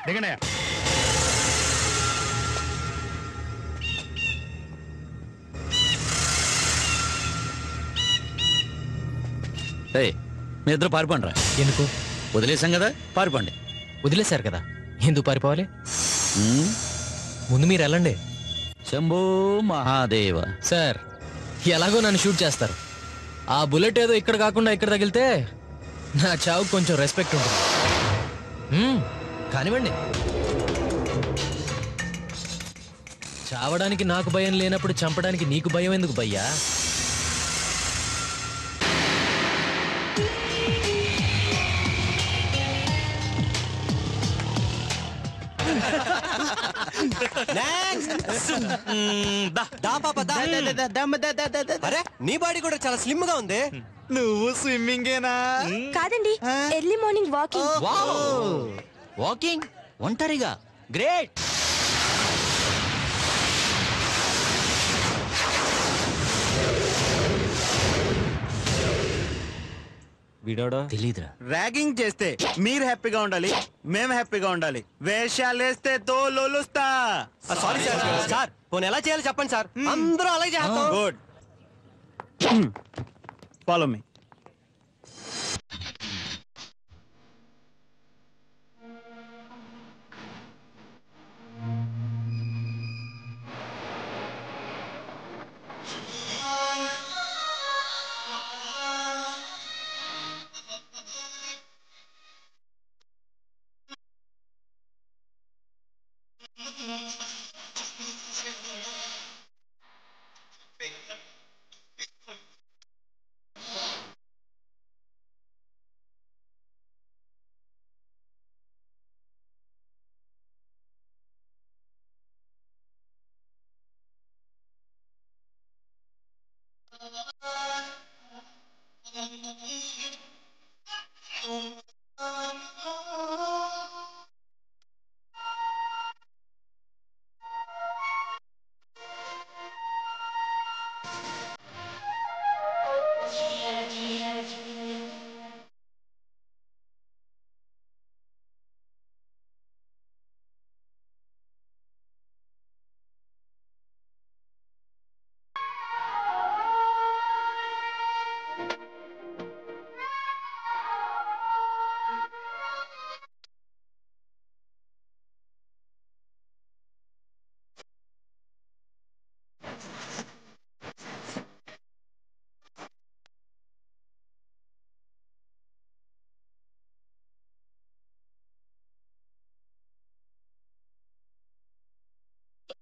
దిగనయా మీ ఇద్దరు పారిపోండి రా. ఎందుకు? వదిలేసాం కదా, పారిపోండి. వదిలేశారు కదా, ఎందుకు పారిపోవాలి? ముందు మీరు వెళ్ళండి. శంభో మహాదేవ. సార్, ఎలాగో నన్ను షూట్ చేస్తారు. ఆ బుల్లెట్ ఏదో ఇక్కడ కాకుండా ఇక్కడ తగిలితే నా చావుకు కొంచెం రెస్పెక్ట్ ఉంటుంది. కానివ్వండి. చావడానికి నాకు భయం లేనప్పుడు చంపడానికి నీకు భయం ఎందుకు భయ్యా? అరే నీ బాడీ కూడా చాలా స్లిమ్ గా ఉంది. నువ్వు స్విమ్మింగేనా? కాదండి, ఎర్లీ మార్నింగ్ వాకింగ్. వాకింగ్ ఒంటరిగా? గ్రేట్. వీడోడా తెలీదురా. ర్యాగింగ్ చేస్తే మీరు హ్యాపీగా ఉండాలి, మేము హ్యాపీగా ఉండాలి. వేషాలేస్తే తో లోలుస్తా. Sorry sir. సార్ పోనీ ఎలా చేయాలో చెప్పండి సార్, అందరూ అలాగే చేస్తాం. Good, follow me.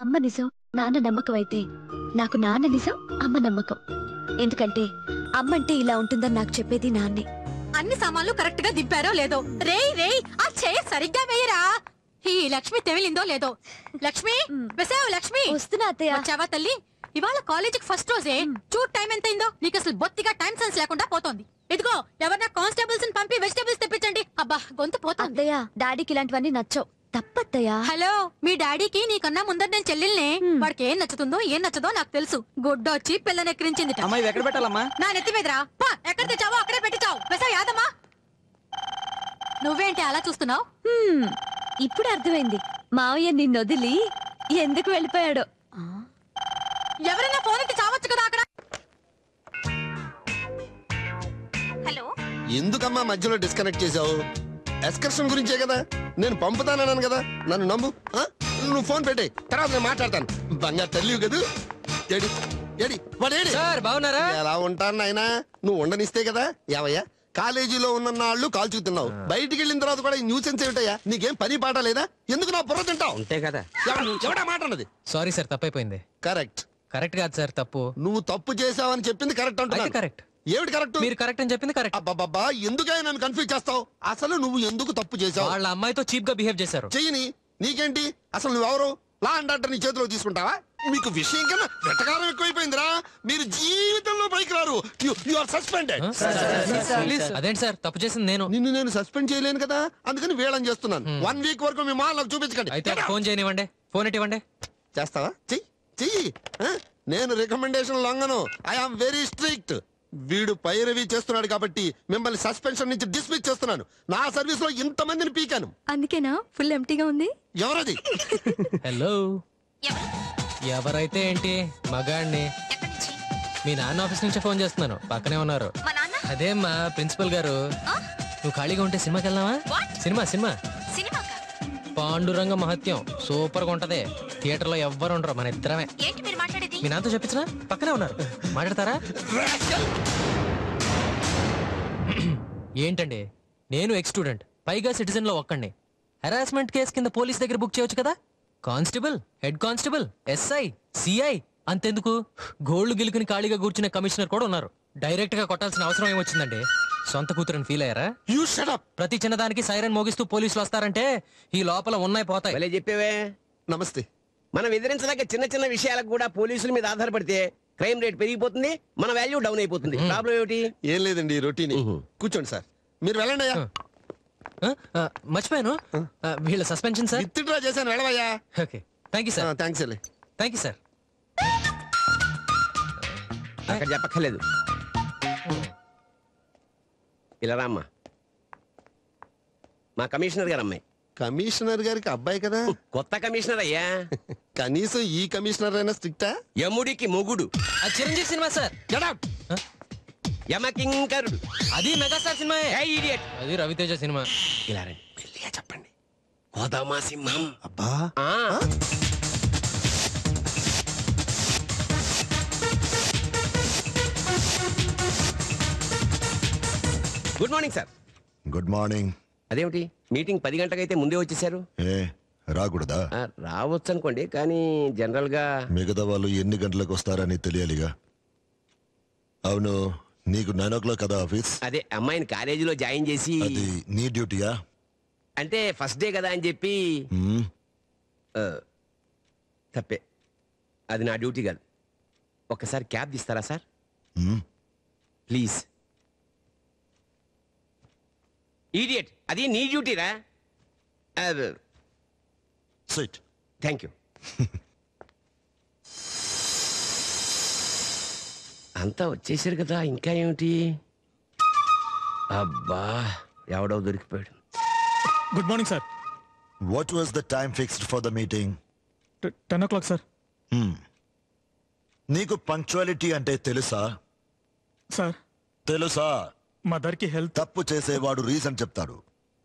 అమ్మ నిజం, నాన్న నమ్మకం అయితే నాకు నాన్న నిజం, అమ్మ నమ్మకం. ఎందుకంటే అమ్మంటే ఇలా ఉంటుందని నాకు చెప్పేది నాన్నే. అన్ని సామాన్లు కరెక్ట్ గా దింపారో లేదో? రేయ్ ఆ చైర్ సరిగ్గా వేయరా. ఈ లక్ష్మి తెమిలిందో లేదో? లక్ష్మి, వెసావు లక్ష్మి. వస్తున్నా అత్తయ్య. వచ్చావా తల్లి? ఇవాళ కాలేజీకి ఫస్ట్ రోజే. చూడు టైం ఎంత అయిందో. నీకు అసలు బొత్తిగా టైం సెన్స్ లేకుండా పోతోంది. ఇదిగో ఎవరన్నా కానిస్టేబుల్స్ పంపి వెజిటేబుల్స్ తెప్పించండి. అబ్బా గొంతు పోతుంది. అత్తయ్య, డాడీకి ఇలాంటివన్నీ నచ్చవు. తప్పత్తయ్యా. హలో, మీ డాడీకి నీకన్నా ముందర నేను చెల్లెల్నే. వాడికి ఏం నచ్చుతుందో ఏం నచ్చదో నాకు తెలుసు. గుడ్డ వచ్చి పిల్లని ఎక్కిరించింది. అమ్మాయి ఎక్కడ పెట్టాలమ్మా? నా నెత్తి మీదరా. ఎక్కడ తెచ్చావో అక్కడే పెట్టించావు. వెసావు యాదమ్మా. నువ్వేంటి అలా చూస్తున్నావు? ఇప్పుడు అర్థమైంది. మావయ్య నిన్ను వదిలి ఎందుకు వెళ్ళిపోయాడో. ఎవరైనా ఫోన్ ఎత్తి చావచ్చు కదా అక్కడ. హలో, ఎందుకమ్మా మధ్యలో డిస్కనెక్ట్ చేసావు? ఎక్స్కర్షన్ గురించే కదా, నేను పంపుతానన్నాను కదా, నన్ను నమ్ము. నువ్వు ఫోన్ పెట్టే, తర్వాత నేను మాట్లాడతాను. బంగారు తల్లి కదా. AD AD వాడేడి? సార్ బాగున్నారా? ఎలా ఉంటాను నాయనా, నువ్వు ఉండనిస్తే కదా. ఏవయ్యా, కాలేజీలో ఉన్న నాళ్ళు కాల్చుకుతున్నావు, బయటికి వెళ్ళిన తర్వాత కూడా ఈ న్యూసెన్స్ ఏమిటయ్యా? నీకేం పని పాట లేదా? ఎందుకు నా బుర్ర తింటావు? అంతే కదా. ఎవడా మాట అన్నది? సారీ సార్, తప్పైపోయింది. కరెక్ట్. కరెక్ట్ కాదు సార్, తప్పు. నువ్వు తప్పు చేసావని చెప్పింది కరెక్ట్ అయితే అంటున్నా. కరెక్ట్. ఏమిటి కరెక్ట్? మీరు కరెక్ట్ అని చెప్పింది కరెక్ట్. అబ్బబ్బబ్బా, ఎందుకైనా నన్ను కన్ఫ్యూజ్ చేస్తావు? అసలు నువ్వు ఎందుకు తప్పు చేసావు? వాళ్ళ అమ్మాయితో చీప్ గా బిహేవ్ చేశారు. చెయ్యని, నీకేంటి? అసలు నువ్వెవరు? లా అండ్ ఆర్డర్ నీ చేతిలో తీసుకుంటావా? మీకు విషయం కన్నా వెటకారం ఎక్కువైపోయిందిరా. మీరు జీవితంలో పైకి రారు. You are suspended. ప్లీజ్, అదేంటి సార్, తప్పు చేసింది నేను. నిన్ను నేను సస్పెండ్ చేయలేను కదా, అందుకని వేళం చేస్తున్నాను. 1 వీక్ వరకు మీ మాల్ నాకు చూపించకండి. అయితే ఫోన్ చేయనివ్వండి, ఫోన్ ఇవ్వండి. చేస్తావా? చెయ్యి చెయ్యి. నేను రికమెండేషన్ లొంగను. I am very strict. వీడు పైరవి చేస్తున్నాడు కాబట్టి మిమ్మల్ని సస్పెన్షన్ నుంచి డిస్మిస్ చేస్తున్నాను. నా సర్వీస్ లో ఇంతమందిని పీకాను. అందుకేనా ఫుల్ ఎంటీగా ఉంది? ఎవరది? హలో, ఎవరైతే ఏంటి, మగాడిని. మీ నాన్న ఆఫీస్ నుంచే ఫోన్ చేస్తున్నాను, పక్కనే ఉన్నారు. అదేమ్మా ప్రిన్సిపల్ గారు, నువ్వు ఖాళీగా ఉంటే సినిమాకి వెళ్దామా? సినిమా పాండురంగ మహత్యం సూపర్ గా ఉంటది. థియేటర్ లో ఎవ్వరు ఉండరు, మన ఇద్దరమే. మీ నాన్నతో చెప్పించినా, పక్కనే ఉన్నారు, మాట్లాడతారా? ఏంటండి, నేను ఎక్స్ స్టూడెంట్, పైగా సిటిజన్ లో ఒక్కడిని. హెరాస్మెంట్ కేసు కింద పోలీస్ దగ్గర బుక్ చేయొచ్చు కదా. Constable, head constable, SI, CI, అంతెందుకు గోళ్లు గిలుకుని ఖాళీగా కూర్చునే కమిషనర్ కూడా ఉన్నారు. డైరెక్ట్ గా కొట్టాల్సిన అవసరం ఏమొచ్చిందండి? సొంత కూతురని ఫీల్ అయ్యారా? You shut up. ప్రతి చిన్నదానికి సైరన్ మోగిస్తూ పోలీసులు వస్తారంటే ఈ లోపల ఉన్నాయి పోతాయి. భలే చెప్పేవే. నమస్తే. మనం ఎదిరించలేక చిన్న చిన్న విషయాలకు కూడా పోలీసుల మీద ఆధారపడితే క్రైమ్ రేట్ పెరిగిపోతుంది, మన వాల్యూ డౌన్ అయిపోతుంది. ప్రాబ్లం ఏమిటి? ఏం లేదండి, రొటీన్. కూర్చోండి సార్, మీరు వెళ్ళండి అయ్యా. మర్చిపోయాను, వీళ్ళ సస్పెన్షన్ సార్. విత్డ్రా చేశాను, వెళ్ళవయ్యా. Okay, thank you sir. Thanks అండి. Thank you sir. అక్కడ చెప్పక్కర్లేదు. ఇలా రామ్మా, మా కమిషనర్ గారు అమ్మాయి. కమిషనర్ గారికి అబ్బాయి కదా. కొత్త కమిషనర్ అయ్యా. కనీసం ఈ కమిషనర్ అయినా స్ట్రిక్టా? యముడికి మొగుడు. అది చిరంజీవి సినిమా సార్. యమకింకరుడు. అది మెగాస్టార్ సినిమా. అది రవితేజ సినిమా. ఇలా రండి, మెల్లిగా చెప్పండి. కోదమా సింహం. అబ్బా. Good morning sir. Good morning. అదేమిటి మీటింగ్ 10 గంటలకైతే ముందే వచ్చేసారు? ఏ రాకూడదా? రావచ్చు అనుకోండి, కానీ జనరల్ గా మిగతా వాళ్ళు ఎన్ని గంటలకు వస్తారని తెలియాలిగా. అవును, నీకు 9 o'clock కదా ఆఫీస్? అదే అమ్మాయిని కాలేజీలో జాయిన్ చేసి. అది నీ డ్యూటీయా? అంటే ఫస్ట్ డే కదా అని చెప్పి. తప్పే, అది నా డ్యూటీ కాదు. ఒక్కసారి క్యాబ్ తీస్తారా సార్ ప్లీజ్? ఈడియట్, అది నీ డ్యూటీరా. సిట్. Thank you. అంతా వచ్చేసారు కదా, ఇంకా ఏమిటి? అబ్బా, ఎవడో దొరికిపోయాడు. Good morning sir. What was the time fixed for the meeting? 10 o'clock sir. నీకు పంక్చువాలిటీ అంటే తెలుసా? సార్ తెలుసా? మదర్ కి హెల్త్. తప్పు చేసేవాడు రీజన్ చెప్తాడు,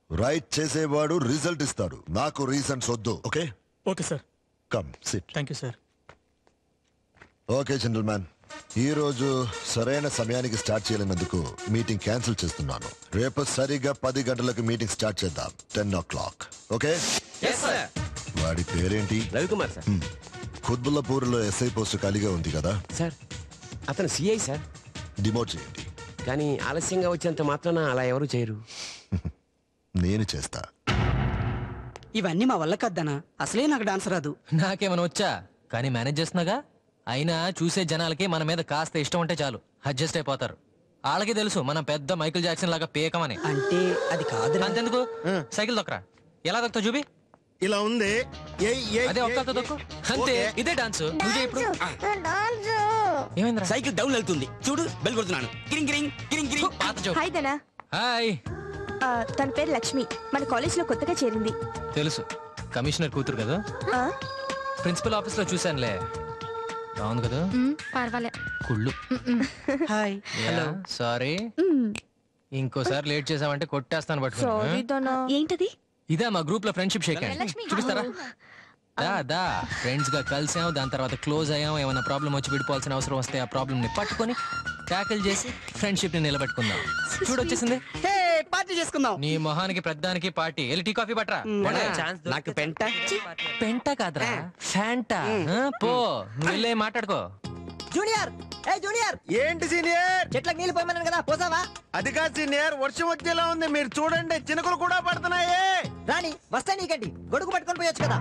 రైట్ చేసేవాడు రిజల్ట్ ఇస్తాడు. నాకు రీజన్స్ వద్దు. Okay? Okay sir. Come sit. Thank you sir. Okay gentlemen, ఈ రోజు సరైన సమయానికి స్టార్ట్ చేయలేనందుకు మీటింగ్ క్యాన్సిల్ చేస్తున్నాను. రేపు సరిగ్గా 10 గంటలకు మీటింగ్ స్టార్ట్ చేద్దాం. 10 o'clock. ఓకే? వాడి పేరేంటి? రవికుమార్ సార్. ఖుద్బుల్లాపూర్లో ఎస్ఐ పోస్ట్ ఖాళీగా ఉంది కదా సార్? అతను సిఐ సార్. డిమోట్ చేయండి. కానీ ఆలస్యంగా వచ్చేంత మాత్రాన అలా ఎవరు చేయరు. నేను చేస్తా. ఇవన్నీ మా వల్ల కద్దనా, అసలే నాకు డాన్స్ రాదు. నాకేమైనా వచ్చా, కానీ మేనేజ్ చేస్తున్నాగా. అయినా చూసే జనాలకి మన మీద కాస్త ఇష్టం ఉంటే చాలు, అడ్జస్ట్ అయిపోతారు. వాళ్ళకి తెలుసు మనం పెద్ద మైకిల్ జాక్సన్ లాగా పేకమని. అంటే అది కాదు. అంతెందుకు, సైకిల్ దొక్కరా. ఎలా దొక్కుతావు చూపి. ఇలా ఉంది. అదే ఒక్కతో దొక్కు, అంతే. ఇదే డాన్స్. నువ్వు ఇప్పుడు ఏమైందిరా? సైకిల్ డౌన్ వెళ్తుంది చూడు, బెల్ కొడుతున్నాను. కిరింగ్ కిరింగ్ కిరింగ్ కిరింగ్. పాత జోక్. హాయ్ దనా. హాయ్. తన పేరు లక్ష్మి, మన కాలేజ్ లో కొత్తగా చేరింది. తెలుసు, కమిషనర్ కూతురు కదా? ప్రిన్సిపల్ ఆఫీస్ లో చూసానులే. బాగుంది కదా? పర్వాలే. కుళ్ళు. హాయ్. హలో. సారీ, ఇంకోసారి లేట్ చేసామంటే కొట్టేస్తాను పట్టుకుని. ఏంటది? ఇదే మా గ్రూప్ లో ఫ్రెండ్షిప్ షేక్ హ్యాండ్. చూపిస్తారా? దా ఫ్రెండ్స్ గా కలిసాం, దాని తర్వాత క్లోజ్ అయ్యాం. ఏమైనా ప్రాబ్లం వచ్చి విడిపోవాల్సిన అవసరం వస్తే ఆ ప్రాబ్లమ్ ని పట్టుకొని ట్యాకిల్ చేసి ఫ్రెండ్షిప్ ని నిలబెట్టుకుందాం. చూడొచ్చేసింది. హే పార్టీ చేసుకుందాం. నీ మొహానికి పెద్దానికి పార్టీ. వెళ్ళి టీ కాఫీ పట్రా. నాకు పెంట. పెంట కాదురా, ఫ్యాంటా. పో, నువ్వు వెళ్ళే మాట్లాడుకో. జూనియర్, ఏ జూనియర్, ఏంటి సీనియర్? చెట్లకు నీళ్ళు పోయమన్నాను కదా, పోసావా? అది కాదు సీనియర్, వర్షం వచ్చేలా ఉంది. మీరు చూడండి, చినుకులు కూడా పడుతున్నాయి. రాని వస్తే నీకండి గొడుగు పట్టుకొని పోయొచ్చు కదా.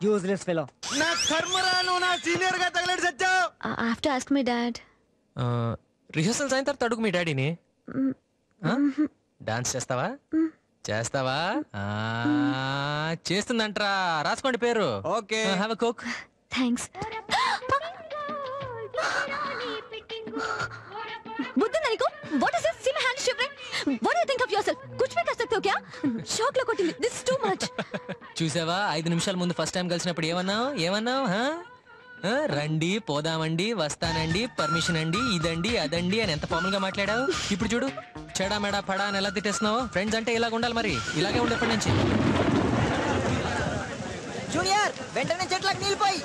Useless fellow. నా కర్మరాను, నా సీనియర్ గా తగలేడు సచ్చావు. I have to ask my dad. Rehearsals అయిన తర్వాత అడుగు మీ డాడీని. డాన్స్ చేస్తావా? చేస్తావా? చేస్తుందంట్రా. రాసుకోండి పేరు. Okay. Have a coke. Thanks. बुद्धि नहीं को? What is this? See my hand shivering. What do you think of yourself? कुछ भी कर सकते हो क्या? Shock లో కొట్టింది. This is too much. చూసావా, 5 నిమిషాల ముందు ఫస్ట్ టైం కలిసినప్పుడు ఏమన్నావు? రండి, పోదామండి, వస్తానండి, పర్మిషన్ అండి, ఇదండి అదండి అని ఎంత ఫార్మల్ గా మాట్లాడావు. ఇప్పుడు చూడు, చెడా మెడా పడా అని ఎలా తిట్టేస్తున్నావు. ఫ్రెండ్స్ అంటే ఇలాగ ఉండాలి, మరి ఇలాగే ఉండేప్పటి నుంచి. జూనియర్, వెంటనే చెట్లకు నీళ్ళు పోయి.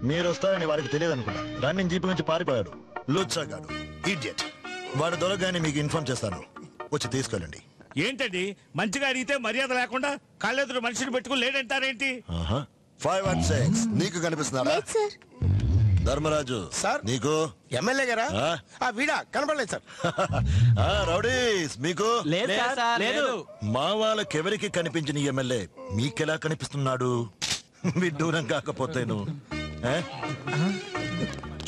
మీరు వస్తారని వారికి తెలియదు అనుకున్నా. రన్నింగ్ జీప్ నుంచి పారిపోయాడు. లుచ్చాగాడు, ఇడియట్. వాడు దొరకగానే మీకు ఇన్ఫార్మ్ చేస్తాను, వచ్చి తీసుకెళ్ళండి. ఏంటండి, మంచిగా అడిగితే మర్యాద లేకుండా కళ్ళెదురు మనిషిని పెట్టుకుని లేడంటారేంటి? 5 and 6 నీకు కనిపిస్తున్నారా? ధర్మరాజు సార్. నీకు ఎమ్మెల్యే గారా? వీడా కనపడలేదు సార్. రౌడీస్ మీకు లేదు. మా వాళ్ళకెవరికి కనిపించిన ఎమ్మెల్యే మీకెలా కనిపిస్తున్నాడు? విడ్డూరం కాకపోతేను.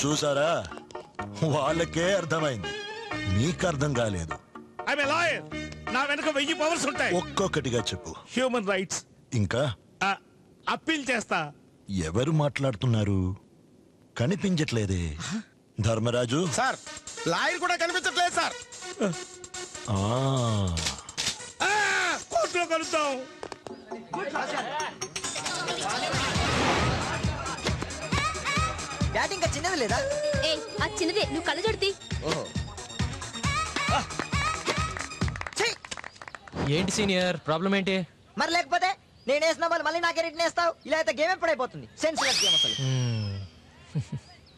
చూసారా, వాళ్ళకే అర్థమైంది, మీకు అర్థం కాలేదు. నా వెనక 1000 పవర్స్ ఉంటాయి. ఒక్కొక్కటిగా చెప్పు. హ్యూమన్ రైట్స్, ఇంకా అప్పీల్ చేస్తా. ఎవరు మాట్లాడుతున్నారు? కనిపించట్లేదే. ధర్మరాజు సార్ లాయర్ కూడా కనిపించట్లేదు సార్. కోర్టులో కలుద్దాం. డాడీ ఇంకా చిన్నది లేదా? ఏ ఆ చిన్నదే, నువ్వు కళ్ళ జొడితి. ఏంటి సీనియర్ ప్రాబ్లం ఏంటి? మరి లేకపోతే నేను వేసిన వాళ్ళు మళ్ళీ నాకే రిటర్న్ వేస్తావు? ఇలా అయితే గేమ్ ఎప్పుడైపోతుంది? సెన్సిలెస్ గేమ్ అసలు.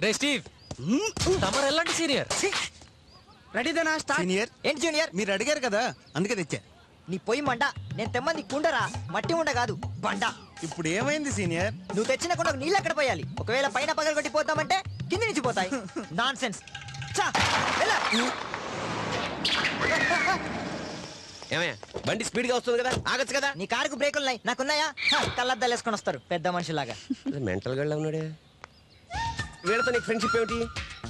రే స్టీవ్, తమరు ఎలాంటి సీనియర్? రెడీదేనా? సీనియర్ ఏంటి జూనియర్? మీరు అడిగారు కదా అందుకే తెచ్చా. నీ పొయ్యి మంట, నేను తెమ్మంది కుండరా, మట్టి ఉండ కాదు బండ. ఇప్పుడు ఏమైంది సీనియర్? నువ్వు తెచ్చిన కుండకు నీళ్ళు ఎక్కడ పోయాలి? ఒకవేళ పైన పగలు కొట్టి పోతామంటే కింద నుంచి పోతాయి. Non sense. ఏమయ్యా బండి స్పీడ్ గా వస్తుంది కదా, ఆగచ్చు కదా. నీ కారుకు బ్రేకులు ఉన్నాయి, నాకున్నాయా? కళ్ళద్దాలు వేసుకొని వస్తారు పెద్ద మనిషిలాగా. మెంటల్ గా ఉన్నాడే. వీళ్ళతో నీకు ఫ్రెండ్షిప్ ఏమిటి?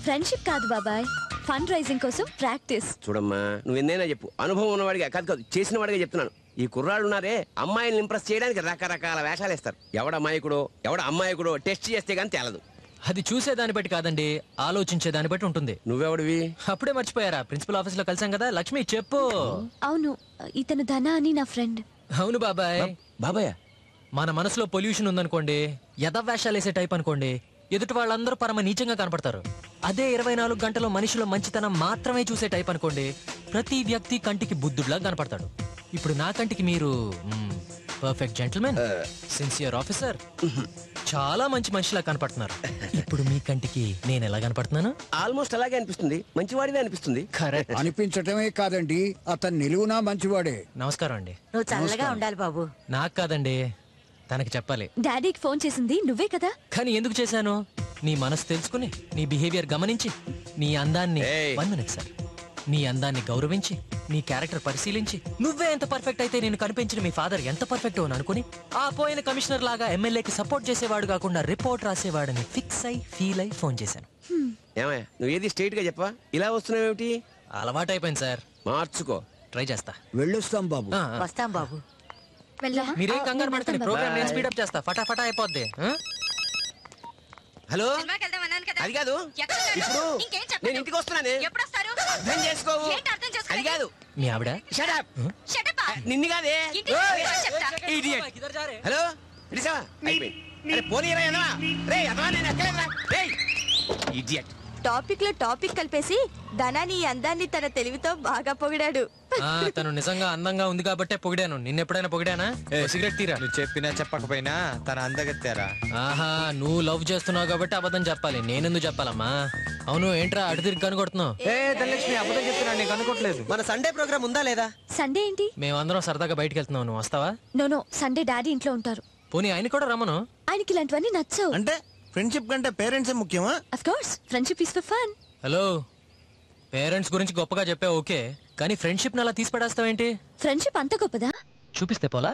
ఫ్రెండ్షిప్ కాదు బాబాయ్, ఫండ్ రైజింగ్ కోసం ప్రాక్టీస్. చూడమ్మా, నువ్వు ఎన్నైనా చెప్పు, అనుభవం ఉన్నవాడిగా కాదు చేసిన వాడిగా చెప్తున్నాను. ఈ కుర్రాళ్ళు ఉన్నారే, అమ్మాయిల్ని ఇంప్రెస్ చేయడానికి రకరకాల వేషాలు వేస్తారు. ఎవడ అమాయకుడో ఎవడ అమ్మాయికుడో టెస్ట్ చేస్తే గానీ తేలదు. అది చూసే దాన్ని బట్టి కాదండి, ఆలోచించే దాన్ని బట్టి ఉంటుంది. నువ్వెవడివి? అప్పుడే మర్చిపోయారా? ప్రిన్సిపల్ ఆఫీస్ లో కలిసాం కదా. లక్ష్మి చెప్పు. అవును, ఇతను ధన అని నా ఫ్రెండ్. అవును బాబాయ్. బాబాయ్, మన మనసులో పొల్యూషన్ ఉందనుకోండి, వేషాలు వేసే టైప్ అనుకోండి, ఎదుటి వాళ్ళందరూ పరమ నీచంగా కనపడతారు. అదే 24 గంటలు మనిషిలో మంచితనం మాత్రమే చూసే టైప్ అనుకోండి, ప్రతి వ్యక్తి కంటికి బుద్ధుడిలా కనపడతాడు. ఇప్పుడు నా కంటికి మీరు పర్ఫెక్ట్ జెంటిల్మెన్, సిన్సియర్ ఆఫీసర్, చాలా మంచి మనిషిలా కనపడుతున్నారు. ఇప్పుడు మీ కంటికి నేను ఎలా కనపడుతున్నాను? ఆల్మోస్ట్ అలాగే అనిపిస్తుంది, మంచివాడివే అనిపిస్తుంది. కరెక్ట్. అనిపించటమే కాదండి, అతను నిలువునా మంచివాడే. నమస్కారం అండి. నువ్వు చల్లగా ఉండాలి బాబు. నాకు కాదండి, తనకి చెప్పాలి. డాడీకి ఫోన్ చేసింది నువ్వే కదా? కానీ ఎందుకు చేశాను? నీ మనసు తెలుసుకుని, నీ బిహేవియర్ గమనించి, నీ అందాన్ని 1 minute సార్, నీ అందాన్ని గౌరవించి, నీ క్యారెక్టర్ పరిశీలించి, నువ్వే ఎంత పర్ఫెక్ట్ అయితే నేను కనిపించిన మీ ఫాదర్ ఎంత పర్ఫెక్ట్ అని అనుకుని, ఆ పోయిన కమిషనర్ లాగా ఎమ్మెల్యేకి సపోర్ట్ చేసేవాడు కాకుండా రిపోర్ట్ రాసేవాడని ఫిక్స్ అయి ఫీల్ అయి ఫోన్ చేశాను. ఏమయ్యా నువ్వు ఏది స్ట్రైట్ గా చెప్పవా? ఇలా వస్తున్నావేమిటి? అలవాటు అయిపోయింది సార్, మార్చుకో. ట్రై చేస్తా. వెళ్ళొస్తాం బాబు. వస్తాం బాబు. మీరేం కంగారు పడకండి, ప్రోగ్రామ్ నేను స్పీడప్ చేస్తా, ఫటాఫటా అయిపోద్ది. హలో, అది కాదు, ఇప్పుడు నేను ఇంటికి వస్తున్నానే, అర్థం చేసుకోవు. అది కాదు, మీ ఆవిడ Shut up. నిన్ను కాదే. Idiot. హలో, పిలిచావా? అయిపోయింది. అరే పోనీరా ఎదవా. రేయ్ ఎదవా, నేను ఎక్కలేదురా. రేయ్ ఇడియట్. టాపిక్ లో టాపిక్ కలిపేసి ధనాని అందాన్ని తన తెలివితో బాగా పొగిడాడు. తను నిజంగా అందంగా ఉంది కాబట్టే పొగిడాను. నిన్నెప్పుడైనా పొగిడానా? సిగరెట్ తీరా. నువ్వు చెప్పినా చెప్పకపోయినా తన అందగత్తారా. ఆహా, నువ్వు లవ్ చేస్తున్నావు కాబట్టి అబద్ధం చెప్పాలి, నేనెందుకు చెప్పాలమ్మా? అవును, ఏంట్రా అటు తిరిగి కనుకొడుతున్నావు? ధనలక్ష్మి అబద్ధం చెప్తున్నా, నీకు అనుకోవట్లేదు. మన సండే ప్రోగ్రామ్ ఉందా లేదా? సండే ఏంటి? మేమందరం సరదాగా బయటకు వెళ్తున్నావు, నువ్వు వస్తావా? నో, సండే డాడీ ఇంట్లో ఉంటారు. పోనీ ఆయన కూడా రమ్మను. ఆయనకి ఇలాంటివన్నీ నచ్చవు. అంటే ఫ్రెండ్షిప్ కంటే పేరెంట్స్ ముఖ్యమా? Of course, friendship is for fun. Hello, parents గురించి గొప్పగా చెప్పా ఓకే, కానీ ఫ్రెండ్షిప్ అలా తీసి పడేస్తావేంటి? ఫ్రెండ్షిప్ అంత గొప్పదా? చూపిస్తే పోలా?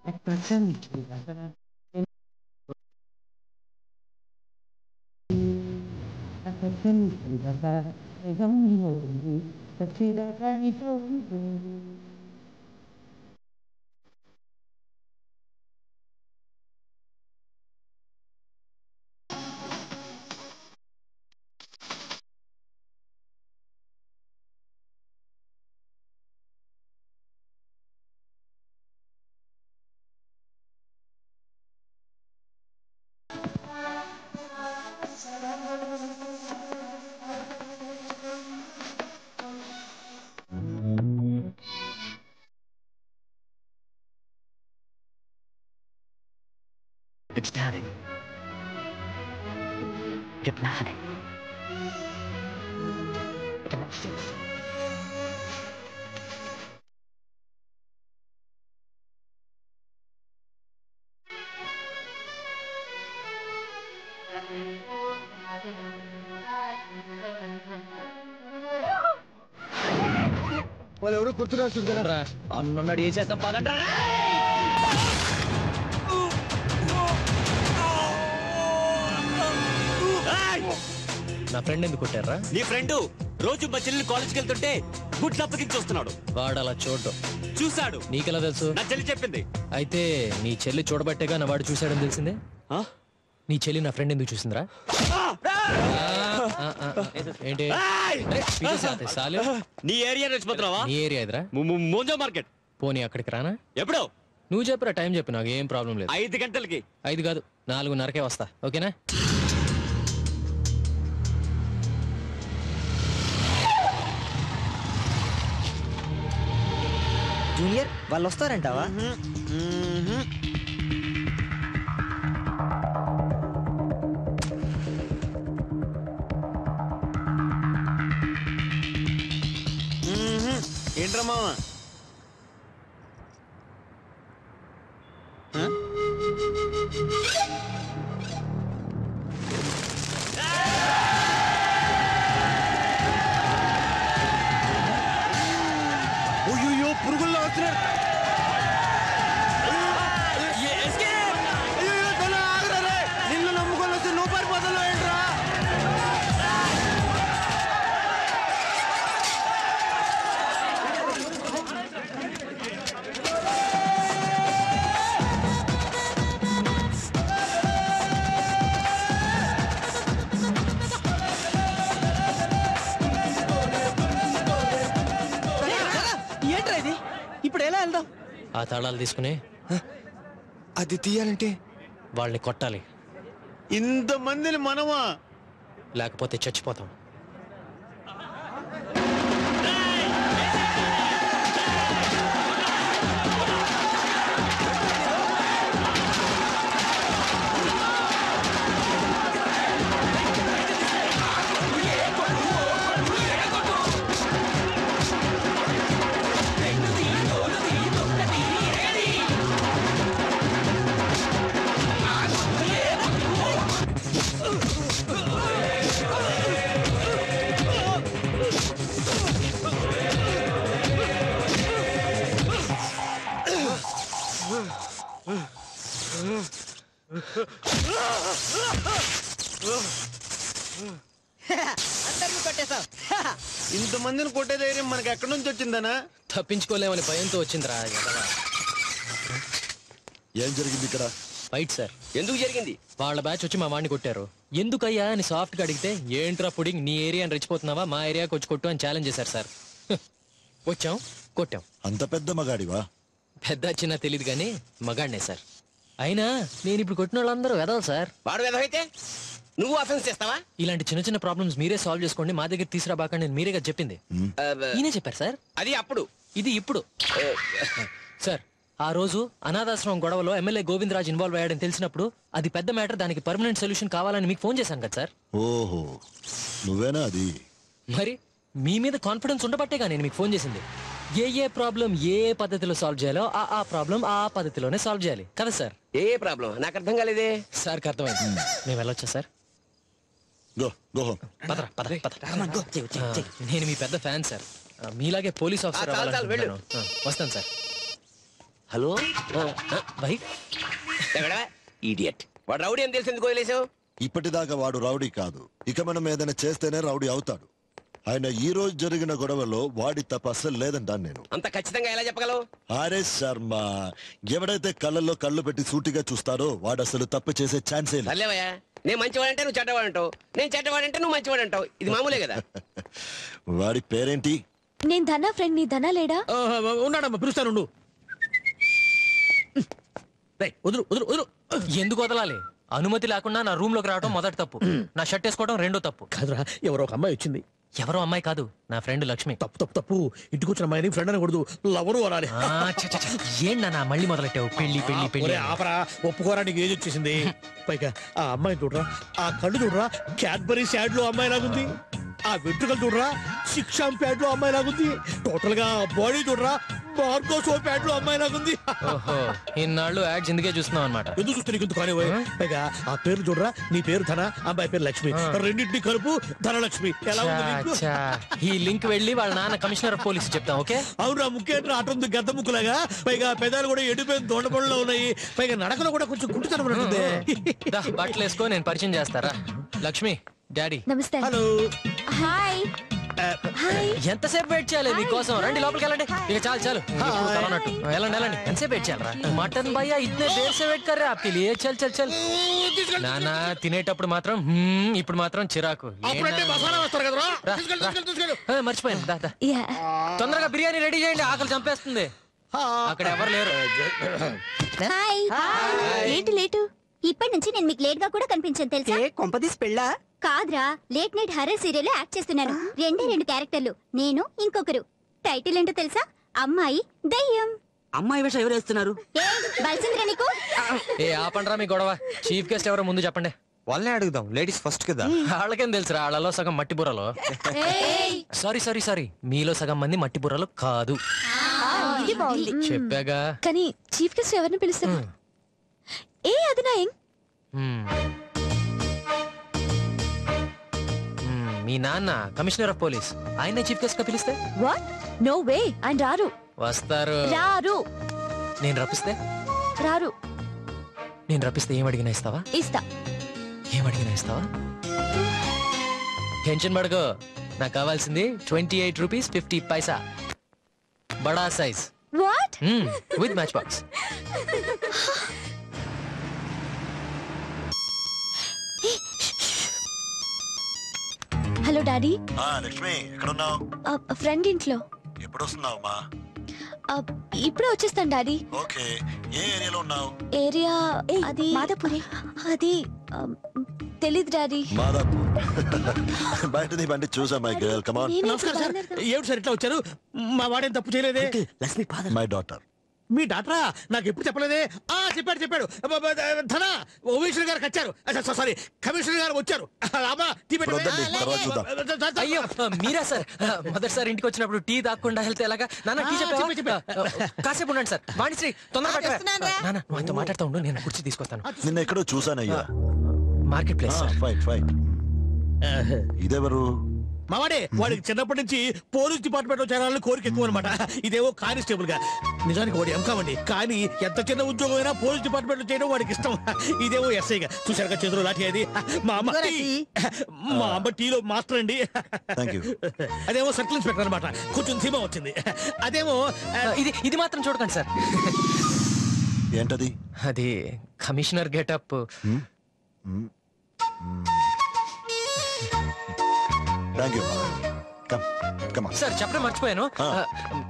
Hypnotic. Hypnotic. వాళ్ళు ఎవరు కూర్చున్నారు అన్నడు ఏ చేద్దాం పదండ్రా. నా ఫ్రెండ్ ఎందుకు కొట్టారా? నీ ఫ్రెండ్ రోజు మా చెల్లి కాలేజ్కి వెళ్తుంటే గుడ్లు అప్పగించి వస్తున్నాడు. వాడు అలా చూడడం చూశాడు. నీకెలా తెలుసు? నా చెల్లి చెప్పింది. అయితే నీ చెల్లి చూడబట్టేగా నా వాడు చూశాడని తెలిసిందే. నీ చెల్లి నా ఫ్రెండ్ ఎందుకు చూసిందిరా? ఏంటి సాలే నీ ఏరియా రెచ్చిపోతున్నావా? నీ ఏరియా ఎదురా మోజో మార్కెట్. పోనీ అక్కడికి రానా? ఎప్పుడు? నువ్వు చెప్పరా టైం చెప్పు, నాకు ఏం ప్రాబ్లం లేదు. 5 గంటలకి. 5 కాదు 4:30కే వస్తా, ఓకేనా? జూనియర్ వాళ్ళు వస్తారంటావా? ఏంట్రా మామ? అయ్యో పురుగుల్లో వస్తున్నారు. నిన్ను నమ్ముకొని వస్తే నువ్వు పరిపోతలో ఏంట్రా? ఏంట్రా ఇది? ఇప్పుడు ఎలా వెళ్దాం? ఆ తాళాలు తీసుకుని అది తీయాలంటే వాళ్ళని కొట్టాలి. ఇంతమందిని మనమా? లేకపోతే చచ్చిపోతాం. ఇంతమందిని కొట్టే ధైర్యం మనకి ఎక్కడి నుంచి వచ్చిందనా? తప్పించుకోలేమని భయంతో వచ్చిందిరా. ఏం జరిగింది ఇక్కడ? Fight sir. ఎందుకు జరిగింది? వాళ్ళ బ్యాచ్ వచ్చి మా వాడిని కొట్టారు. ఎందుకయ్యా అని సాఫ్ట్ గా అడిగితే, ఏంట్రా పుడింగ్ నీ ఏరియాని రెచ్చిపోతున్నావా, మా ఏరియాకి వచ్చి కొట్టు అని ఛాలెంజ్ చేశారు సార్. వచ్చాం, కొట్టాం. అంత పెద్ద మగాడివా? పెద్ద చిన్న తెలియదు కానీ మగాడినే సార్. అయినా నేను ఇప్పుడు కొట్టిన వాళ్ళందరూ వెదవాలి సార్. వాడు వెదవైతే నువ్వు అఫెన్స్ చేస్తావా? ఇలాంటి చిన్న చిన్న ప్రాబ్లమ్స్ మీరే సాల్వ్ చేసుకోండి, మా దగ్గర తీసుకురాబాకండి నేను మీరేగా చెప్పింది. ఈయనే చెప్పారు సార్. అది అప్పుడు, ఇది ఇప్పుడు. సార్ ఆ రోజు అనాథాశ్రమం గొడవలో ఎమ్మెల్యే గోవిందరాజ్ ఇన్వాల్వ్ అయ్యాడని తెలిసినప్పుడు అది పెద్ద మ్యాటర్, దానికి పర్మనెంట్ సొల్యూషన్ కావాలని మీకు ఫోన్ చేశాను కదా సార్. ఓహో నువ్వేనా అది? మరి మీ మీద కాన్ఫిడెన్స్ ఉండబట్టేగా నేను మీకు ఫోన్ చేసింది. ఏ ప్రాబ్లం ఏ పద్ధతిలో సాల్వ్ చేయాలో ఆ ప్రాబ్లం ఆ పద్ధతిలోనే సాల్వ్ చేయాలి కదా సార్. ఏ ప్రాబ్లం నాకు అర్థం కాలేదే. సార్కి అర్థమైంది. మేము వెళ్ళొచ్చా సార్? నేను మీ పెద్ద ఫ్యాన్ సార్. మీలాగే పోలీస్ ఆఫీసర్ అవ్వాలనుకుంటున్నాను. వస్తాను సార్. Hello wife idiot. వాడు రౌడీ అని తెలిసి ఎందుకు వదిలేసావు? ఇప్పటిదాకా వాడు రౌడీ కాదు, ఇక మనం ఏదైనా చేస్తేనే రౌడీ అవుతాడు. ఆయన ఈ రోజు జరిగిన గొడవలో వాడి తప్ప అసలు లేదంటాను నేను. అంత ఖచ్చితంగా ఎలా చెప్పగలవు? అరే శర్మ, ఎవడైతే కళ్ళల్లో కళ్ళు పెట్టి సూటిగా చూస్తారో వాడు అసలు తప్పు చేసే ఛాన్సే లేదు. అల్లేవయ్యా, నేను మంచివాడంటే నువ్వు చెడ్డవాడంటావు, నేను చెడ్డవాడంటే నువ్వు మంచివాడంటావు. ఇది మామూలే కదా. వాడి పేరేంటి? నేను ధనా ఫ్రెండ్. నీ ధనా లేడా? ఉన్నాడమ్మా, పిలుస్తాను. వదులు వదులు వదులు. ఎందుకు వదలాలి? అనుమతి లేకుండా నా రూమ్ లోకి రావడం మొదటి తప్పు, నా షర్ట్ వేసుకోవడం రెండో తప్పు. కాదురా, ఎవరో ఒక అమ్మాయి వచ్చింది. ఎవరో అమ్మాయి కాదు, నా ఫ్రెండ్ లక్ష్మి. తప్పు తప్పు తప్పు. ఇంటికి వచ్చిన అమ్మాయిని ఫ్రెండ్ అనకూడదు, లవరు అనాలి. ఏంటన్నా మళ్ళీ మొదలెట్టావు? పెళ్లి పెళ్లి పెళ్లి. ఆపరా, ఒప్పుకోరా, నీకు ఏజ్ వచ్చేసింది. పైగా ఆ అమ్మాయి చూడరా, ఆ కళ్ళు చూడరా, క్యాడ్బరీ శాడ్ లో అమ్మాయి లాగుంది. ఆ వెంట్రుకలు చూడరా, శిక్షాం ప్యాడ్ లో అమ్మాయి లాగుంది. టోటల్ గా బాడీ చూడరా, మార్గో షో ప్యాడ్ లో అమ్మాయి లాగుంది. ఓహో, ఇన్నాళ్ళు యాడ్స్ ఎందుకే చూస్తున్నావు అనమాట. ఎందుకు చూస్తే నీకు ఎందుకు కానివ్వ. పైగా ఆ పేరు చూడరా, నీ పేరు ధన, అమ్మాయి పేరు లక్ష్మి, రెండింటిని కలుపు ధనలక్ష్మి. ఎలా ఉంది నీకు? ఈ లింక్ వెళ్ళి వాళ్ళ నాన్న కమిషనర్ ఆఫ్ పోలీస్ చెప్తాం. ఓకే? అవునా, ముఖ్యంగా అటుంది గద్ద ముక్కులాగా. పైగా పెదాలు కూడా ఎండిపోయిన దొండపళ్ళు ఉన్నాయి. పైగా నడకలో కూడా కొంచెం గుంటుతనం ఉంటుంది. బట్టలు వేసుకో, నేను పరిచయం చేస్తారా. లక్ష్మి, డాడీ. నమస్తే. హలో. హాయ్. హాయ్. ఎంతసేపు వెయిట్ చేయాలి మీకోసం? రండి లోపలికి వెళ్ళండి. ఇక చాలు చాలు, ఇప్పుడు తలనట్టు. వెళ్ళండి వెళ్ళండి. ఎంతసేపు వెయిట్ చేయాలరా? మటన్ భయ్యా ఇట్నే దేర్ సే వెయిట్ కర్రే ఆప్కే లియే. చల్ చల్ చల్. నానా తినేటప్పుడు మాత్రం ఇప్పుడు మాత్రం చిరాకు. మర్చిపోయాను. దా దా. తొందరగా బిర్యానీ రెడీ చేయండి, ఆకలి చంపేస్తుంది. అక్కడ ఎవరు లేరు. హాయ్. ఏంటి లేటు? ఇప్పటి నుంచి నేను మీకు లేట్ గా కూడా కనిపించాను తెలుసా? కొంపదీసి పెళ్ళా? కాదురా, late night horror serial act చేస్తున్నాను. రెండు క్యారెక్టర్లు, నేను ఇంకొకరు. టైటిల్ ఏంటో తెలుసా? అమ్మాయి దయ్యం. అమ్మాయి వేషం ఎవరు వేస్తున్నారు? బలిసిందిరా నీకు? ఏ ఆపండ్రా మీ గొడవ. చీఫ్ గెస్ట్ ఎవరో ముందు చెప్పండి. వాళ్ళనే అడుగుదాం, లేడీస్ ఫస్ట్ కదా. వాళ్ళకేం తెలుసురా, వాళ్ళలో సగం మట్టి బుర్రలో. సారీ సారీ సారీ, మీలో సగం మంది మట్టి బుర్రలు కాదు. చెప్పాగా. కానీ చీఫ్ గెస్ట్ ఎవరిని పిలుస్తారు? ఏ అది నా మీ నాన్న కమిషనర్ ఆఫ్ పోలీస్, ఆయనే చీఫ్ గెస్ట్ గా పిలిస్తే? వాట్? నో వే, ఆయన రారు. వస్తారు. రారు. నేను రప్పిస్తే? రారు. నేను రప్పిస్తే ఏం అడిగినా ఇస్తావా? ఇస్తా. ఏం అడిగినా ఇస్తావా? టెన్షన్ పడకో, నాకు కావాల్సింది 28 రూపీస్ 50 పైసా, బడా size. What? With match box. Hello daddy. Lakshmi, ఎక్కడున్నావు? ఫ్రెండ్ ఇంట్లో. ఎప్పుడు వస్తున్నావు మా? ఇప్పుడే వచ్చేస్తాను డాడీ. ఓకే, ఏ ఏరియాలో ఉన్నావు? ఏరియా అది మాదాపురి. అది తెలీదు డాడీ. మాదాపూర్. బయట నీ బండి చూసా మై గర్ల్. Come on. నమస్కారం సార్. ఏమిటి సార్ ఇట్లా వచ్చారు? మా వాడేం తప్పు చేయలేదే. లక్ష్మి ఫాదర్. My daughter. మీ డాక్టరా? నాకు ఎప్పుడు చెప్పలేదే. చెప్పాడు. ధన ఓవీశ్వర్ గారు వచ్చారు. సారీ, కమిషనర్ గారు వచ్చారు. అయ్యో మీరా సార్? మొదటిసారి ఇంటికి వచ్చినప్పుడు టీ తాగకుండా వెళ్తే ఎలాగా? నాన్న టీ చెప్పా. కాసేపు ఉండండి సార్. వాణిశ్రీ తొందరగా నాన్న నువ్వు మాట్లాడుతూ ఉండు, నేను కుర్చీ తీసుకొస్తాను. నిన్న ఎక్కడో చూసానయ్యా. Market place. Fight fight. ఇదెవరు? మావాడే. వాడికి చిన్నప్పటి నుంచి పోలీస్ డిపార్ట్మెంట్ లో చేరాలని కోరిక ఎక్కువ అనమాట. ఇదేవో కానిస్టేబుల్ గా. నిజానికి వాడు ఎంకామండి, కానీ ఎంత చిన్న ఉద్యోగం అయినా పోలీస్ డిపార్ట్మెంట్ లో చేయడం వాడికి ఇష్టం. ఇదేవో ఎస్ఐగా. చూసారుగా చేతులు లాఠీ అది. మా అమ్మ టీలో మాస్టర్ అండి. అదేమో సర్కిల్ ఇన్స్పెక్టర్ అనమాట. కొంచెం ధీమా వచ్చింది. అదేమో ఇది మాత్రం చూడకండి సార్. ఏంటది? అది కమిషనర్ గెటప్. సార్ చెప్పడం మర్చిపోయాను,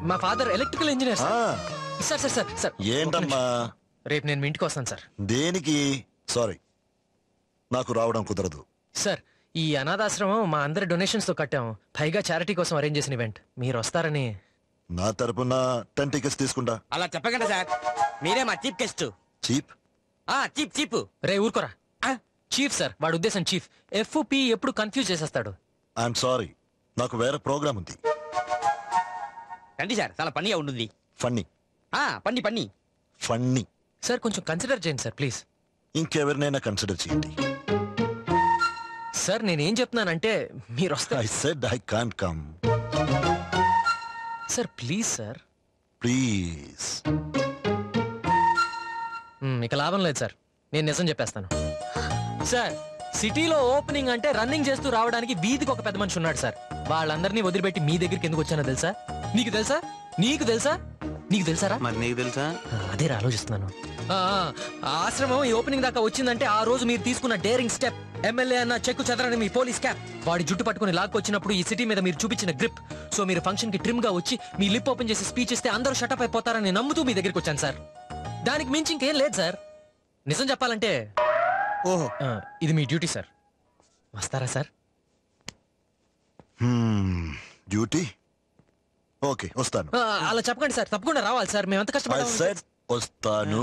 మా father electrical engineer. Sir sir sir sir. ఏంటమ్మా? రేపు నేను మీ ఇంటికి వస్తాను సార్. దేనికి? సారీ, నాకు రావడం కుదరదు. సార్, ఈ అనాథాశ్రమం మా అందరి డొనేషన్స్ తో కట్టాం. పైగా చారిటీ కోసం అరేంజ్ చేసిన ఈవెంట్. మీరు వస్తారని నా తరపున 10 టికెట్స్ తీసుకుంటా. అలా చెప్పకండి సార్, మీరే మా chief guest. Cheap? Cheap cheap. రే ఊరుకోరా. చీఫ్ సార్, వాడు ఉద్దేశం చీఫ్. FP ఎప్పుడు కన్ఫ్యూజ్ చేసేస్తాడు. ఐఎమ్ సారీ, నాకు వేరే ప్రోగ్రామ్ ఉంది. రండి సార్, చాలా పనిగా ఉంటుంది. ఫన్నీ. పన్ని ఫన్నీ. సార్ కొంచెం కన్సిడర్ చేయండి సార్ ప్లీజ్. ఇంకెవరినైనా కన్సిడర్ చేయండి. సార్ నేనేం చెప్తున్నానంటే మీరు వస్తే. I said I can't come. Sir please sir. Please. ఇక లాభం లేదు సార్, నేను నిజం చెప్పేస్తాను. సార్ సిటీలో ఓపెనింగ్ అంటే రన్నింగ్ చేస్తూ రావడానికి వీధికి ఒక పెద్ద మనిషి ఉన్నాడు సార్. వాళ్ళందరినీ వదిలిపెట్టి మీ దగ్గరికి ఎందుకు వచ్చానో తెలుసా? నీకు తెలుసా? నీకు తెలుసా? నీకు తెలుసారా? మరి నీకు తెలుసా? అదే ఆలోచిస్తున్నాను. ఆశ్రమం ఈ ఓపెనింగ్ దాకా వచ్చిందంటే ఆ రోజు మీరు తీసుకున్న డేరింగ్ స్టెప్, ఎమ్మెల్యే అన్న చెక్కు చెదరని మీ పోలీస్ క్యాప్, వాడి జుట్టు పట్టుకుని లాక్కొచ్చినప్పుడు ఈ సిటీ మీద మీరు చూపించిన గ్రిప్. సో మీరు ఫంక్షన్ కి ట్రిమ్ గా వచ్చి మీ లిప్ ఓపెన్ చేసి స్పీచ్ ఇస్తే అందరూ షటప్ అయిపోతారని నమ్ముతూ మీ దగ్గరికి వచ్చాను సార్. దానికి మించి ఇంకేం లేదు సార్. నిజం చెప్పాలంటే ఓహో ఇది మీ డ్యూటీ సార్. వస్తారా సార్? డ్యూటీ? ఓకే వస్తాను. అలా చెప్పకండి సార్, తప్పకుండా రావాలి సార్. మేము ఎంత కష్టపడాలి. వస్తాను.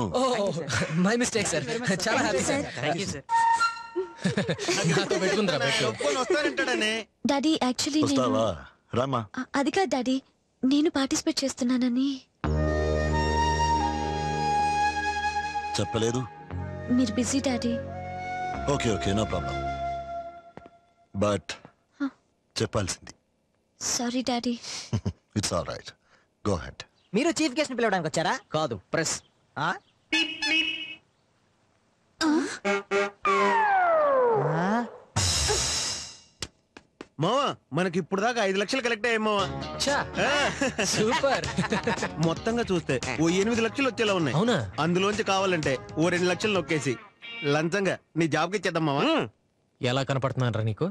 My mistake sir. చాలా హ్యాపీ సార్. Thank you sir. నాతో పెట్టుకుందిరా పెట్టు. వస్తానంటాడనే. డాడీ యాక్చువల్లీ వస్తావా? రామా. అది కాదు డాడీ, నేను పార్టిసిపేట్ చేస్తున్నానని. చెప్పలేదు. మీరు busy daddy. Okay okay no problem. But చెప్పాల్సింది. Sorry daddy. It's all right. Go head. మీరు చీఫ్ గెస్ట్ ని పిలవడానికి వచ్చారా? కాదు, ప్రెస్. మావా మనకి ఇప్పుడు దాకా 5 లక్షలు కలెక్ట్ అయ్యాయి మావా. సూపర్. మొత్తంగా చూస్తే ఓ 8 లక్షలు వచ్చేలా ఉన్నాయి. అవునా? అందులోంచి కావాలంటే ఓ 2 లక్షలు నొక్కేసి లంచంగా నీ జాబ్కి ఇచ్చేద్దాం మావా. ఎలా కనపడుతున్నారా నీకు?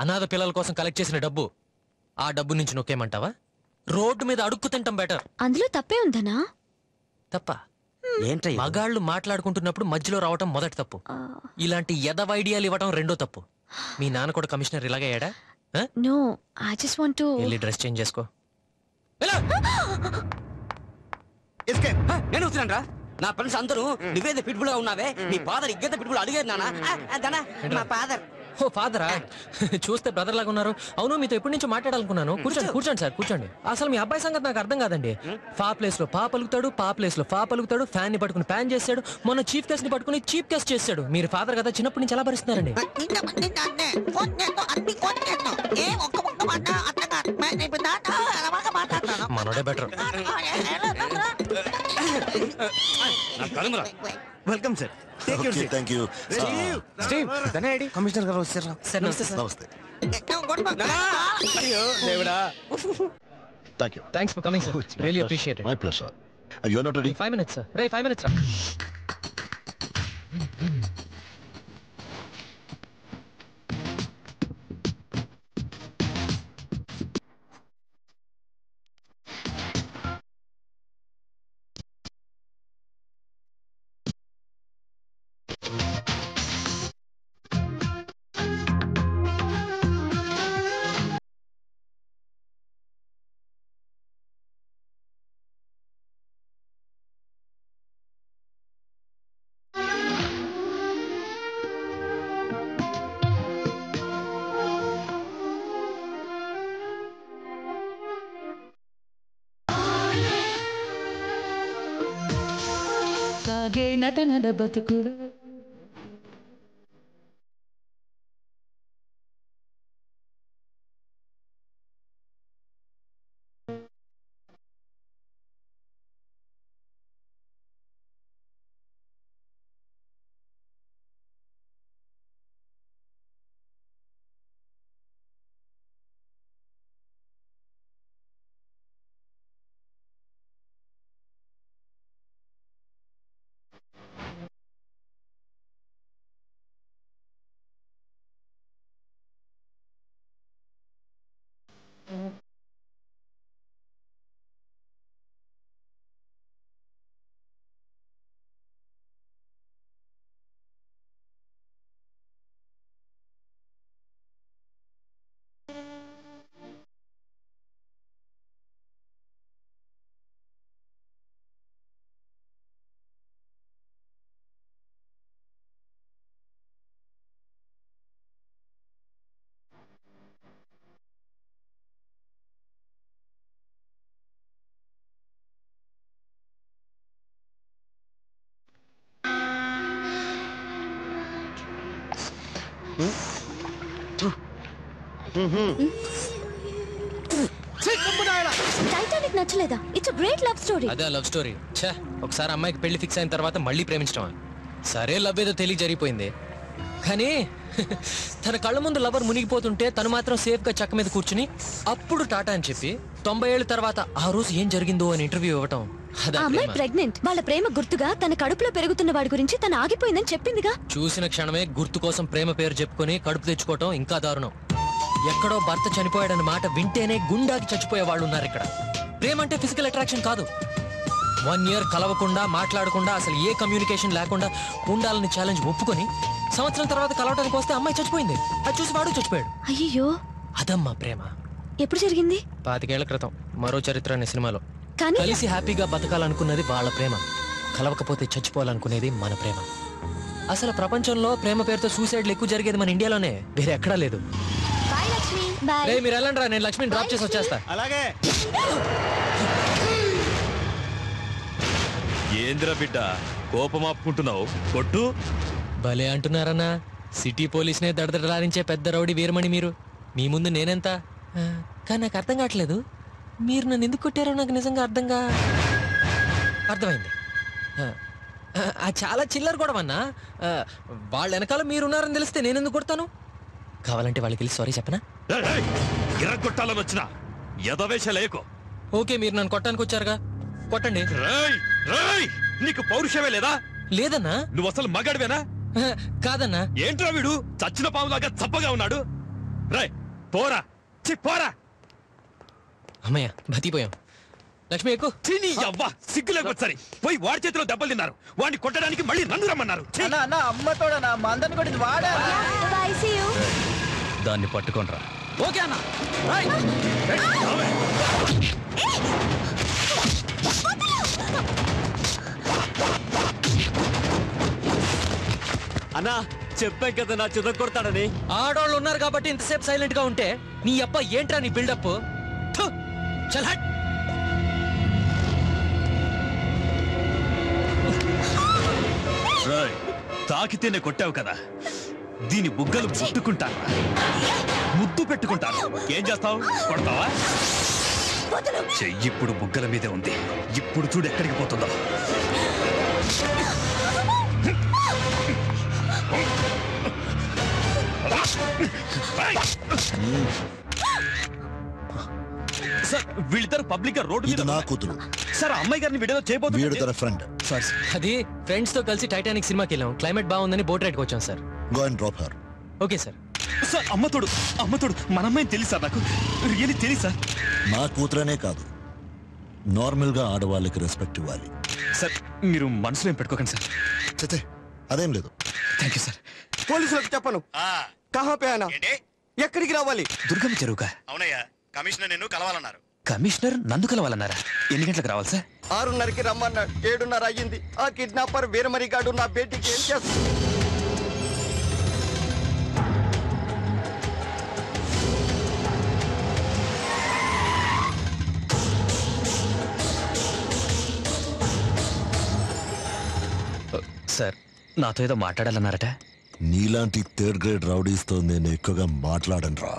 అనాథ పిల్లల కోసం కలెక్ట్ చేసిన డబ్బు, ఆ డబ్బు నుంచి నొక్కేమంటావా? రోడ్డు మీద అడుక్కు తింటాం బెటర్. అందులో తప్పే ఉందనా? తప్ప ఏంటయ్య? మగాళ్ళు మాట్లాడుకుంటున్నప్పుడు మధ్యలో రావటం మొదటి తప్పు. ఇలాంటి ఎదవ ఐడియాలు ఇవ్వటం రెండో తప్పు. మీ నాన్న కూడా కమిషనర్ ఇలాగే అయ్యాడా? No, I just want to. వెళ్ళి డ్రెస్ చేంజ్ చేసుకో. నేను వస్తున్నాను రా. నా ఫ్రెండ్స్ అందరూ నువ్వేదో పిట్బుల్ గా ఉన్నావే, నీ ఫాదర్ ఇగ్గత పిట్బుల్ అడిగేది నానా. మా ఫాదర్. ఓ ఫాదరా, చూస్తే బ్రదర్ లాగా ఉన్నారు. అవును, మీతో ఎప్పటి నుంచో మాట్లాడాలనుకున్నాను. కూర్చోండి కూర్చోండి సార్, కూర్చోండి. అసలు మీ అబ్బాయి సంగతి నాకు అర్థం కాదండి. ఫా ప్లేస్ లో పా పలుకుతాడు, పా ప్లేస్ లో ఫా పలుకుతాడు, ఫ్యాన్ ని పట్టుకుని ప్యాన్ చేశాడు, మొన్న చీఫ్ గెస్ట్ ని పట్టుకుని చీఫ్ గెస్ట్ చేశాడు. మీరు ఫాదర్ కదా, చిన్నప్పటి నుంచి ఎలా భరిస్తున్నారండి? మనోడే better. Welcome sir. Thank you. Commissioner గారు వచ్చారా? సార్ నమస్తే సార్. నమస్తే. అయ్యో దేవుడా. Thank you. Thanks for coming sir. Really appreciate it. My pleasure. You are not ready? 5 minutes sir. రే 5 minutes రా. సాగే నటనల బతుకుడు. టైటానిక్ నీకు నచ్చలేదా? It's great love story. అదే లవ్ స్టోరీ. ఛే, ఒకసారి అమ్మాయికి పెళ్లి ఫిక్స్ అయిన తర్వాత మళ్ళీ ప్రేమించడం. సరే లవ్ ఏదో తెలియ జరిగిపోయింది, కానీ తన కళ్ళ ముందు లవర్ మునిగిపోతుంటే తను మాత్రం సేఫ్ గా చక్క మీద కూర్చుని అప్పుడు టాటా అని చెప్పి 90 ఏళ్ళ తర్వాత ఆ రోజు ఏం జరిగిందో అని ఇంటర్వ్యూ ఇవ్వటం. ఆ అమ్మాయి ప్రెగ్నెంట్. వాళ్ళ ప్రేమ గుర్తుగా తన కడుపులో పెరుగుతున్న వాడి గురించి తను ఆగిపోయిందని చెప్పిందిగా. చూసిన క్షణమే గుర్తు కోసం ప్రేమ పేరు చెప్పుకొని కడుపు తెచ్చుకోవటం ఇంకా దారుణం. ఎక్కడో భర్త చనిపోయాడన్న మాట వింటేనే గుండాకి చచ్చిపోయే వాళ్ళు ఉన్నారు ఇక్కడ. ప్రేమ అంటే ఫిజికల్ అట్రాక్షన్ కాదు. 1 year కలవకుండా మాట్లాడకుండా అసలు ఏ కమ్యూనికేషన్ లేకుండా ఉండాలని ఛాలెంజ్ ఒప్పుకొని సంవత్సరం తర్వాత కలవడానికి వస్తే అమ్మాయి చచ్చిపోయింది. అది చూసి వాడు చచ్చిపోయాడు. అయ్యో, అదమ్మా ప్రేమ. ఎప్పుడు జరిగింది? 25 ఏళ్ల క్రితం మరో చరిత్ర అనే సినిమాలో. కానీ కలిసి హ్యాపీగా బతకాలనుకున్నది వాళ్ళ ప్రేమ, కలవకపోతే చచ్చిపోవాలనుకునేది మన ప్రేమ. అసలు ప్రపంచంలో ప్రేమ పేరుతో సూసైడ్లు ఎక్కువ జరిగేది మన ఇండియాలోనే, వేరే ఎక్కడా లేదు. మీరు వెళ్ళండి రా, నేను లక్ష్మిని డ్రాప్ చేసి వచ్చేస్తా. అలాగే. ఏంద్ర బిడ్డ కోపం ఆపుకుంటున్నావు? కొట్టు. భలే అంటున్నారన్నా. సిటీ పోలీస్నే దడదడలాడించే పెద్ద రౌడీ వీరమణి మీరు. మీ ముందు నేనెంత. కానీ నాకు అర్థం కావట్లేదు, మీరు నన్ను ఎందుకు కొట్టారో నాకు నిజంగా అర్థమైంది. చాలా చిల్లర కూడా అన్నా. వాళ్ళ వెనకాల మీరున్నారని తెలిస్తే నేను ఎందుకు కొడతాను? కావాలంటే వాళ్ళకి వెళ్ళి సారీ చెప్పనా? కొట్టాలని వచ్చిన ఎదవేశలేకో. ఓకే, మీరు నన్ను కొట్టడానికి వచ్చారుగా, కొట్టండి. నీకు పౌరుషమే లేదా? లేదన్నా. నువ్వు అసలు మగాడివేనా? కాదన్నా. ఏంట్రా వీడు చచ్చిన పాములాగా చప్పగా ఉన్నాడు? రాయ్ పోరా, పోరా. అమ్మయ్య, బతిపోయాం. లక్ష్మి ఎక్కువ. అవ్వా సిగ్గులేకొచ్చారి. పోయి వాడి చేతిలో దెబ్బలు తిన్నారు. వాడిని కొట్టడానికి మళ్ళీ నన్ను రమ్మన్నారు. అమ్మతోడనా మందని కొట్టింది వాడా? దాన్ని పట్టుకోనరా. ఓకే అన్న. అన్నా చెప్పాం కదా నా చిన్న కొడతాడని. ఆడవాళ్ళు ఉన్నారు కాబట్టి ఇంతసేపు సైలెంట్ గా ఉంటే నీ అప్ప ఏంట్రా నీ బిల్డప్? చల్ హట్. తాకితేనే కొట్టావు కదా, దీని బుగ్గలు ముట్టుకుంటాను, ముద్దు పెట్టుకుంటాను. ఏం చేస్తావు? కొడతావా? చెయ్యి ఇప్పుడు బుగ్గల మీదే ఉంది. ఇప్పుడు చూడు ఎక్కడికి పోతుందో. సార్ వీళ్ళిద్దరు పబ్లిక్ గా రోడ్డు మీద. నా కూతురు సార్ అమ్మాయి గారిని వీడియో చేయబోతుంది. ఫ్రెండ్. అది ఫ్రెండ్స్ తో కలిసి టైటానిక్ సినిమాకి వెళ్ళాం. క్లైమేట్ బాగుందని బోట్ రైడ్కి వచ్చాం సార్. Go and drop her. Okay sir. Sir అమ్మతోడు మన అమ్మాయిని తెలుసు సార్, నాకు రియల్లీ తెలుసు సార్. నా కూతురనే కాదు, నార్మల్ గా ఆడవాళ్ళకి రెస్పెక్ట్ ఇవ్వాలి. సార్ మీరు మనసులో ఏం పెట్టుకోకండి సార్. చచ్చే అదేం లేదు. Thank you sir. పోలీసులకు చెప్పను. కహా పే ఆనా? ఎక్కడికి రావాలి? దుర్గమ్మ చెరువుగా. అవునయ్యా, కమిషనర్ నిన్ను కలవాలన్నారు. కమిషనర్ నన్ను కలవాలన్నారా? ఎన్ని గంటలకు రావాలి సార్? 6:30కి రమ్మన్నాడు. 7:30 అయ్యింది. ఆ కిడ్నాపర్ వీరమణి గాడు నా బేటీకి ఏం చేస్తాడు? సార్ నాతో ఏదో మాట్లాడాలన్నారట. నీలాంటి 3rd grade రౌడీస్తో నేను ఎక్కువగా మాట్లాడను రా.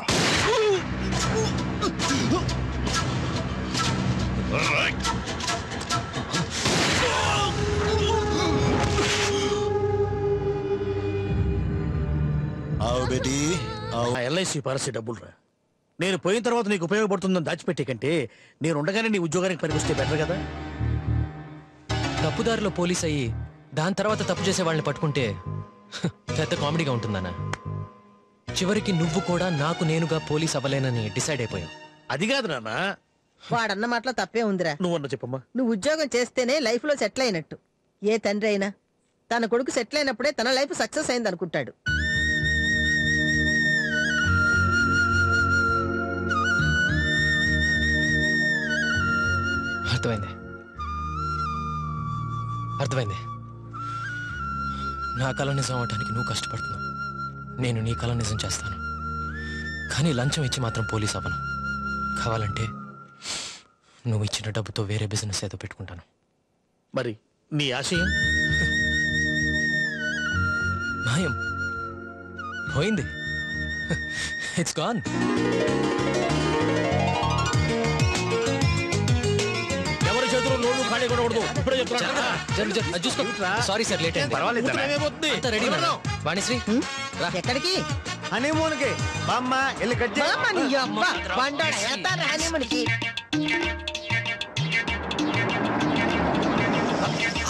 ఎల్ఐసి పాలసీ డబ్బులు రా. నేను పోయిన తర్వాత నీకు ఉపయోగపడుతుందని దాచిపెట్టే కంటే నేను ఉండగానే నీ ఉద్యోగానికి పనికొస్తే బెటర్ కదా. తప్పుదారిలో పోలీస్ అయ్యి దాని తర్వాత తప్పు చేసే వాళ్ళని పట్టుకుంటే పెద్ద కామెడీగా ఉంటుందన్న. చివరికి నువ్వు కూడా నాకు నేనుగా పోలీస్ అవ్వలేనని డిసైడ్ అయిపోయావు. అది కాదు నాన్న. వాడన్న మాటలో తప్పే ఉందిరా. నువ్వన్న చెప్పమ్మా. నువ్వు ఉద్యోగం చేస్తేనే లైఫ్ లో సెటిల్ అయినట్టు. ఏ తండ్రి అయినా తన కొడుకు సెటిల్ అయినప్పుడే తన లైఫ్ సక్సెస్ అయింది అనుకుంటాడు. అర్థమైంది. నా కళ నిజం అవటానికి నువ్వు కష్టపడుతున్నావు, నేను నీ కళ నిజం చేస్తాను. కానీ లంచం ఇచ్చి మాత్రం పోలీస్ అవ్వను. కావాలంటే నువ్వు ఇచ్చిన డబ్బుతో వేరే బిజినెస్ ఏదో పెట్టుకుంటాను. మరి నీ ఆశయం? మాయం పోయింది. It's gone. కొనకూడదు ఇప్పుడే చెప్తున్నా చూసుకో. సారీ సార్, లేట్ అయింది. పర్వాలేదు అంతా రెడీ మేడం. వాణిశ్రీ రా. ఎక్కడికి? హనీమూన్ కి బామ్మ వెళ్ళి కట్ చేయి. బామ్మ, నీ అబ్బ, బండోడా, వెళ్తారా హనీమూన్కి?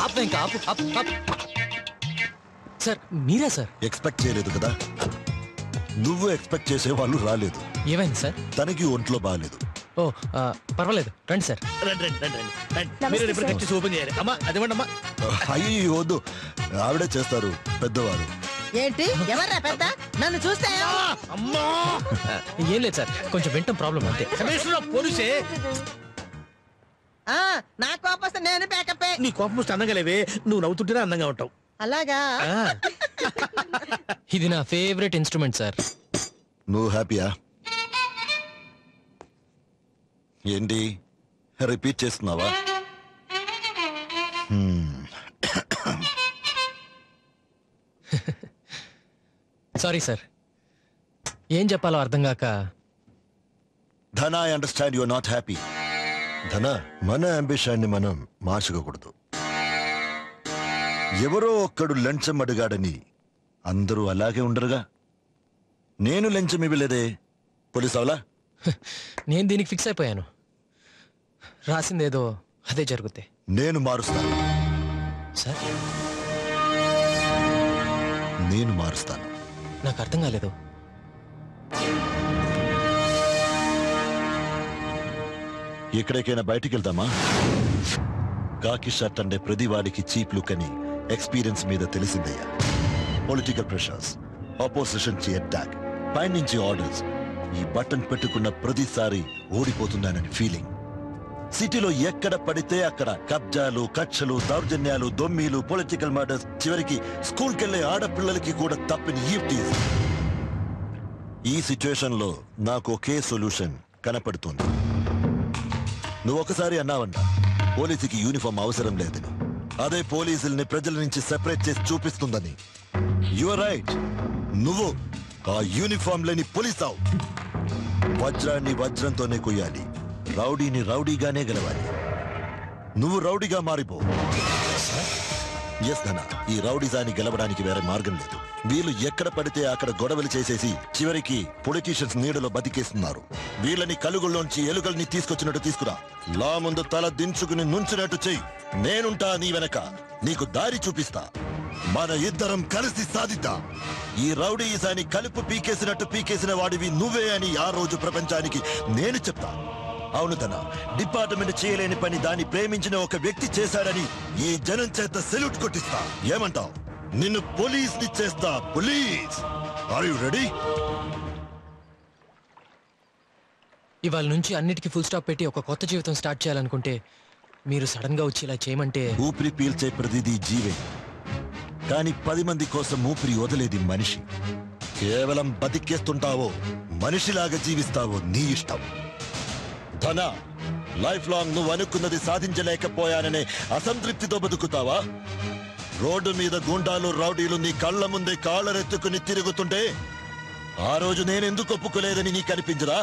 ఆపు ఇంకా, ఆపు, ఆపు, ఆపు. సార్ మీరా సార్? ఎక్స్పెక్ట్ చేయలేదు కదా. నువ్వు ఎక్స్పెక్ట్ చేసే వాళ్ళు రాలేదు. ఏమైంది సార్? తనకి ఒంట్లో బాగాలేదు. ఓ పర్వాలేదు, రండి సార్. రండి రండి రండి రండి. మీరు ఇప్పుడు కట్ చేసి ఓపెన్ చేయాలి. అమ్మా అదేమండి అమ్మా. అయ్యి వద్దు, ఆవిడే చేస్తారు, పెద్దవారు. ఏంటి? ఎవర్రా పెద్ద? నన్ను చూస్తే అమ్మా ఏం లేదు సార్, కొంచెం వింటాం ప్రాబ్లం అంతే. కమిషనర్ పోలీసే. నా కోపం వస్తే నేను బ్యాకప్. నీ కోపం వస్తే అందంగా లేవే, నువ్వు నవ్వుతుంటేనే అందంగా ఉంటావు. అలాగా? ఇది నా ఫేవరెట్ ఇన్స్ట్రుమెంట్ సార్. నువ్వు హ్యాపీయా? ఏంటి రిపీట్ చేస్తున్నావా? సారీ సార్, ఏం చెప్పాలో అర్థం కాక. ధన, I understand your not happy. ధన, మన అంబిషన్ ని మనం మార్చుకోకూడదు. ఎవరో ఒక్కడు లంచం అడిగాడని అందరూ అలాగే ఉండరుగా. నేను లంచం ఇవ్వలేదే, పోలీస్ అవలా? నేను దీనికి ఫిక్స్ అయిపోయాను. రాసిందేదో అదే జరుగుతే. నేను మారుస్తాను సార్. నేను మారుస్తాను. నాకు అర్థం కాలేదు. ఎక్కడికైనా బయటికి వెళ్దామా? కాకి షర్ట్ అంటే ప్రతి వాడికి చీప్ లుక్ అని ఎక్స్పీరియన్స్ మీద తెలిసిందయ్యా. పొలిటికల్ ప్రెషర్స్, ఆపోజిషన్ కి అటాక్, పైనుంచి ఆర్డర్స్. ఈ బటన్ పెట్టుకున్న ప్రతిసారి ఓడిపోతున్నానని ఫీలింగ్. సిటీలో ఎక్కడ పడితే అక్కడ కబ్జాలు, కక్షలు, దౌర్జన్యాలు, దొమ్మీలు, పొలిటికల్ మర్డర్స్, చివరికి స్కూల్కెళ్లే ఆడపిల్లలకి కూడా తప్పని ఈవ్టీస్. ఈ సిచ్యువేషన్ లో నాకు ఒకే సొల్యూషన్ కనపడుతుంది. నువ్వు ఒకసారి అన్నావన్నా పోలీసుకి యూనిఫామ్ అవసరం లేదని. అదే పోలీసుల్ని ప్రజల నుంచి సెపరేట్ చేసి చూపిస్తుందని. Your right. నువ్వు ఆ యూనిఫామ్ లేని పోలీసావు. వజ్రాన్ని వజ్రంతోనే కొయ్యాలి, రౌడీని రౌడీగానే గెలవాలి. నువ్వు రౌడీగా మారిపో. ఎస్ ధన, ఈ రౌడీజాన్ని గెలవడానికి వేరే మార్గం లేదు. వీళ్ళు ఎక్కడ పడితే అక్కడ గొడవలు చేసేసి చివరికి పొలిటీషియన్స్ నీడలో బతికేస్తున్నారు. వీళ్ళని కలుగుల్లోంచి ఎలుకల్ని తీసుకొచ్చినట్టు తీసుకురా. లా ముందు తల దించుకుని నుంచినట్టు చెయ్యి. నేనుంటా నీ వెనక, నీకు దారి చూపిస్తా. మన ఇద్దరం కలిసి సాధిద్దాం. ఈ రౌడీజాన్ని కలుపు పీకేసిన వాడివి నువ్వే అని ఆ రోజు ప్రపంచానికి నేను చెప్తా. అవును తన, డిపార్ట్మెంట్ చేయలేని పని దాన్ని ప్రేమించిన ఒక వ్యక్తి చేశాడని ఈ జనం చేత సెల్యూట్ కొట్టిస్తా. ఏమంటావు? నిన్ను పోలీస్ ని చేస్తా. Police, are you ready? ఇవాళ నుంచి అన్నిటికీ ఫుల్ స్టాప్ పెట్టి ఒక కొత్త జీవితం స్టార్ట్ చేయాలనుకుంటే మీరు సడన్ గా వచ్చి ఇలా చేయమంటే. ఊపిరి పీల్చే ప్రతిదీ జీవే, కానీ 10 మంది కోసం ఊపిరి వదిలేది మనిషి. కేవలం బతికేస్తుంటావో మనిషిలాగా జీవిస్తావో నీ ఇష్టం. ధన, లైఫ్ లాంగ్ నువ్వు అనుకున్నది సాధించలేకపోయాననే అసంతృప్తితో బతుకుతావా? రోడ్డు మీద గుండాలు, రౌడీలు నీ కళ్ళ ముందే కాళ్ళరెత్తుకుని తిరుగుతుంటే ఆ రోజు నేనెందుకు ఒప్పుకోలేదని నీకు అనిపించదా?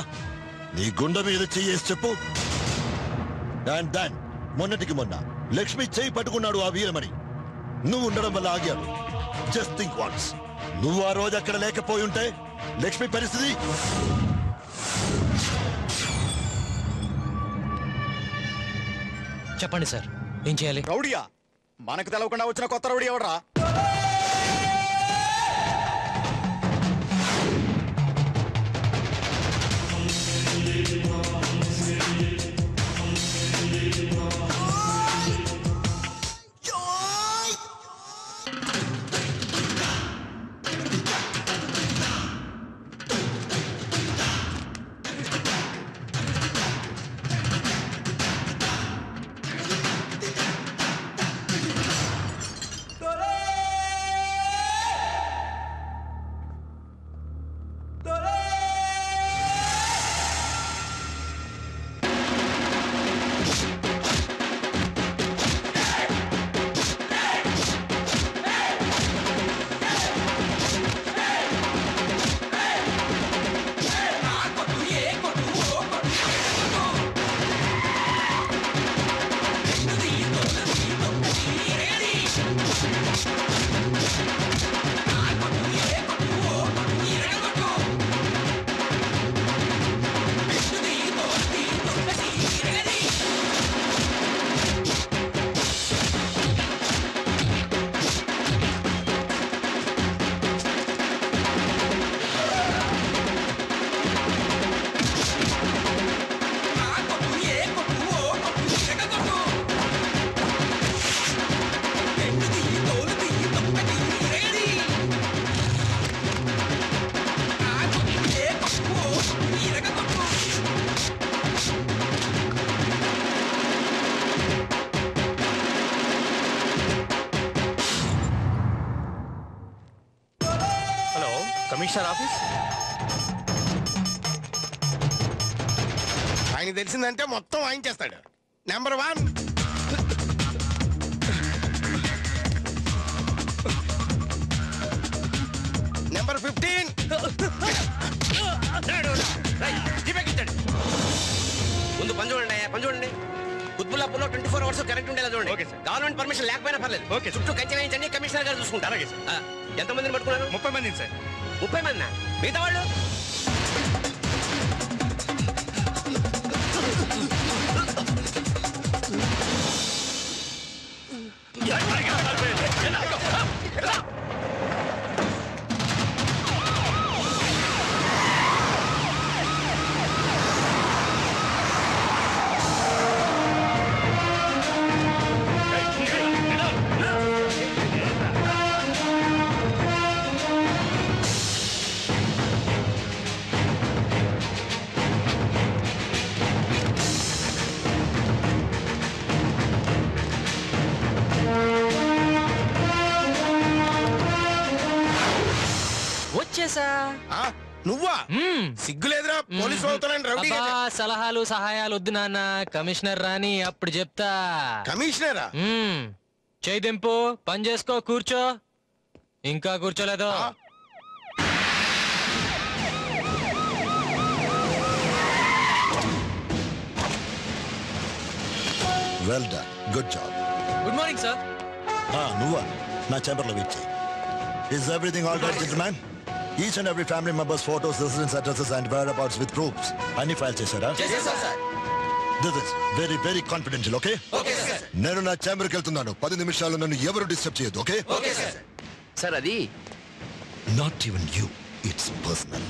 నీ గుండె మీద చెయ్యేసి చెప్పు. అండ్ దాన్ మొన్నటికి మొన్న లక్ష్మి చేయి పట్టుకున్నాడు ఆ వీరమణి. నువ్వు ఉండడం వల్ల ఆగాడు. జస్ట్ థింక్ వన్స్, నువ్వు ఆ రోజు అక్కడ లేకపోయి ఉంటే లక్ష్మి పరిస్థితి. చెప్పండి సార్, ఏం చేయాలి? రౌడీయా? మనకు తెలవకుండా వచ్చిన కొత్త రౌడీ ఎవడరా? Commissioner office. ఆయన తెలిసిందంటే మొత్తం వాయించేస్తాడు. నెంబర్ 1. నెంబర్ 15. ముందు పని చూడండి, పని చూడండి. కుత్బుల్లాపూర్లో 24 hours కరెంట్ ఉండేలా చూడండి. గవర్నమెంట్ పర్మిషన్ లేకపోయినా పర్లేదు. చుట్టూ కంచె వేయించండి, కమిషనర్ గారు చూసుకుంటారు. ఎంతమందిని పట్టుకున్నారు? 30 మంది సార్. 30 మంది? మిగతా వాళ్ళు వచ్చేసా. నువ్వా? సిగ్గులేదురా పోలీసు అవుతానని రౌడీ. సలహాలు సహాయాలు వద్దు నాన్న, కమిషనర్ రాని అప్పుడు చెప్తా. కమిషనరా? చేయి దింపు, పని చేసుకో, కూర్చో. ఇంకా కూర్చోలేదు. Well done, good job. Good morning sir. నువ్వా? నా చేంబర్లో వెయిట్ చేయి. Is everything all right, gentlemen? Each and every family member's photos, residence addresses and whereabouts with proofs. Any file chesara? Yes, sir. This is very, very confidential, okay? Okay, sir. నేను నా చేంబర్కి వెళ్తున్నాను. 10 నిమిషాలు నన్ను ఎవరు disturb చేయొద్దు, okay? Okay, sir. Sir అది Not even you. It's personal.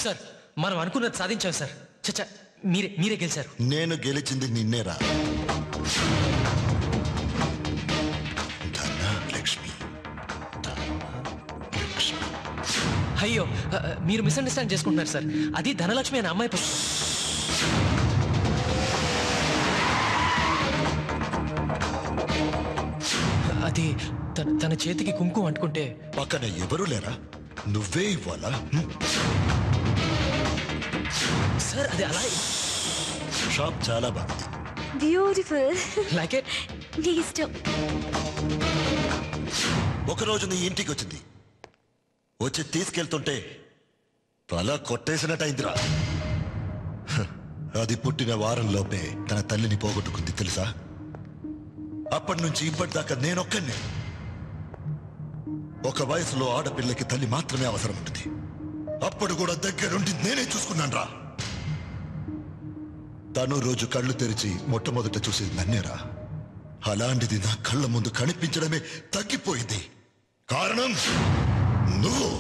Sir, మనం అనుకున్నది సాధించాం సార్. చచ్చా, మీరే గెలిచారు. నేను గెలిచింది నిన్నేరా. ధనలక్ష్మి. అయ్యో, మీరు మిస్అండర్స్టాండ్ చేసుకుంటున్నారు సార్. అది ధనలక్ష్మి అనే అమ్మాయి. అది తన చేతికి కుంకుమ అంటుకుంటే పక్కన ఎవరు లేరా? నువ్వే ఇవ్వాలా? సార్ అది అలా. షాప్ చాలా బాగుంది. బ్యూటిఫుల్. Like it. నీ ఇష్టం. ఒకరోజు నీ ఇంటికి వచ్చింది. వచ్చి తీసుకెళ్తుంటే తల కొట్టేసినట్టయిందిరా. అది పుట్టిన వారంలోపే తన తల్లిని పోగొట్టుకుంది తెలుసా? అప్పటి నుంచి ఇప్పటిదాకా నేనొక్కనే. ఒక వయసులో ఆడపిల్లకి తల్లి మాత్రమే అవసరం ఉంటుంది. అప్పుడు కూడా దగ్గరుండి నేనే చూసుకున్నాను రా. తను రోజు కళ్ళు తెరిచి మొట్టమొదట చూసేది నన్నేరా. అలాంటిది నా కళ్ళ ముందు కనిపించడమే తగ్గిపోయింది. కారణం నువ్వు.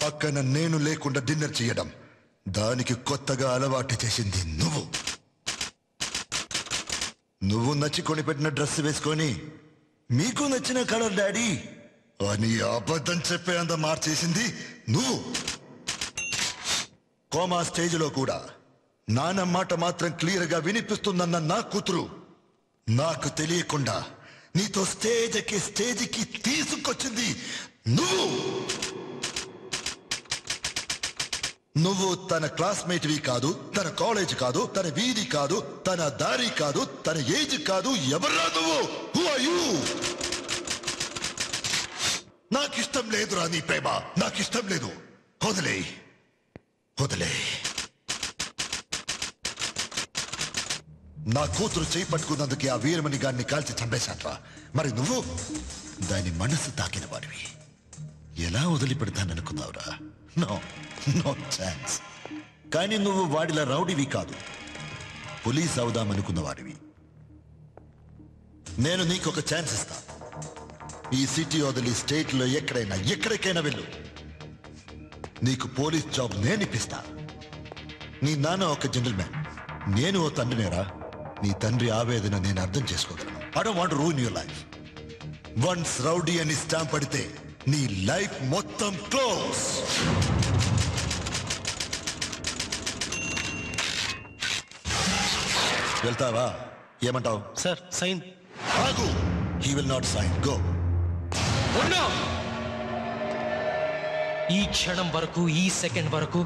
పక్కన నేను లేకుండా డిన్నర్ చేయడం, దానికి కొత్తగా అలవాటు చేసింది నువ్వు. నువ్వు నచ్చి కొనిపెట్టిన డ్రెస్ వేసుకొని మీకు నచ్చిన కలర్ డాడీ అని అబద్ధం చెప్పే అంత మార్చేసింది నువ్వు. కోమా స్టేజ్లో కూడా నాన్న మాట మాత్రం క్లియర్ గా వినిపిస్తుందన్న నా కూతురు నాకు తెలియకుండా నీతో స్టేజ్కి తీసుకొచ్చింది నువ్వు. నువ్వు తన క్లాస్మేట్వి కాదు, తన కాలేజ్ కాదు, తన వీధి కాదు, తన దారి కాదు, తన ఏజ్ కాదు. ఎవరా నువ్వు? Who are you? నాకిష్టం లేదురా నీ ప్రేమ. నాకిష్టం లేదు. వదిలే. నా కూతురు చేయి పట్టుకున్నందుకే ఆ వీరమణి గారిని కాల్చి చంపేశాట్రా. మరి నువ్వు దాని మనసు తాకిన వాడివి. ఎలా వదిలిపెడతాననుకున్నావురా? No chance. కానీ నువ్వు వాడిలా రౌడీవి కాదు, పోలీస్ అవుదామనుకున్న వాడివి. నేను నీకు ఒక ఛాన్స్ ఇస్తా. ఈ సిటీ వదిలి స్టేట్లో ఎక్కడికైనా వెళ్ళు. నీకు పోలీస్ జాబ్ నేను ఇప్పిస్తా. నీ నాన్న ఒక జెంటిల్మ్యాన్, నేను ఓ తండ్రినేరా. నీ తండ్రి ఆవేదన నేను అర్థం చేసుకోగలను. I don't want to ruin your life. Once rowdy అని స్టాంప్ పడితే నీ లైఫ్ మొత్తం క్లోజ్. వెళ్తావా? ఏమంటావు? Sir sign. ఆగు. He will not sign. Go. ఈ క్షణం వరకు, ఈ సెకండ్ వరకు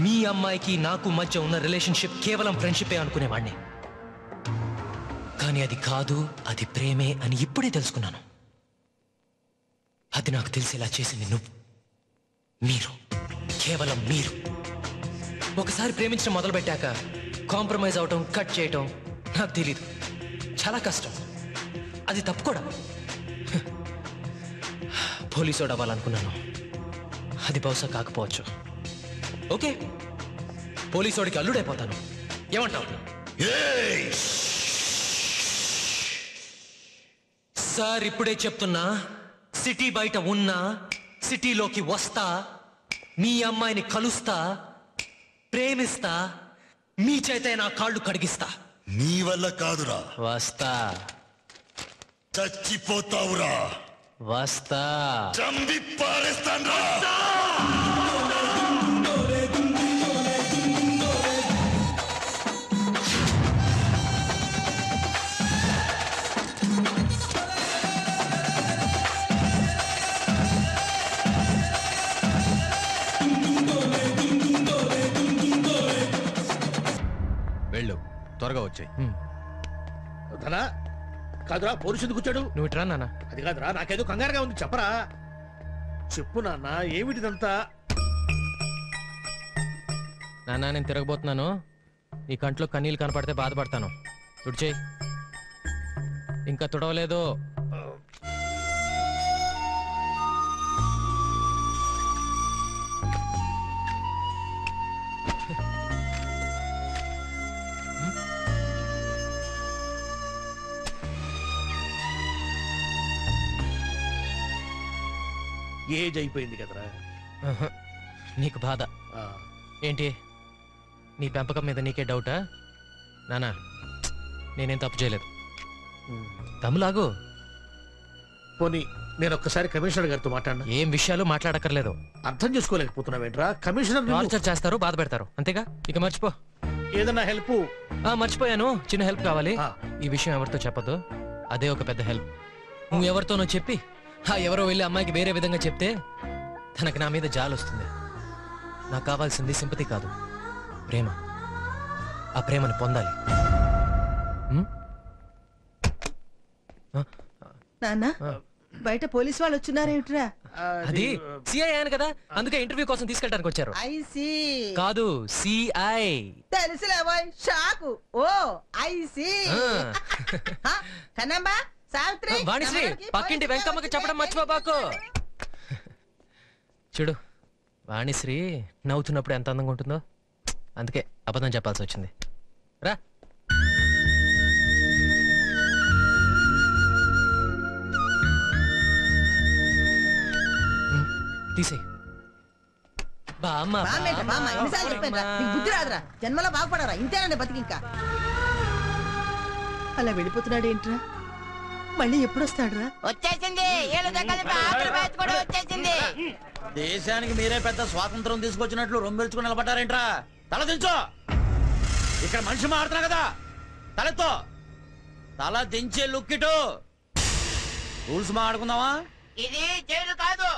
మీ అమ్మాయికి నాకు మధ్య ఉన్న రిలేషన్షిప్ కేవలం ఫ్రెండ్షిపే అనుకునేవాడిని. కానీ అది కాదు, అది ప్రేమే అని ఇప్పుడే తెలుసుకున్నాను. అది నాకు తెలిసేలా చేసింది నువ్వు, మీరు, కేవలం మీరు. ఒకసారి ప్రేమించడం మొదలుపెట్టాక కాంప్రమైజ్ అవటం, కట్ చేయటం నాకు తెలీదు. చాలా కష్టం. అది తప్పు కూడా. పోలీసోడు అవ్వాలనుకున్నాను. అది బహుశా కాకపోవచ్చు. ఓకే, పోలీసోడికి అల్లుడైపోతాను. ఏమంటావు? సార్ ఇప్పుడే చెప్తున్నా, సిటీ బయట ఉన్నా, సిటీలోకి వస్తా, మీ అమ్మాయిని కలుస్తా, ప్రేమిస్తా, మీ చేతే నా కాళ్ళు కడిగిస్తా. నీ వల్ల కాదురా. వస్తా. చచ్చిపోతావురా. వస్తా. చంపి పారేస్తాన్రా. వెళ్ళు, త్వరగా వచ్చాయి. ధనా కాదురా, పోలీసు ఎందుకు వచ్చాడు? నువ్వు ఇట్రా నాన్న. అది కాదురా, నాకేదో కంగారుగా ఉంది. చెప్పరా, చెప్పు నాన్న, ఏమిటిదంతా? నాన్న నేను తిరగబోతున్నాను. నీ కంట్లో కన్నీళ్ళు కనపడితే బాధపడతాను. తుడిచేయి. ఇంకా తుడవలేదు. ఏజ్ అయిపోయింది కదరా. నీకు బాధ ఏంటి? నీ పెంపకం మీద నీకే డౌటా? నానా నేనేం తప్పు చేయలేదు. తమ్ములాగు. పోనీ నేను ఒక్కసారి కమిషనర్ గారితో మాట్లాడినా? ఏం విషయాలు మాట్లాడక్కర్లేదు. అర్థం చేసుకోలేకపోతున్నావేంట్రా? కమిషనర్ టార్చర్ చేస్తారు, బాధ పెడతారు, అంతేగా? ఇక మర్చిపో. ఏదన్నా హెల్ప్? మర్చిపోయాను, చిన్న హెల్ప్ కావాలి. ఈ విషయం ఎవరితో చెప్పదు, అదే ఒక పెద్ద హెల్ప్. నువ్వు ఎవరితోనో చెప్పి ఎవరో వెళ్ళి అమ్మాయికి వేరే విధంగా చెప్తే తనకి నా మీద జాలి వస్తుంది. నాకు కావాల్సింది సింపతి కాదు, ప్రేమ. ఆ ప్రేమని పొందాలి. నాన్న బయట పోలీసు వాళ్ళు వచ్చినారేమిట్రా? అది సిఐ ఆయన కదా, అందుకే ఇంటర్వ్యూ కోసం తీసుకెళ్ళడానికి వచ్చారు. ఐసి కాదు, సిఐ. తెలుసులేవోయ్, షాకు. ఓ ఐసి. కన్నమ్మా, సావిత్రి, వాణిశ్రీ, పక్కింటి వెంకమ్మకి చెప్పడం మర్చిపోబాకు. చూడు, వాణిశ్రీ నవ్వుతున్నప్పుడు ఎంత అందంగా ఉంటుందో, అందుకే అబద్ధం చెప్పాల్సి వచ్చింది. రా. తీసేయ్. ఎన్నిసార్లు చెప్పాను, నీకు బుద్ధి రాదురా, జన్మలో బాగుపడరా, ఇంతేనండి బతికి. ఇంకా అలా వెళ్ళిపోతున్నాడు ఏంట్రా? మళ్ళీ ఎప్పుడు వస్తాడురా? వచ్చేసింది. దేశానికి మీరే పెద్ద స్వాతంత్రం తీసుకొచ్చినట్లు రొమ్మెల్చుకుని నిలబడ్డారేంట్రా? తల దించో. ఇక్కడ మనిషి మారుతున్నా కదా, తలెత్తో. తల దించే లుక్కిటు. రూల్స్ మాట్లాడుకుందామా? ఇది జైలు కాదు.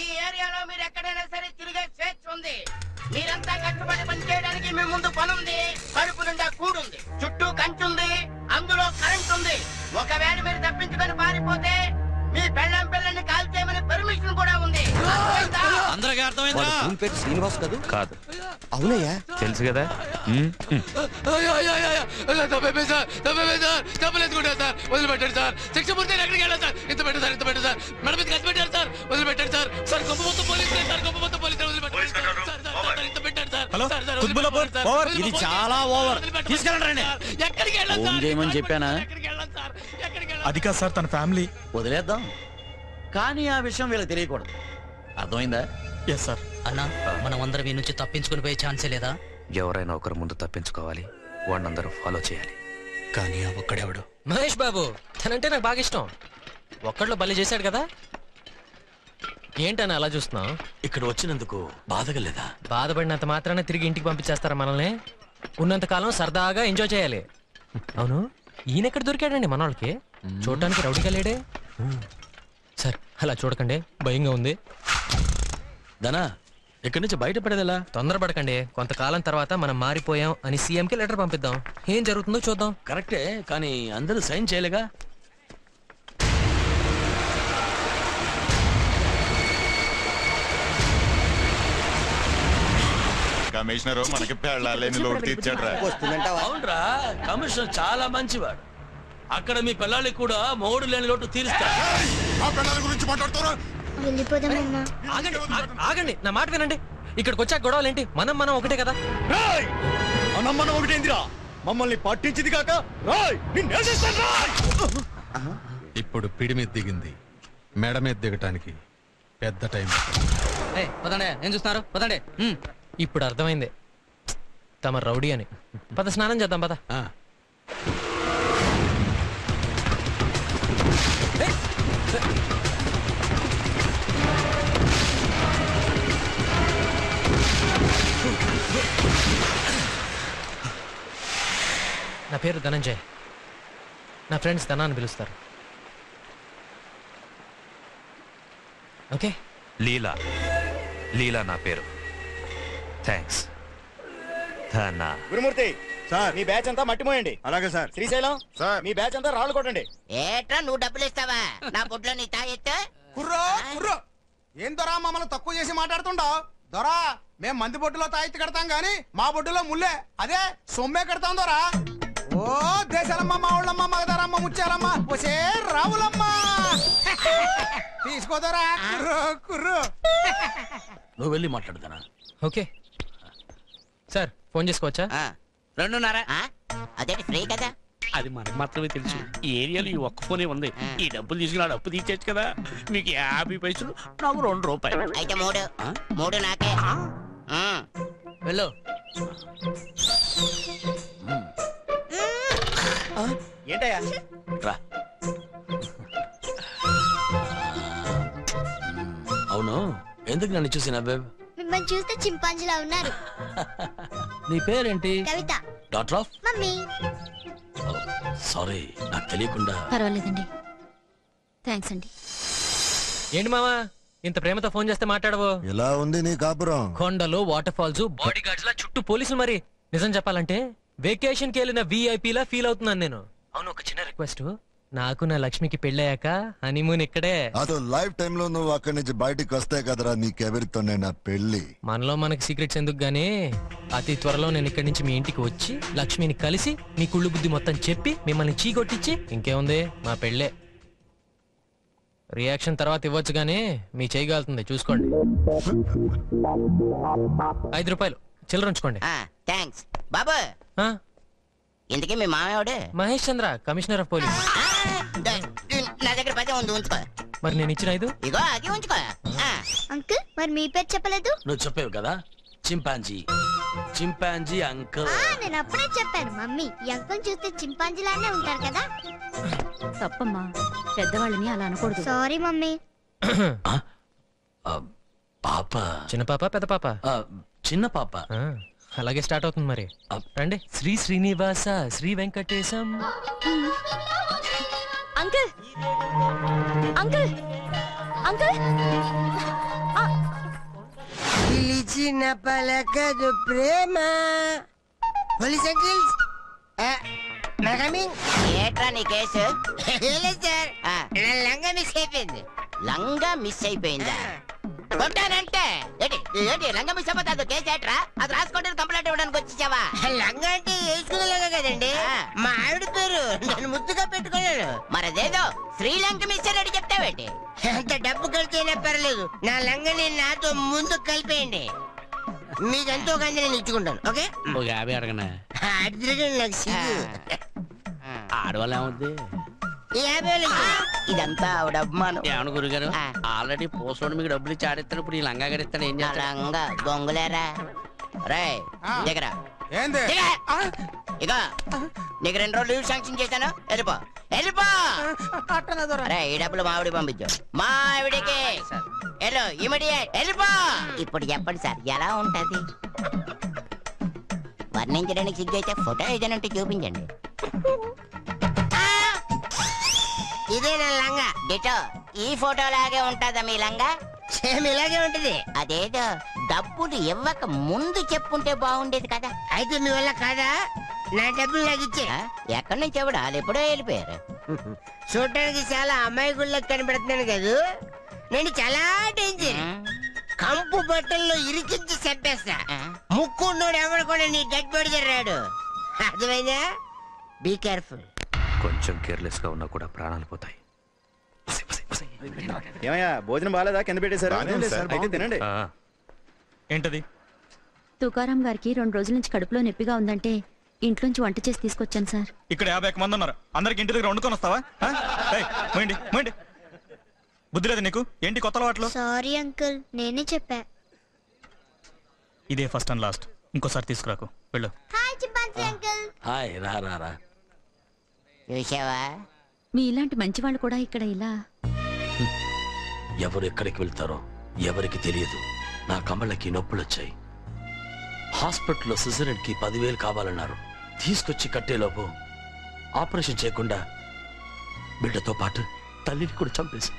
ఈ ఏరియాలో మీరు ఎక్కడైనా సరే తిరిగే స్వేచ్ఛ ఉంది. మీరంతా కట్టుబడి పని చేయడానికి మీ ముందు పనుంది, కడుపు నిండా కూడుంది, చుట్టూ కంచుంది, అందులో కరెంట్ ఉంది. ఒకవేళ మీరు తప్పించుకొని పారిపోతే మీ పెళ్ళం పిల్లల్ని కాల్ చేయమని పర్మిషన్ కూడా ఉంది. అందరికీ అర్థమైందా? పేరు శ్రీనివాస్ కాదు? కాదు. అవునయ్యా, తెలుసు కదా. వదిలిపెట్టాడు సార్. శిక్ష పూర్తి ఎక్కడికి వెళ్ళాలి సార్? ఇంత పెట్టారు సార్, ఇంత పెట్టారు సార్. మేడం మీద కలిసి పెట్టారు సార్. వదిలిపెట్టాడు సార్. సార్ గొప్ప మొత్తం పోలీసులే సార్, గొప్ప మొత్తం పోలీసులే. వదిలిపెట్టాడు సార్, ఇంత పెట్టాడు సార్. ఇది చాలా ఓవర్. తీసుకెళ్ళండి. ఎక్కడికి వెళ్ళాలి ఫోన్ చేయమని చెప్పానా? అది కాదు సార్, తన ఫ్యామిలీ. వదిలేద్దాం, కానీ ఆ విషయం వీళ్ళకి తెలియకూడదు. అర్థమైందా? Yes sir. అన్నా, మనం అందరం ఈ నుంచి తప్పించుకుని పోయే ఛాన్సే లేదా? ఎవరైనా ఒకరు ముందు తప్పించుకోవాలి, వాళ్ళందరూ ఫాలో చేయాలి. కానీ ఆ ఒక్కడెవడు? మహేష్ బాబు, తనంటే నాకు బాగా ఇష్టం. ఒక్కడిలో బలి చేశాడు కదా. ఏంటని అలా చూస్తున్నావు? ఇక్కడ వచ్చినందుకు బాధగా లేదా? బాధపడినంత మాత్రాన తిరిగి ఇంటికి పంపించేస్తారా మనల్ని? ఉన్నంత కాలం సరదాగా ఎంజాయ్ చేయాలి. అవును, ఈయన ఎక్కడ దొరికాడండి మనోళ్ళకి? చూడటానికి రౌడీగా లేడే. సార్ అలా చూడకండి, భయంగా ఉంది. ధనా, ఇక్కడి నుంచి బయటపడేదిలా? తొందరపడకండి, కొంతకాలం తర్వాత మనం మారిపోయాం అని సీఎంకి లెటర్ పంపిద్దాం. ఏం జరుగుతుందో చూద్దాం. కరెక్టే, కానీ అందరూ సైన్ చేయలేగా. కమిషనర్ మనకి పెళ్ళాలని లోటు తీర్చాడురా. అవునరా, కమిషనర్ చాలా మంచివాడు. అక్కడ మీ పిల్లలకి కూడా మోడు లేని లోటు తీరుస్తాడు. గురించి మాట్లాడుతారా? ఆగండి, నా మాట వినండి. ఇక్కడికి వచ్చాక గొడవలేంటి? మనం ఒకటే కదా. మనం ఒకటేందిరా? మమ్మల్ని పట్టించింది కాక ఇప్పుడు పిడి మీద దిగింది, మెడ మీద దిగటానికి పెద్ద టైం. పదండి, ఏం చూస్తున్నారు? పదండి. ఇప్పుడు అర్థమైంది తమ రౌడీ అని. పద, స్నానం చేద్దాం పద. నా పేరు ధనంజయ్. నా ఫ్రెండ్స్ ధనా అని పిలుస్తారు. ఓకే. లీలా, లీలా నా పేరు. థ్యాంక్స్. ధనా. గురుమూర్తి సార్, మీ బ్యాచ్ అంతా మట్టిమోయండి. అలాగే సార్. శ్రీశైలం సార్, మీ బ్యాచ్ అంతా రాళ్ళు కొట్టండి. ఏట్రా నువ్వు డబ్బులు ఇస్తావా? నా బొడ్లో నీ తాయెత్తు. కుర్రో కుర్రో, ఏం దొరా మమ్మల్ని తక్కువ చేసి మాట్లాడుతుండవు? దొరా, మేం మంది బొడ్డులో తాయెత్తు కడతాం గాని మా బొడ్డులో ముల్లే, అదే సొమ్మే కడతాం దొరా. ఓ దేశాలమ్మ, మా ఊళ్ళమ్మ, మగదారమ్మ, ముచ్చాలమ్మ, వచ్చే రావులమ్మ తీసుకోదరా. కుర్రో కుర్రో, నువ్వు వెళ్ళి మాట్లాడుతానా? ఓకే సార్, ఫోన్ చేసుకోవచ్చా? 2:30. అదేంటి ఫ్రీ కదా? అది మనకు మాత్రమే తెలుసు. ఈ ఏరియాలో ఈ ఒక్క ఫోనే ఉంది. ఈ డబ్బులు తీసుకున్నాడు, అప్పు తీర్చచ్చు కదా. మీకు 50 పైసలు, నాకు 2 రూపాయలు. అయితే 3 నాకే. వెళ్ళు. ఏంటయ్యా? రా. అవును, ఎందుకు నన్ను చూసి నవ్వావు? మిమ్మల్ని చూస్తే చింపాంజీలా ఉన్నారు. నీ పేరేంటి? కవిత. Doctor of mummy. సారీ, నాకు తెలియకుండా. పర్వాలేదండి, థ్యాంక్స్ అండి. ఏంటి మామా, ఇంత ప్రేమతో ఫోన్ చేస్తే మాట్లాడవు? ఎలా ఉంది నీ కాపురం? కొండలు, వాటర్ ఫాల్స్, బాడీ గార్డ్స్ లా చుట్టూ పోలీసులు. మరి నిజం చెప్పాలంటే వెకేషన్ కి వెళ్ళిన VIP లా ఫీల్ అవుతున్నాను నేను. అవును, ఒక చిన్న రిక్వెస్ట్. నాకు నా లక్ష్మికి పెళ్ళయ్యాక హనీమూన్ ఇక్కడే. అదో లైఫ్ టైమ్ లో నువ్వు అక్కడి నుంచి బయటికి వస్తే కదరా నీకెవరితోనే నా పెళ్లి. మనలో మనకి సీక్రెట్స్ ఎందుకు గానీ, అతి త్వరలో నేను ఇక్కడి నుంచి మీ ఇంటికి వచ్చి లక్ష్మిని కలిసి మీ కుళ్ళు బుద్ధి మొత్తం చెప్పి మిమ్మల్ని చీకొట్టించి ఇంకేముంది మా పెళ్ళే. రియాక్షన్ తర్వాత ఇవ్వచ్చు గానీ మీ చేయగలుగుతుంది, చూసుకోండి. 5 రూపాయలు చిల్లర ఉంచుకోండి. థ్యాంక్స్ బాబు. ఇందుకే మీ మామయ్యడే? మహేష్ చంద్ర, కమిషనర్ ఆఫ్ పోలీస్. నా దగ్గర 10 ఉంది, ఉంచుకో. మరి నేను ఇచ్చిన 5 ఇగో అది ఉంచుకో. అంకుల్, మరి మీ పేరు చెప్పలేదు? నువ్వు చెప్పావు కదా, చింపాంజీ. Chimpanzee uncle. నేను అప్పుడే చెప్పాను మమ్మీ, ఈ అంకుల్ చూస్తే చింపాంజీలానే ఉంటారు కదా. తప్పమ్మా, పెద్దవాళ్ళని అలా అనకూడదు. Sorry mummy. పాప. చిన్న పాప, పెద్ద పాప? చిన్న పాప. అలాగే స్టార్ట్ అవుతుంది. మరి రండి. Shri Srinivasa Shri Venkatesham. Uncle, uncle, uncle. పిలిచిన పలకదు ప్రేమ. పోలీస్ అంకిల్స్, ఏట్రా నీ కేసు? సార్, నా లంగా మిస్ అయిపోయింది. లంగా మిస్ అయిపోయిందా? కొట్టానంటే ఏంటి లంగా మిస్ అయిపోతే అది కేసు ఏట్రా? అది రాసుకోవడానికి కంప్లైంట్ ఇవ్వడానికి వచ్చేసావా? లంగా అంటే వేసుకునేలాగా కదండి, మా ఆవిడ పేరు. నేను ముద్దుగా పెట్టుకున్నాను. మరి అదేదో శ్రీలంక మిస్ అని చెప్తావేంటి? ఎంత డబ్బు ఖర్చైనా పర్లేదు, నా లంగని నాతో ముందు కలిపేయండి. మీకెంతో కానీ నేను ఇచ్చుకుంటాను. ఓకే, 50 అడగనా? అడిగితే నాకు సిగ్గు. ఆడవాళ్ళు ఏమవుద్ది? ఇదంతా ఆవిడ అభిమానం. ఏమన్నా గురుగారు, ఆల్రెడీ పోస్ట్ మీకు డబ్బులు ఇచ్చి ఆడిస్తాను, ఇప్పుడు ఈ లంగా గారు ఇస్తాను. ఏం చేస్తా? లంగా గొంగులేరా రే దగ్గర ఇక నీకు 2 రోజులు లీవ్ శాంక్షన్ చేశాను. వెళ్ళిపో వెళ్ళిపో. రే ఈ డబ్బులు మావిడికి పంపించు. మావిడికి వెళ్ళు, ఇమిడియట్ వెళ్ళిపో. ఇప్పుడు చెప్పండి సార్, ఎలా ఉంటది? వర్ణించడానికి సిగ్గు అయితే ఫోటో ఏదైనా ఉంటే చూపించండి. ఇదే నా లంగా డిటో. ఈ ఫోటో లాగే ఉంటుందా మీ లంగా? సేమ్ ఇలాగే ఉంటుంది. అదేదో డబ్బులు ఇవ్వక ముందు చెప్పుంటే బాగుండేది కదా. అయితే మీ వల్ల కాదా? నా డబ్బులు నాకు ఇచ్చే. ఎక్కడి నుంచి ఎవడు వాళ్ళు ఎప్పుడో వెళ్ళిపోయారు. చూడటానికి చాలా అమాయకుల్లా కనబడుతున్నాను కదా. నేను చాలా డేంజర్. కంపు బట్టల్లో ఇరికించి చంపేస్తా. ముక్కున్నోడు ఎవడు కూడా నీ డెడ్ బాడీ రాడు. అర్థమైందా? Be careful. కొంచెం కేర్లెస్ గా ఉన్నా కూడా ప్రాణాలు పోతాయి. ఏమయ్యా భోజనం బాగాలేదా? కింద పెట్టేశారు. అయితే తినండి. ఏంటది? తుకారాం గారికి 2 రోజుల నుంచి కడుపులో నొప్పిగా ఉందంటే ఇంట్లోంచి వంట చేసి తీసుకొచ్చాను సార్. ఇక్కడ 51 మంది ఉన్నారు. అందరికి ఇంటి దగ్గర వండుకొని వస్తావా? పోయిండి. బుద్ధి లేదు నీకు? ఏంటి కొత్త అలవాట్లు? సారీ అంకుల్, నేనే చెప్పా. ఇదే ఫస్ట్ అండ్ లాస్ట్. ఇంకోసారి తీసుకురాకు. వెళ్ళు. Hi chimpanzee uncle. హాయ్, రా. చూసావా? మీ ఇలాంటి మంచి వాళ్ళు కూడా ఇక్కడ ఇలా. ఎవరు ఎక్కడికి వెళ్తారో ఎవరికి తెలియదు. నా కమళ్ళకి నొప్పులు వచ్చాయి. హాస్పిటల్లో సిజరన్ కి 10,000 కావాలన్నారు. తీసుకొచ్చి కట్టేలోపు ఆపరేషన్ చేయకుండా బిడ్డతో పాటు తల్లిని కూడా చంపేశా.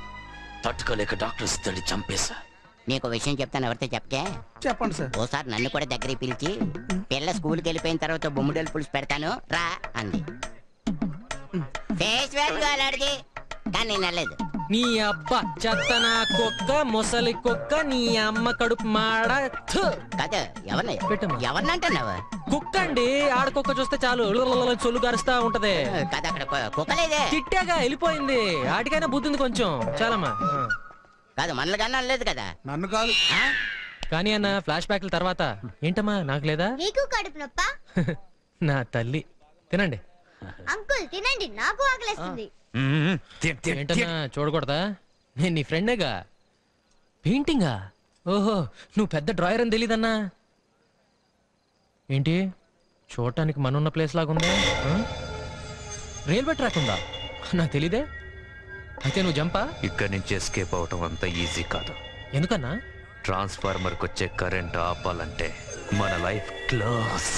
తట్టుకోలేక డాక్టర్స్ తల్లి చంపేశా. నీకు విషయం చెప్తాను, ఎవరితో చెప్తే? చెప్పండి సార్. ఓసారి నన్ను కూడా దగ్గరికి పిలిచి పిల్ల స్కూల్కి వెళ్ళిపోయిన తర్వాత బొమ్మిడేలు పులుసు పెడతాను రా అంది. ఫేస్ వాల్యూ అలాడిది, కానీ నేను వెళ్ళలేదు. నీ అబ్బా చెత్తన కుక్క, ముసలి కుక్క, నీ అమ్మ కడుపు మాడ. కదా ఎవరిని అంటున్నావు? కుక్క అండి. ఆడ కుక్క చూస్తే చాలు చొల్లు గరుస్తా ఉంటది కదా. అక్కడ కుక్కలేదే. తిట్టాగా వెళ్ళిపోయింది. ఆటికైనా బుద్ధి ఉంది కొంచెం. చాలమ్మా. కాదు మనల్ని కన్నా అనలేదు కదా. నన్ను కాదు. కానీ అన్న ఫ్లాష్ బ్యాక్ల తర్వాత ఏంటమ్మా నాకు లేదా? నీకు కడుపు నొప్పా? నా తల్లి. తినండి అంకుల్, తినండి, నాకు ఆకలేస్తుంది. ఏంటన్నా చూడకూడదా? నేను నీ ఫ్రెండేగా. పెయింటింగా? ఓహో, నువ్వు పెద్ద డ్రాయర్ అని తెలీదన్నా. ఏంటి చూడటానికి మనున్న ప్లేస్ లాగుంది. రైల్వే ట్రాక్ ఉందా? నాకు తెలీదే. అయితే నువ్వు జంపా? ఇక్కడి నుంచి ఎస్కేప్ అవటం అంత ఈజీ కాదు. ఎందుకన్నా? ట్రాన్స్ఫార్మర్కి వచ్చే కరెంట్ ఆపాలంటే మన లైఫ్ క్లోజ్.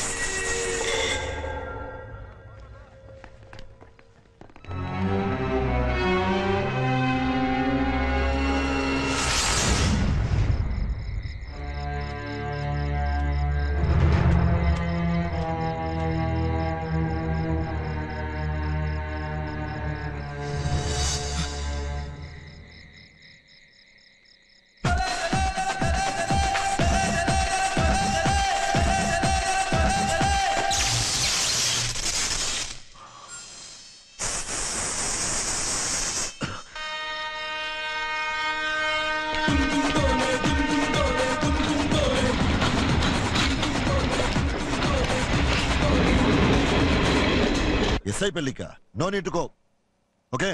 ఎస్ఐ పెళ్ళిక no need to go. Okay.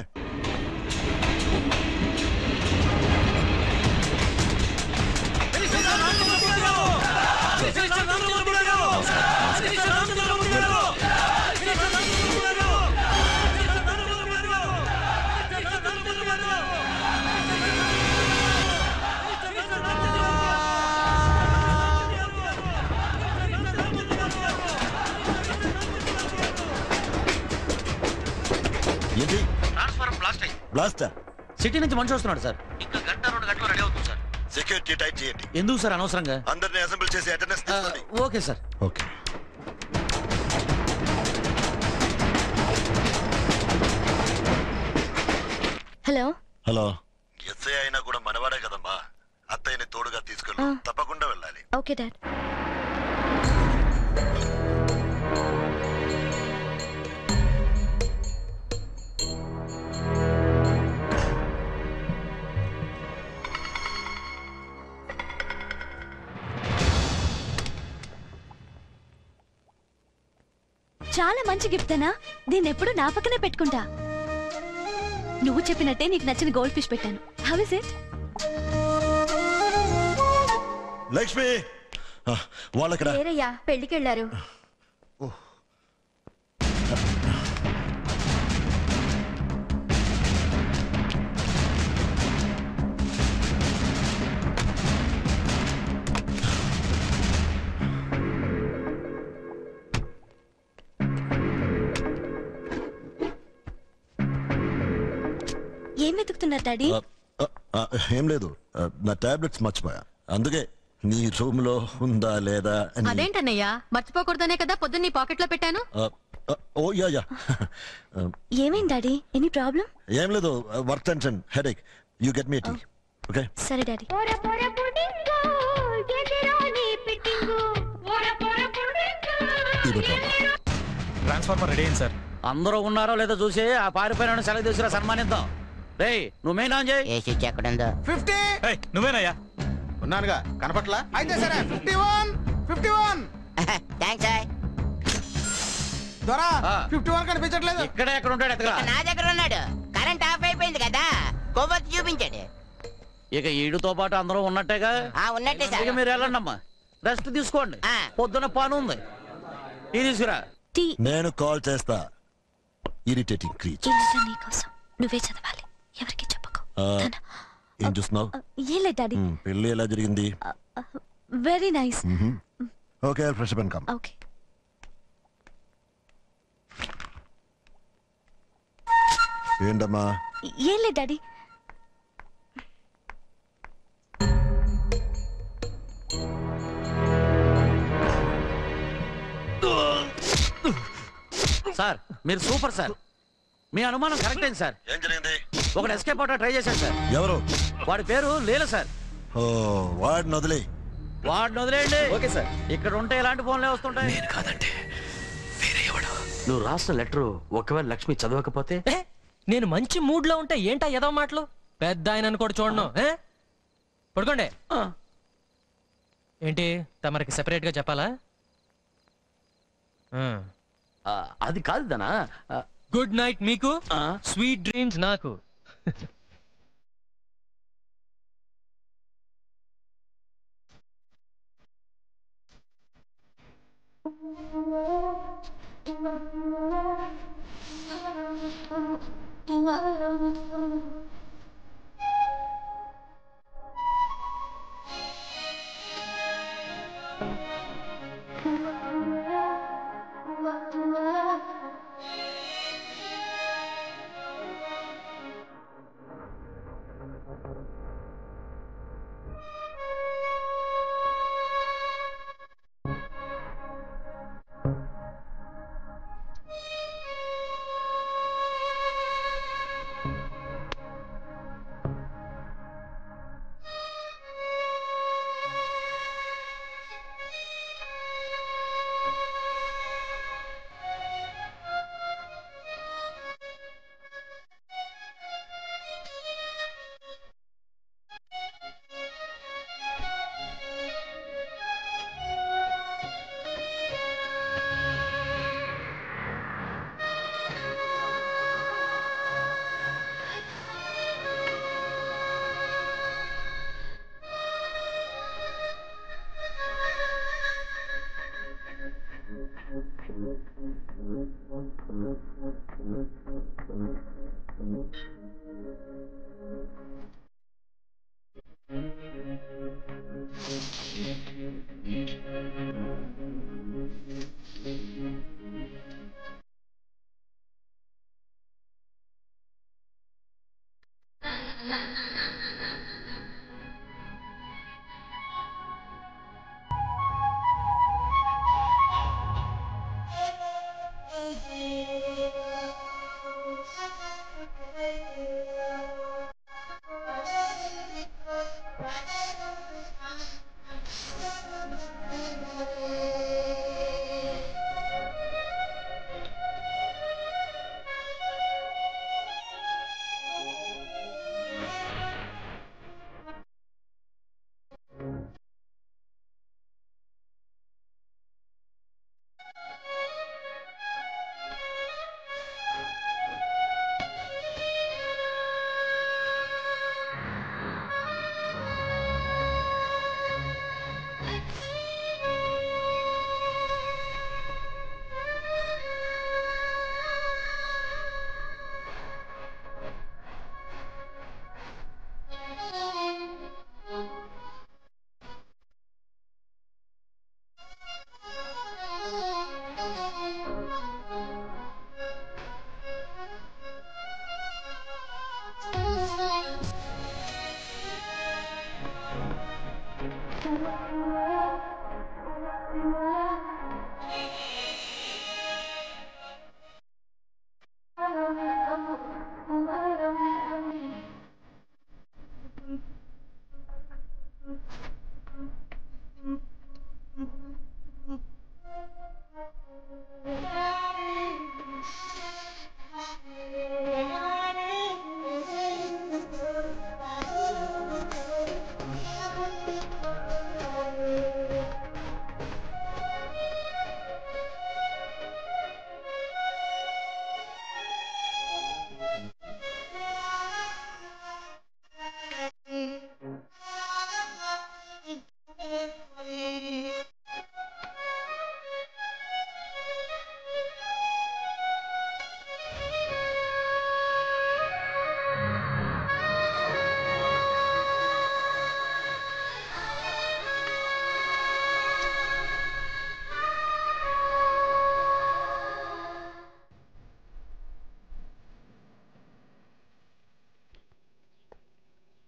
ఏంటి బ్లాస్ట్? సిటీ నుంచి మనిషి వస్తున్నాడు సార్. ఇంకా 1-2 గంటలు రెడీ అవుతుంది సార్. సెక్యూరిటీ టైట్ చేయండి. ఎందుకు సార్ అనవసరంగా? అందరిని అసెంబ్లీ చేసి అటెండెన్స్ తీసుకోండి. Okay sir. Okay. Hello hello. SI అయినా కూడా మనవాడే కదమ్మా. అత్తయ్యని తోడుగా తీసుకెళ్ళు. తప్పకుండా వెళ్ళాలి. Okay dad. చాలా మంచి గిఫ్ట్ అనా. దీన్ని ఎప్పుడు నా పక్కనే పెట్టుకుంటా. నువ్వు చెప్పినట్టే నీకు నచ్చిన గోల్డ్ ఫిష్ పెట్టాను. How is it? లక్ష్మి వాళ్ళక్కడ వేరయ్యా పెళ్లికి వెళ్ళారు. ఏం వెతుకుతున్నారు డాడీ? ఏం లేదు, నా టాబ్లెట్స్ మర్చిపోయా, అందుకే నీ రూమ్ లో ఉందా లేదా అని. అదేంటన్నయ్యా, మర్చిపోకూడదనే కదా పొద్దున్న నీ పాకెట్ లో పెట్టాను. ఓ యా ఏమైంది డాడీ? Any problem? ఏం లేదు, work tension, headache. You get me tea. Okay సరే డాడీ. ట్రాన్స్ఫార్మర్ రెడీ అయింది సార్. అందరూ ఉన్నారో లేదో చూసి ఆ పారిపోయిన సెలవు తీసుకురా, సన్మానిద్దాం. రే నువ్వు మెయిన్ ఆన్ చేయి. ఏ స్విచ్ ఎక్కడ ఉందో? 50. నువ్వేనయ్యా? ఉన్నానుగా, కనపట్లా? అయితే సరే 51 51. థ్యాంక్స్. దొరా 51 కనిపించట్లేదు. ఇక్కడే ఎక్కడ ఉంటాడు? ఎత్తగా నా దగ్గర ఉన్నాడు. కరెంట్ ఆఫ్ అయిపోయింది కదా, కొవ్వొత్తి చూపించాడు. ఇక ఈడుతో పాటు అందరూ ఉన్నట్టేగా? ఉన్నట్టే సార్. ఇక మీరు వెళ్ళండి అమ్మా, రెస్ట్ తీసుకోండి. పొద్దున పని ఉంది. టీ తీసుకురా. నేను కాల్ చేస్తా. Irritating creature. నీకోసం నువ్వే చదవాలి, ఎవరికి చెప్పకు. ఏం చూస్తున్నావు? ఏం లేదు డాడీ. పెళ్లి ఎలా జరిగింది? Very nice. Okay, fresh up and come. Okay. ఏంటమ్మా? ఏం లేదు డాడీ. సార్ మీరు సూపర్ సార్. మీ అనుమానం కరెక్ట్ అయింది సార్. ఏం జరిగింది? ఒకడు ఎస్కేప్ అవుట్ ట్రై చేశాడు సార్. ఎవరు? వాడి పేరు లీల సార్. ఓ, వాడిని వదిలే. వాడిని వదిలేయండి. Okay sir. ఇక్కడ ఉంటే ఎలాంటి ఫోన్లే వస్తుంటాయి. నేను కాదంటే వేరే ఎవడు. నువ్వు రాసిన లెటర్ ఒకవేళ లక్ష్మి చదవకపోతే? నేను మంచి మూడ్ లో ఉంటే ఏంటా ఏదో మాటలు? పెద్ద ఆయన కూడా చూడను. పడుకోండి. ఏంటి తమరికి సెపరేట్ గా చెప్పాలా? అది కాదు దనా. గుడ్ నైట్ మీకు, స్వీట్ డ్రీమ్స్ నాకు.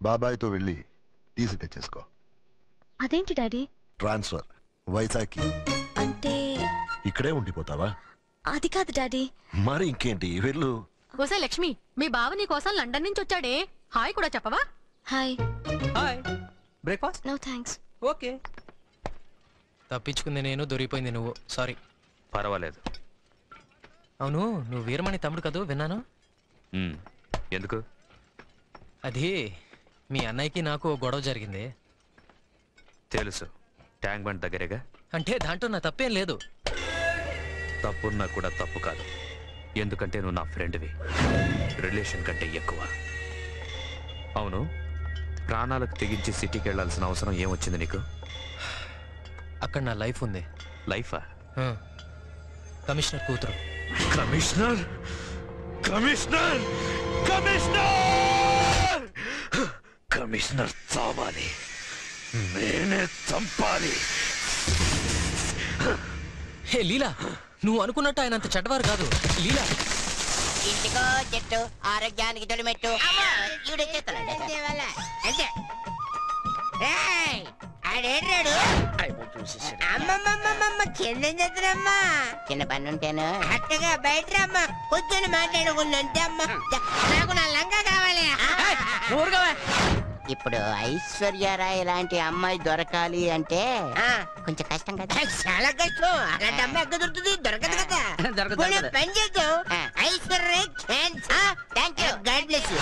బాబాయ్తో వెళ్ళి టీసీ తెచ్చేసుకో. అదేంటి డాడీ? ట్రాన్స్ఫర్ వైజాగ్కి. అంటే ఇక్కడే ఉండిపోతావా? అది కాదు డాడీ. మరి ఇంకేంటి, వెళ్ళు. ఓసే లక్ష్మి, మీ బావ నీ కోసం లండన్ నుంచి వచ్చాడే, హాయ్ కూడా చెప్పవా? Hi. Hi. Breakfast? No thanks. Okay. తప్పించుకుంది నేను, దొరికిపోయింది నువ్వు. సారీ. పర్వాలేదు. అవును, నువ్వు వీరమణి తమ్ముడు కదూ, విన్నాను. ఎందుకు? అది మీ అన్నయ్యకి నాకు గొడవ జరిగింది. తెలుసు, ట్యాంక్ బండ్ దగ్గరేగా. అంటే దాంట్లో నా తప్పేం లేదు. తప్పున్నా కూడా తప్పు కాదు, ఎందుకంటే నువ్వు నా ఫ్రెండ్వి, రిలేషన్ కంటే ఎక్కువ. అవును, ప్రాణాలకు తెగించి సిటీకి వెళ్లాల్సిన అవసరం ఏమొచ్చింది నీకు? అక్కడ నా లైఫ్ ఉంది. లైఫా? కమిషనర్ కూతురు. కమిషనర్? కమిషనర్? కమిషనర్? కమిషనర్ చావాలి, నేనే చంపాలి. హే లీలా, నువ్వు అనుకున్నట్టు ఆయన అంత చెడ్డవారు కాదు. లీలా, ఇంటికో చెట్టు ఆరోగ్యానికి తొలిమెట్టు. అమ్మమ్మమ్మమ్మ కింద చెత్తనమ్మా. చిన్న పని ఉంటేను అట్టగా బయట రమ్మా, కూర్చొని మాట్లాడుకుందంటే అమ్మా. నాకు నా లంగా కావాలి. ఇప్పుడు ఐశ్వర్యరాయ్ లాంటి అమ్మాయి దొరకాలి అంటే కొంచెం కష్టం కదా. చాలా కష్టం. అలాంటి అమ్మాయి ఎక్కడ దొరుకుతుంది? దొరకదు కదా. పని చేద్దాం. Aishwarya Rai God bless you.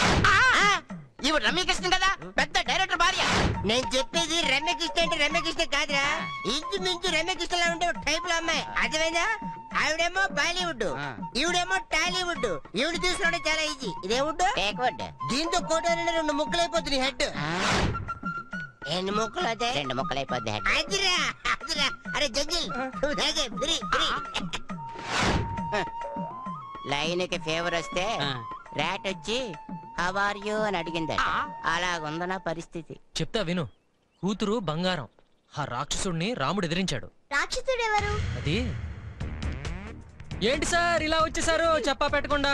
ఇవి రమ్యకృష్ణ కదా, పెద్ద డైరెక్టర్ భార్య. నేను చెప్పేది రమ్యకృష్ణ అంటే రమ్యకృష్ణ కాదురా, ఇంచుమించు రమ్యకృష్ణలా ఉండే టైప్ లో అమ్మాయి, అర్థమైందా? ఆవిడేమో బాలీవుడ్, ఈవిడేమో టాలీవుడ్. ఈవిడ చూసుకోవడం చాలా ఈజీ. ఇదేవుడ్ దీంతో కోటలో 2 ముక్కలైపోతుంది హెడ్. ఎన్ని ముక్కలు అవుతాయి? 2 ముక్కలైపోద్ది హెడ్. అదిరా అదిరా. అరే జంగిల్, లైన్ కి ఫేవర్ వస్తే ర్యాట్ వచ్చి హౌ ఆర్ యు అని అడిగింది. అలాగుంది నా పరిస్థితి. చెప్తా విను. కూతురు బంగారం. ఆ రాక్షసుడిని రాముడు ఎదిరించాడు. రాక్షసుడు ఎవరు? అది ఏంటి సార్ ఇలా వచ్చేసారు చెప్పా పెట్టకుండా?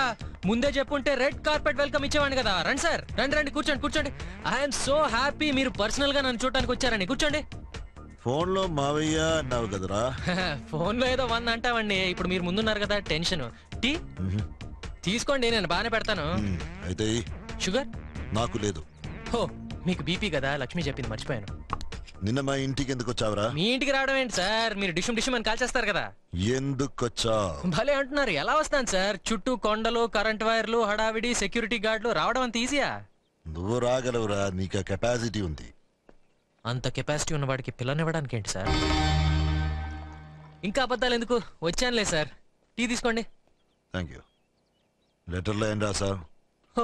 ముందే చెప్పుంటే రెడ్ కార్పెట్ వెల్కమ్ ఇచ్చేవాడిని కదా. రండి సార్, రండి రండి, కూర్చోండి కూర్చోండి. ఐఎమ్ సో హ్యాపీ మీరు పర్సనల్ గా నన్ను చూడటానికి వచ్చారని. కూర్చోండి. ఫోన్ లో మావయ్య అన్నావు కదరా. ఫోన్ లో ఏదో 100 అంటావండి. ఇప్పుడు మీరు ముందున్నారు కదా, టెన్షన్. టీ తీసుకోండి, నేను బాగానే పెడతాను. అయితే షుగర్ నాకు లేదు. హో, మీకు బీపీ కదా, లక్ష్మి చెప్పింది, మర్చిపోయాను. నిన్న మా ఇంటికి ఎందుకు వచ్చావురా? మీ ఇంటికి రావడం ఏంటి సార్, మీరు డిషం డిషం అని కాల్చేస్తారు కదా. ఎందుకు వచ్చావు? భలే అంటున్నారు. ఎలా వస్తాను సార్? చుట్టూ కొండలు, కరెంట్ వైర్లు, హడావిడి, సెక్యూరిటీ గార్డులు. రావడం అంత ఈజీయా? నువ్వు రాగలవురా, నీకు కెపాసిటీ ఉంది. అంత కెపాసిటీ ఉన్న వాడికి పిల్లనివ్వడానికి ఏంటి సార్? ఇంకా అబద్ధాలు ఎందుకు, వచ్చానులే సార్. టీ తీసుకోండి. Thank you. లెటర్లో ఏం రాసావు? ఓ,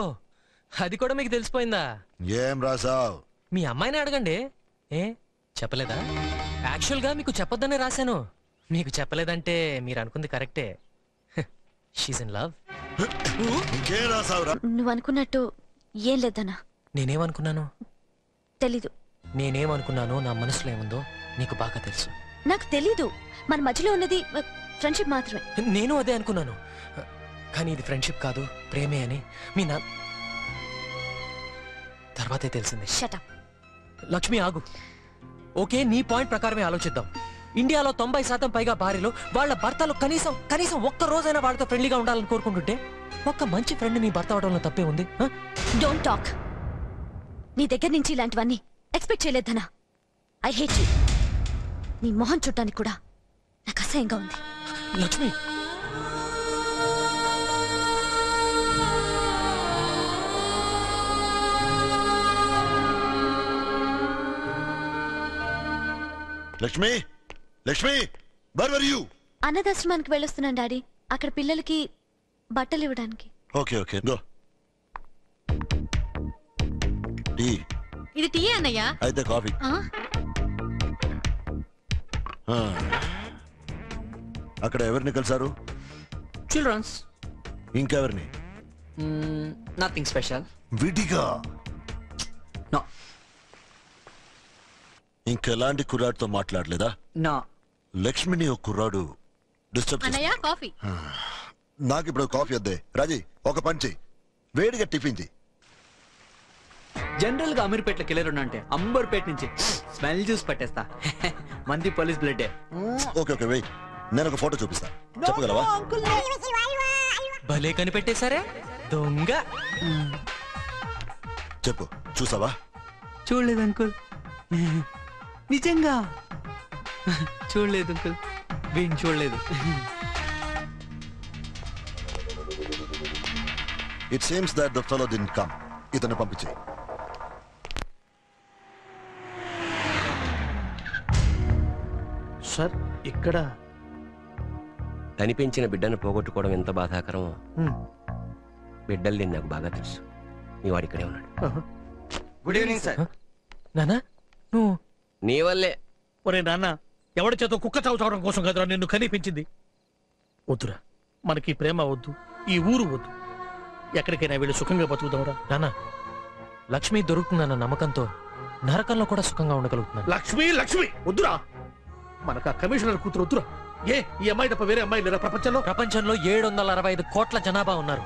అది కూడా మీకు తెలిసిపోయిందా? ఏం రాసావు? మీ అమ్మాయిని అడగండి. ఏ చెప్పలేదా? యాక్చువల్ గా మీకు చెప్పొద్దనే రాశాను. మీకు చెప్పలేదంటే మీరు అనుకుంది కరెక్టే. She's in love. ఇంకేం రాసావురా? నువ్వు అనుకున్నట్టు ఏం లేదన్నా. నేనేమనుకున్నాను తెలీదు. నేనేమనుకున్నానో నా మనసులో ఏముందో నీకు బాగా తెలుసు. నాకు తెలీదు. మన మధ్యలో ఉన్నది ఫ్రెండ్షిప్ మాత్రమే. నేను అదే అనుకున్నాను, కానీ ఇది ఫ్రెండ్షిప్ కాదు, ప్రేమే అని మీ నా తర్వాతే తెలిసింది. Shut up. లక్ష్మి ఆగు. ఓకే, నీ పాయింట్ ప్రకారమే ఆలోచిద్దాం. ఇండియాలో 90% పైగా భార్యలు వాళ్ళ భర్తలు కనీసం ఒక్క రోజైనా వాళ్ళతో ఫ్రెండ్లీగా ఉండాలని కోరుకుంటుంటే ఒక్క మంచి ఫ్రెండ్ నీ భర్త అవడంలో తప్పే ఉంది. Don't talk. నీ దగ్గర నుంచి ఇలాంటివన్నీ ఎక్స్పెక్ట్ చేయలేదనా. I hate you. నీ మొహం చూడటానికి కూడా నాకు అసహ్యంగా ఉంది. Lakshmi, Lakshmi, Lakshmi, where were you? అన్నదాశ్రమానికి వెళ్ళొస్తున్నాను డాడీ. అక్కడ పిల్లలకి బట్టలు ఇవ్వడానికి. Okay okay, go. టీ ఇది టీ అన్నయ్య. అయితే కాఫీ. అక్కడ ఎవరిని కలిసారు? చిల్డ్రన్స్. ఇంకెవరిని? Nothing special. విడిగా? ఇంకెలాంటి కుర్రాడితో మాట్లాడలేదా? నా లక్ష్మిని ఒక కుర్రాడు డిస్టర్బ్ అన్నయ్య కాఫీ. నాకు ఇప్పుడు కాఫీ వద్దే. రాజీ, ఒక పంచి వేడిగా టిఫిన్ చేయి. జనరల్ గా అమీర్పేటలోకి వెళ్ళారు అంటే అంబర్పేట నుంచి స్మెల్ జ్యూస్ పట్టేస్తా. మంది పోలీస్ బ్లడ్. ఓకే ఓకే, వెయ్, నేను ఒక ఫోటో చూపిస్తా. చెప్పగలవా? భలే కనిపెట్టేశారే దొంగ. చెప్పు, చూసావా? చూడలేదు అంకుల్. నిజంగా చూడలేదు అంకుల్. వీణ్ చూడలేదు. It seems that the fellow didn't come. ఇతను పంపించే. సార్, ఇక్కడ కనిపించిన బిడ్డను పోగొట్టుకోవడం ఎంత బాధాకరమో బిడ్డలు నేను నాకు బాగా తెలుసు. మీ వాడు ఇక్కడే ఉన్నాడు. Good evening sir. నానా, నువ్వు నీ వల్లే. ఒరే నాన్న, ఎవరి చేత కుక్క చావు చావడం కోసం కదరా నిన్ను కనిపించింది. వద్దురా, మనకి ప్రేమ వద్దు, ఈ ఊరు వద్దు. ఎక్కడికైనా వెళ్ళి సుఖంగా బతుకుదాంరా. నానా, లక్ష్మి దొరుకుతుందన్న నమ్మకంతో నరకంలో కూడా సుఖంగా ఉండగలుగుతున్నాను. లక్ష్మి, లక్ష్మి వద్దురా. మనకు ఆ కమిషనర్ కూతురు వద్దురా. ఈ అమ్మాయి తప్ప వేరే అమ్మాయి లేరా ప్రపంచంలో? 765 కోట్ల జనాభా ఉన్నారు.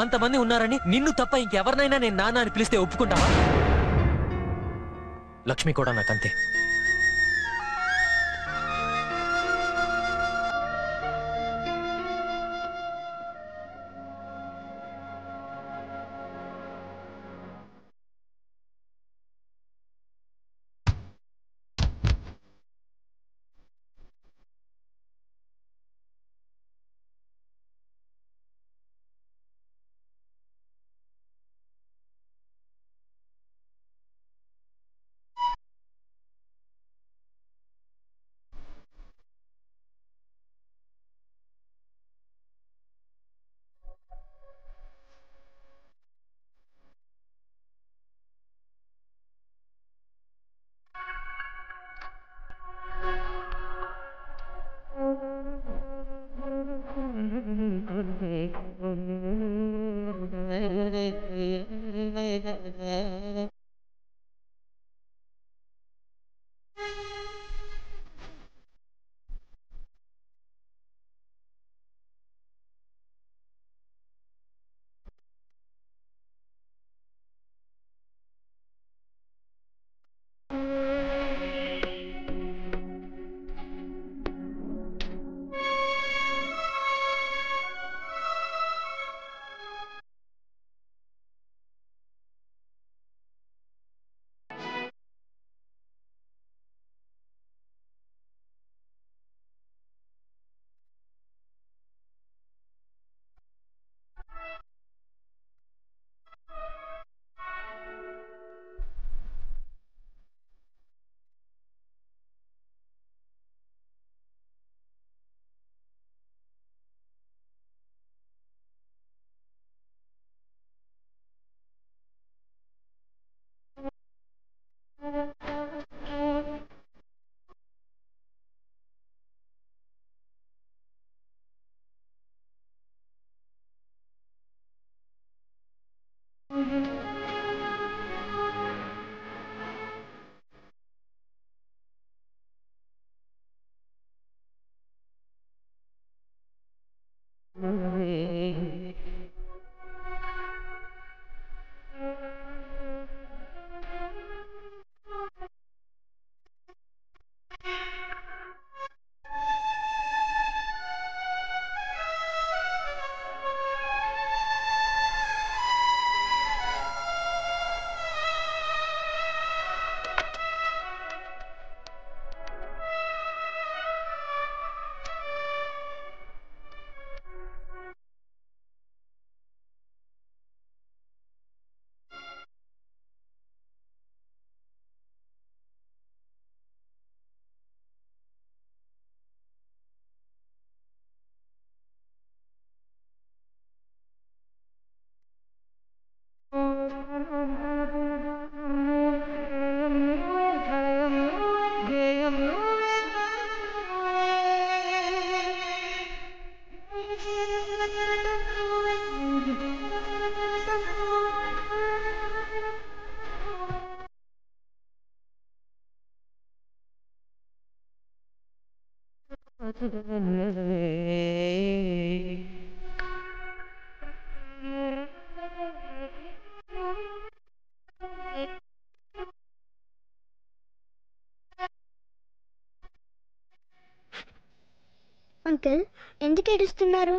అంతమంది ఉన్నారని నిన్ను తప్ప ఇంకెవరినైనా నేను నాన్న అని పిలిస్తే ఒప్పుకుంటావా? లక్ష్మి కూడా నాకంతే. అంకుల్ ఎందుకు ఏడుస్తున్నారు?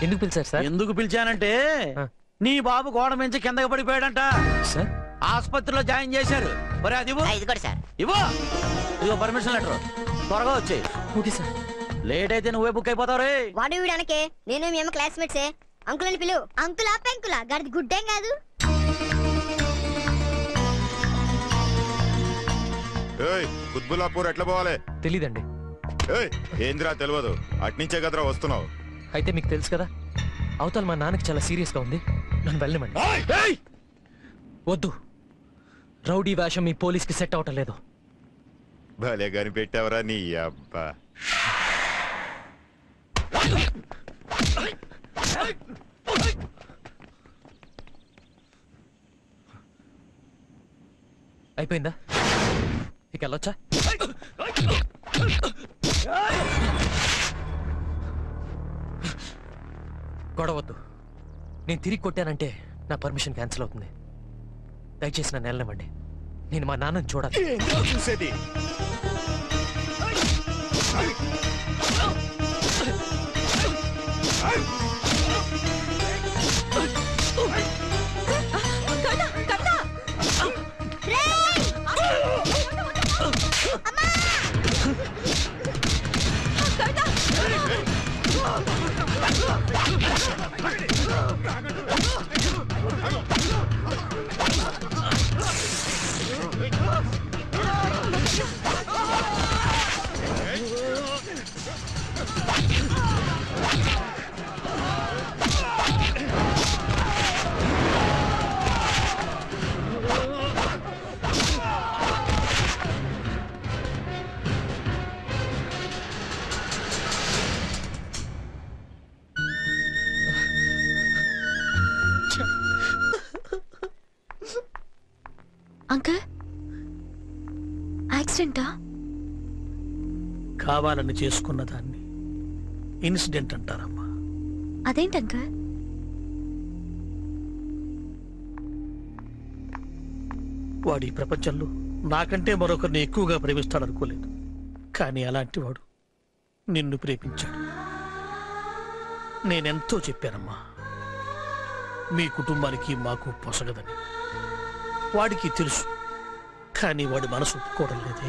ఎందుకు పిలిచారు సార్? ఎందుకు పిలిచానంటే నీ బాబు గోడ మించి కిందకి పడిపోయాడంట సార్. ఆసుపత్రిలో జాయిన్ చేశారు. మరి అది ఇవ్వు. ఇవ్వు. ఇదిగో పర్మిషన్ లెటర్. త్వరగా వచ్చేయ్. Okay sir. లేట్ అయితే నువ్వే బుక్ అయిపోతావు రే. వాడు వీడనకే నేను మేము క్లాస్మేట్సే. అంకుల్ అని పిలువు. అంకులా పెంకులా గడిది గుడ్డేం కాదు. కుత్బుల్లాపూర్ ఎట్లా పోవాలి? తెలీదండి. ఏంద్రా తెలియదు, అట్నుంచే కదరా వస్తున్నావు. అయితే మీకు తెలుసు కదా, అవతల మా నాన్నకి చాలా సీరియస్ గా ఉంది, నన్ను వెళ్ళమండి. వద్దు, రౌడీ వేషం మీ పోలీస్ కి సెట్ అవటం లేదు. భలే కనిపెట్టావరా నీ అబ్బా. అయిపోయిందా? ఇక వెళ్ళొచ్చా? గొడవద్దు. నేను తిరిగి కొట్టానంటే నా పర్మిషన్ క్యాన్సిల్ అవుతుంది. దయచేసి నన్ను వెళ్ళనివ్వండి. నేను మా నాన్నని చూడాలి. చూసేది అంకుల్, యాక్సిడెంటా? కావాలని చేసుకున్న దాన్ని ఇన్సిడెంట్ అంటారమ్మా. అదేంటి అంకుల్? వాడు ఈ ప్రపంచంలో నాకంటే మరొకరిని ఎక్కువగా ప్రేమిస్తాడనుకోలేదు, కానీ అలాంటి వాడు నిన్ను ప్రేమించాడు. నేనెంతో చెప్పానమ్మా, మీ కుటుంబానికి మాకు పొసగదని. వాడికి తెలుసు, కానీ వాడి మనసు ఒప్పుకోవడం లేదే.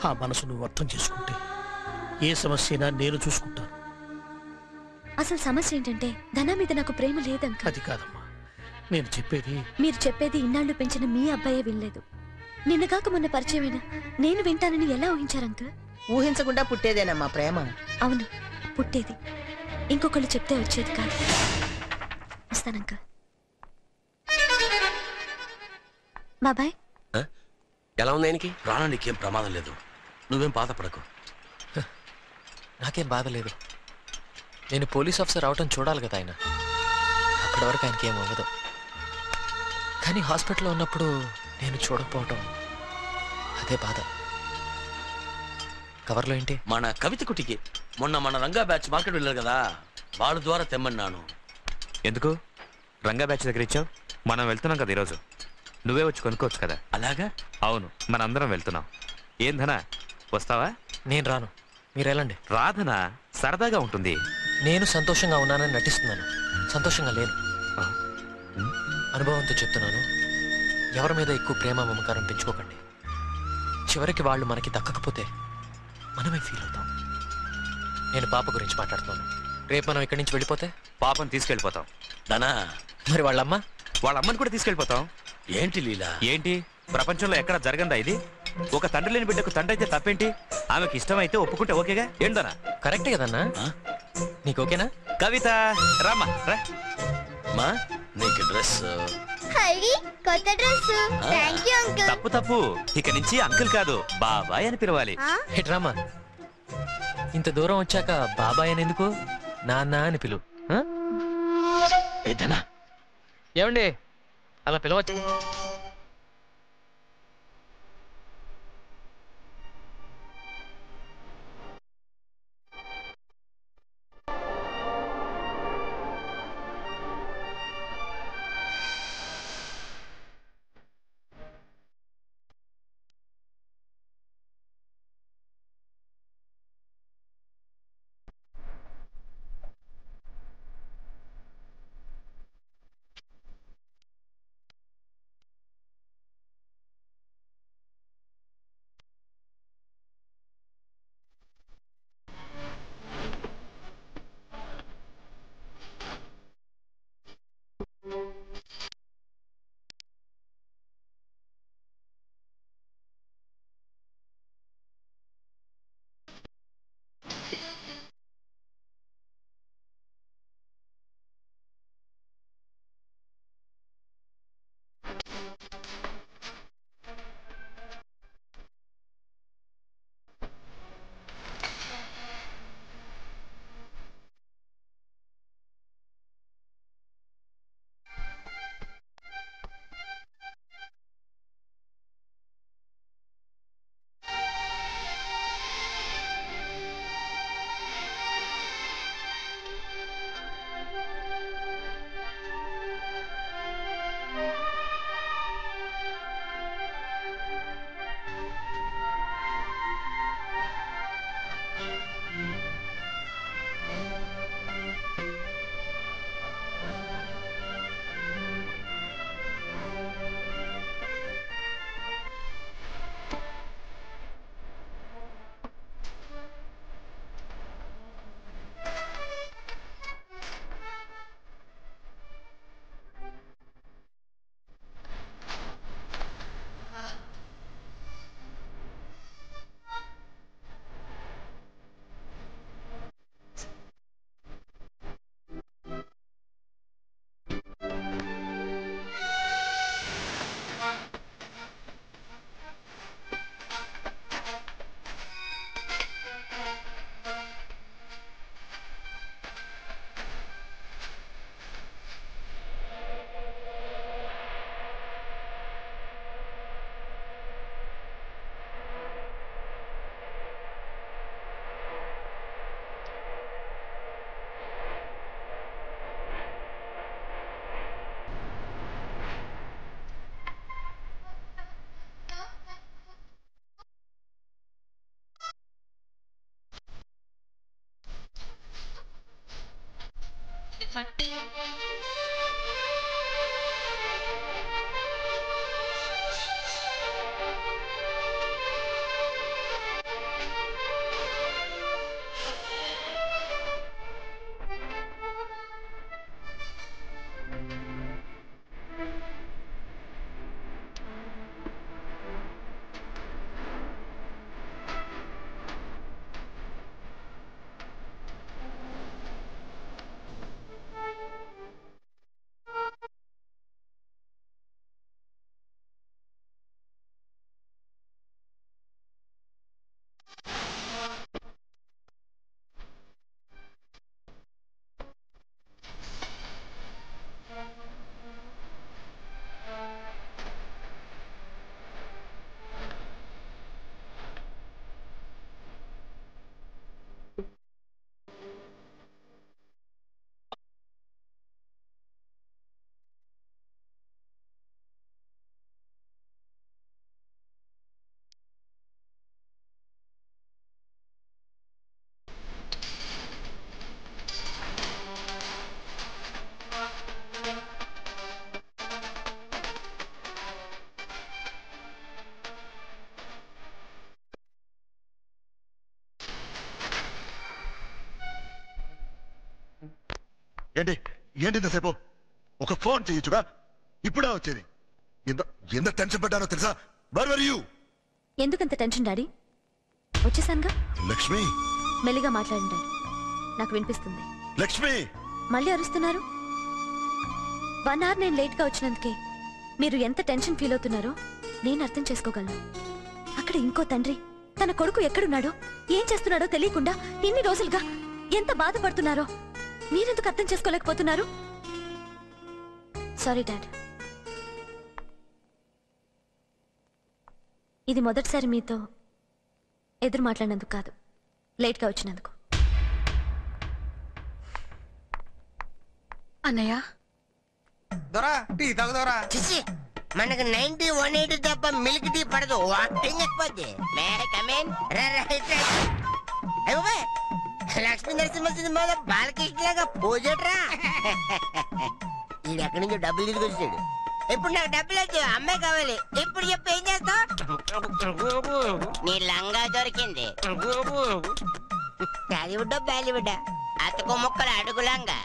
ఆ మనసు నువ్వు అర్థం చేసుకుంటే ఏ సమస్య అయినా నేను చూసుకుంటాను. అసలు సమస్య ఏంటంటే ధన మీద నాకు ప్రేమ లేదంక. అది కాదమ్మా నేను చెప్పేది. మీరు చెప్పేది ఇన్నాళ్ళు పెంచిన మీ అబ్బాయే వినలేదు. నిన్నగాక మొన్న పరిచయమైన నేను వింటానని ఎలా ఊహించారంక? ఊహించకుండా పుట్టేదేనమ్మా ప్రేమ. అవును, పుట్టేది. ఇంకొకళ్ళు చెప్తే వచ్చేది కాదు. వస్తానంక. బాబాయ్, ఎలా ఉంది ఆయనకి? ప్రాణానికి ఏం ప్రమాదం లేదు, నువ్వేం బాధపడకు. నాకేం బాధ లేదు. నేను పోలీస్ ఆఫీసర్ అవటం చూడాలి కదా ఆయన. అక్కడి వరకు ఆయనకి ఏం అవ్వదు. కానీ హాస్పిటల్లో ఉన్నప్పుడు నేను చూడకపోవటం అదే బాధ. కవర్లో ఏంటి? మన కవిత కుటికి మొన్న మన రంగా బ్యాచ్ మార్కెట్ వెళ్ళారు కదా, వాళ్ళ ద్వారా తెమ్మన్నాను. ఎందుకు రంగా బ్యాచ్ దగ్గర ఇచ్చావు? మనం వెళ్తున్నాం కదా ఈరోజు, నువ్వే వచ్చి కొనుక్కోవచ్చు కదా. అలాగా? అవును, మనందరం వెళ్తున్నాం. ఏం ధనా, వస్తావా? నేను రాను, మీరు వెళ్ళండి. రాధనా, సరదాగా ఉంటుంది. నేను సంతోషంగా ఉన్నానని నటిస్తున్నాను, సంతోషంగా లేను. అనుభవంతో చెప్తున్నాను, ఎవరి మీద ఎక్కువ ప్రేమ మమకారం పెంచుకోకండి. చివరికి వాళ్ళు మనకి దక్కకపోతే మనమే ఫీల్ అవుతాం. నేను పాప గురించి మాట్లాడుతున్నాను. రేపు మనం ఇక్కడి నుంచి వెళ్ళిపోతే పాపను తీసుకెళ్ళిపోతాం. ధనా, మరి వాళ్ళమ్మ? వాళ్ళమ్మని కూడా తీసుకెళ్ళిపోతాం. ఏంటి లీలా? ఏంటి, ప్రపంచంలో ఎక్కడ జరగందా ఇది? ఒక తండ్రి లేని బిడ్డకు తండ్రి అయితే తప్పేంటి? ఆమెకి ఇష్టమైతే ఒప్పుకుంటే ఓకేగా. ఏంటన్నా? కరెక్టే కదన్నా. నీకు ఓకేనా? కవిత రామ్మా రా. మా నీకు డ్రెస్ హరి కొత్త డ్రెస్ థ్యాంక్ యూ అంకుల్. తప్పు తప్పు, ఇక నుంచి అంకుల్ కాదు బాబాయ్ అని పిలవాలి. హెట్రామా, ఇంత దూరం వచ్చాక బాబాయ్ అని ఎందుకు, నాన్న అని పిలు. ఏమండి అలా పిలవచ్చు. ఏంటి ఏంటి ఇంతసేపు ఒక ఫోన్ చేయొచ్చుగా, ఇప్పుడే వచ్చేది. ఎంత టెన్షన్ పడ్డానో తెలుసా? వర్ వర్ యూ? ఎందుకంత టెన్షన్ డాడీ? వచ్చేసానుగా. లక్ష్మి, మెల్లిగా మాట్లాడండి, నాకు వినిపిస్తుంది. లక్ష్మి మళ్ళీ అరుస్తున్నారు. 1 hour నేను లేట్ గా వచ్చినందుకే మీరు ఎంత టెన్షన్ ఫీల్ అవుతున్నారో నేను అర్థం చేసుకోగలను. అక్కడ ఇంకో తండ్రి తన కొడుకు ఎక్కడున్నాడో ఏం చేస్తున్నాడో తెలియకుండా ఇన్ని రోజులుగా ఎంత బాధపడుతున్నారో మీరెందుకు అర్థం చేసుకోలేకపోతున్నారు? Sorry dad. ఇది మొదటిసారి మీతో ఎదురు మాట్లాడినందుకు కాదు, లేట్గా వచ్చినందుకు. అన్నయ్య దొరా టీ తాగుదోరా. మనకు 90 180 తప్ప మిల్క్ టీ పడదు. వాటింగ్ ఎక్కువద్ది. లక్ష్మీ నరసింహ సినిమాలో బాలకృష్ణగా పూజట్రా. ఈడు ఎక్కడి నుంచో డబ్బులు తీసుకొచ్చాడు. ఇప్పుడు నాకు డబ్బులు వచ్చు, అమ్మాయి కావాలి. ఇప్పుడు చెప్పి ఏం చేస్తావు? నీ లంగా దొరికింది. టాలీవుడ్ బాలీవుడ్ అతకు ముక్కలు అడుగులంగా.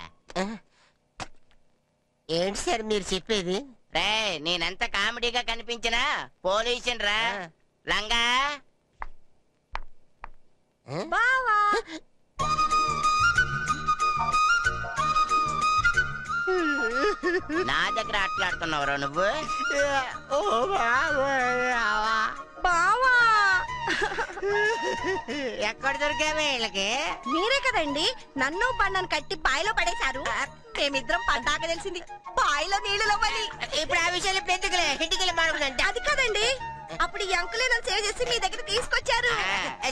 ఏంటి సార్ మీరు చెప్పేది? రే నేనెంత కామెడీగా కనిపించినా పోలీసుని రా. లంగా బావా నా దగ్గర అట్లాడుతున్నావురా నువ్వు? బావా ఎక్కడ దొరికావే వీళ్ళకి? మీరే కదండి నన్ను బండను కట్టి పాయలో పడేశారు. మేమిద్దరం పడ్డాక తెలిసింది పాయలో నీళ్లు లవ్వని. ఇప్పుడు ఆ విషయాలు ఇప్పుడు ఎందుకులే, ఇంటికి మాట్లాడుకుంటే. అది కదండి అప్పుడు ఈ అంకులే నన్ను సేవ్ చేసి మీ దగ్గర తీసుకొచ్చారు.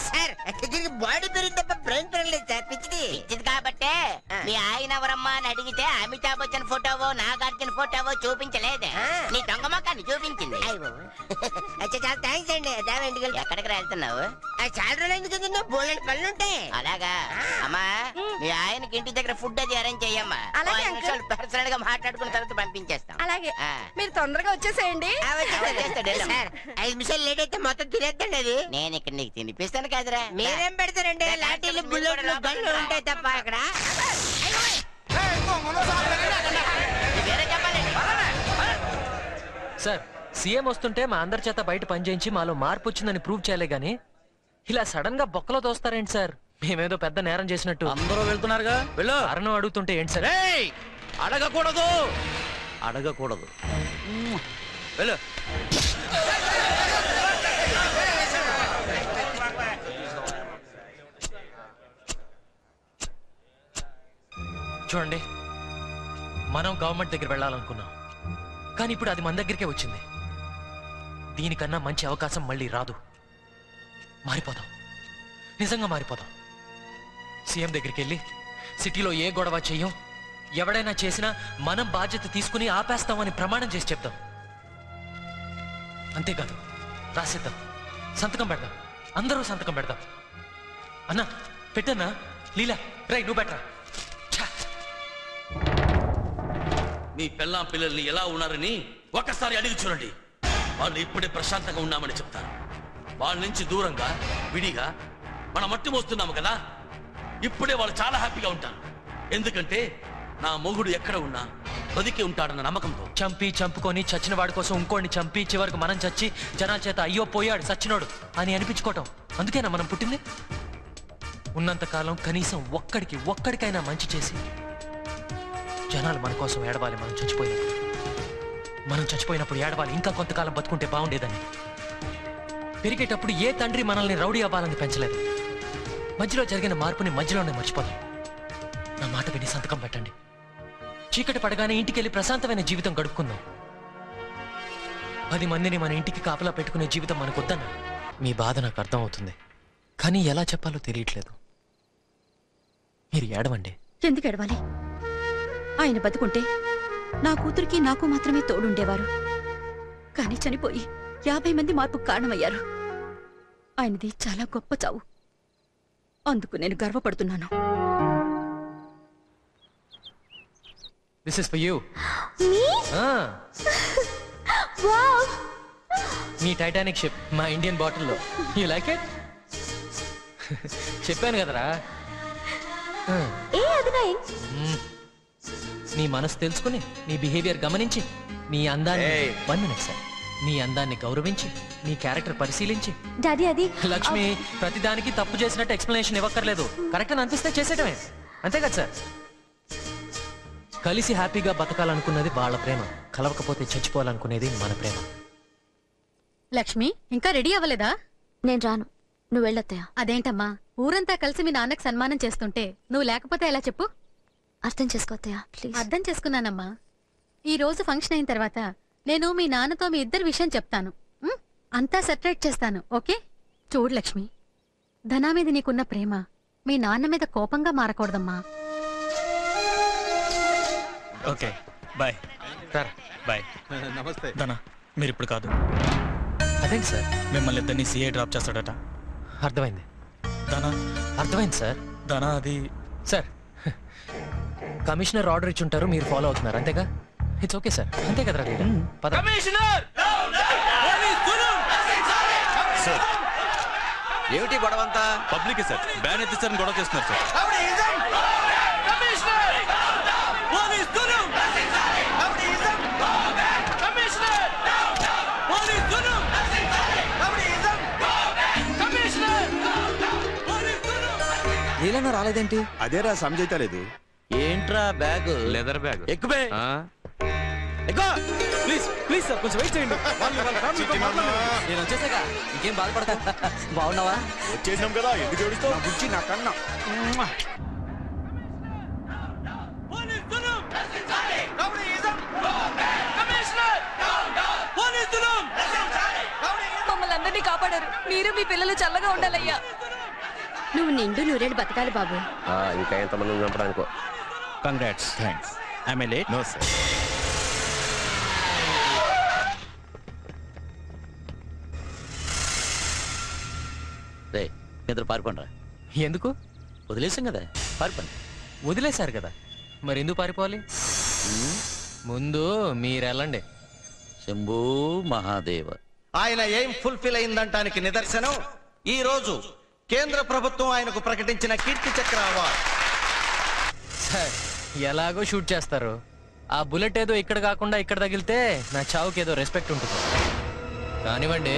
సార్ దీనికి బాడీ పెరిగింది తప్ప బ్రెయిన్ పెరగలేదు సార్. పిచ్చిది కాబట్టే మీ ఆయన ఎవరమ్మా అని అడిగితే అమితాబ్ బచ్చన్ ఫోటోవో నాగార్జున ఫోటోవో చూపించలేదు, నీ దొంగ మొక్కాన్ని చూపించింది. చాలా థ్యాంక్స్ అండి. ఎక్కడికి వెళ్తున్నావు? చాలా రోజులు ఎందుకు బోల్డ్ పనులు ఉంటాయి. అలాగా అమ్మా మీ ఆయనకి ఇంటి దగ్గర ఫుడ్ అది అరేంజ్ చెయ్యమ్మా. పర్సనల్ గా మాట్లాడుకున్న తర్వాత పంపించేస్తాం. అలాగే మీరు తొందరగా వచ్చేసేయండి. 5 నిమిషాలు లేట్ అయితే మొత్తం తినేద్దండి. అది నేను ఇక్కడ నీకు తినిపిస్తాను కదరా. మీరేం పెడతారండి? లాఠీలు బుల్లెట్లు గన్లు ఉంటాయి తప్ప అక్కడ. సార్ సీఎం వస్తుంటే మా అందరి చేత బయట పనిచేయించి మాలో మార్పు వచ్చిందని ప్రూవ్ చేయలే గానీ ఇలా సడన్ గా బొక్కలో తోస్తారేంటి సార్? మేమేదో పెద్ద నేరం చేసినట్టు. అందరూ వెళ్తున్నారుగా, వెళ్ళు. కారణం అడుగుతుంటే ఏంటి సార్? అడగకూడదు అడగకూడదు. వెళ్ళు. చూడండి, మనం గవర్నమెంట్ దగ్గర వెళ్ళాలనుకున్నాం, కానీ ఇప్పుడు అది మన దగ్గరికే వచ్చింది. దీనికన్నా మంచి అవకాశం మళ్ళీ రాదు. మారిపోదాం, నిజంగా మారిపోదాం. సీఎం దగ్గరికి వెళ్ళి సిటీలో ఏ గొడవ చెయ్యం, ఎవడైనా చేసినా మనం బాధ్యత తీసుకుని ఆపేస్తామని ప్రమాణం చేసి చెప్దాం. అంతేకాదు, రాసిద్దాం, సంతకం పెడదాం, అందరూ సంతకం పెడదాం. అన్నా పెట్టన్నా. లీలా రై నువ్వు పెట్టరా. మీ పెళ్ళాం పిల్లల్ని ఎలా ఉన్నారని ఒక్కసారి అడిగి చూడండి. వాళ్ళు ఇప్పుడే ప్రశాంతంగా ఉన్నామని చెప్తారు. వాళ్ళ నుంచి దూరంగా విడిగా మనం మట్టి మోస్తున్నాము కదా, ఇప్పుడే వాళ్ళు చాలా హ్యాపీగా ఉంటారు. ఎందుకంటే నా మొగుడు ఎక్కడ ఉన్నా బతికి ఉంటాడన్న నమ్మకంతో. చంపి చంపుకొని చచ్చిన వాడి కోసం ఇంకోడిని చంపి చివరికి మనం చచ్చి జనాల చేత అయ్యో పోయాడు చచ్చినోడు అని అనిపించుకోవటం అందుకేనా మనం పుట్టింది? ఉన్నంతకాలం కనీసం ఒక్కడికైనా మంచి చేసి జనాలు మన కోసం ఏడవాలి. మనం చచ్చిపోయినప్పుడు ఏడవాలి, ఇంకా కొంతకాలం బతుకుంటే బాగుండేదని. పెరిగేటప్పుడు ఏ తండ్రి మనల్ని రౌడీ అవ్వాలని పెంచలేదు. మధ్యలో జరిగిన మార్పుని మధ్యలోనే మర్చిపోదాం. నా మాట విని సంతకం పెట్టండి. చీకటి పడగానే ఇంటికెళ్ళి ప్రశాంతమైన జీవితం గడుపుకుందాం. 10 మందిని మన ఇంటికి కాపలా పెట్టుకునే జీవితం మనకొద్దన్న. మీ బాధ నాకు అర్థం అవుతుంది, కానీ ఎలా చెప్పాలో తెలియట్లేదు. మీరు ఏడవండి. ఎందుకు ఏడవాలి? ఆయన బతుకుంటే నా కూతురికి నాకు మాత్రమే తోడుండేవారు, కానీ చనిపోయి 50 మంది మార్పుకు కారణమయ్యారు. ఆయనది చాలా గొప్ప చావు, అందుకు నేను గర్వపడుతున్నాను. This is for you. Me? Wow! Me Titanic ship మా ఇండియన్ బాటిల్లో. You like it? చెప్పాను కదరా. నీ మనసు తెలుసుకుని, నీ బిహేవియర్ గమనించి, నీ అందాన్ని 1 minute సార్, నీ అందాన్ని గౌరవించి, నీ క్యారెక్టర్ పరిశీలించి. డాడీ అది లక్ష్మి ప్రతిదానికి తప్పు చేసినట్టు ఎక్స్ప్లెనేషన్ ఇవ్వక్కర్లేదు. కరెక్ట్ అని అనిపిస్తే చేసేయటమే, అంతే కదా సార్? కలిసి హ్యాపీగా బతకాలనుకున్నది వాళ్ళ ప్రేమ, కలవకపోతే చచ్చిపోవాలనుకునేది మన ప్రేమ. లక్ష్మి ఇంకా రెడీ అవ్వలేదా? నేను రాను, నువ్వు వెళ్ళొత్తయ్యా. అదేంటమ్మా, ఊరంతా కలిసి మీ నాన్నకి సన్మానం చేస్తుంటే నువ్వు లేకపోతే ఎలా చెప్పు? అర్థం చేసుకోత్తయ్యా ప్లీజ్. అర్థం చేసుకున్నానమ్మా. ఈ రోజు ఫంక్షన్ అయిన తర్వాత నేను మీ నాన్నతో మీ ఇద్దరి విషయం చెప్తాను. అంతా సెటరేట్ చేస్తాను. ఓకే? చూడు లక్ష్మి, ధనా మీద నీకున్న ప్రేమ మీ నాన్న మీద కోపంగా మారకూడదమ్మా. Okay bye sir. బాయ్. నమస్తే. ధనా మీరు ఇప్పుడు కాదు. అదేంటి సార్? మిమ్మల్ని ఇద్దరిని సీఏ డ్రాప్ చేస్తాడట. అర్థమైంది. ధనా అర్థమైంది సార్. ధనా అది సార్, కమిషనర్ ఆర్డర్ ఇచ్చుంటారు, మీరు ఫాలో అవుతున్నారు అంతేగా? ఇట్స్ ఓకే సార్, అంతే కదరా లీడర్. పద. కమిషనర్! సార్ ఏమిటి గొడవంతా? పబ్లిక్ సార్ బ్యాన్ ఎత్తిస్తారని గొడవ చేస్తున్నారు సార్. నీలన్నా రాలేదేంటి? అదేరా సంజయిత లేదు. ఏంట్రా బ్యాగ్? Leather bag. ఎక్కువే ప్లీజ్ ప్లీజ్ సార్, కొంచెం వెయిట్ చేయండి. నేను వచ్చేసాక ఇంకేం బాధపడతా. బాగున్నావా? వచ్చేసినాం కదా, ఎందుకు ఏడుస్తావు? నా బుజ్జి నా కన్నా. మమ్మల్ని అందరినీ కాపాడారు. మీరు మీ పిల్లలు చల్లగా ఉండాలయ్యా. నువ్వు నిండు నూరేళ్ళు బతకాలి బాబు. ఇంకా ఎంతమంది చంపడానికో. Congrats. Thanks. I'm late. No sir. రే నిద్ర పారిపోండి రా. ఎందుకు? వదిలేసాం కదా, పారిపోండి. వదిలేశారు కదా, మరి ఎందుకు పారిపోవాలి? ముందు మీరెళ్ళండి. శంభూ మహాదేవ. ఆయన ఏం ఫుల్ఫిల్ అయిందంటానికి నిదర్శనం ఈ రోజు కేంద్ర ప్రభుత్వం ఆయనకు ప్రకటించిన కీర్తి చక్ర అవార్డు. సార్ ఎలాగో షూట్ చేస్తారు. ఆ బుల్లెట్ ఏదో ఇక్కడ కాకుండా ఇక్కడ తగిలితే నా చావుకి ఏదో రెస్పెక్ట్ ఉంటుంది. కానివ్వండి.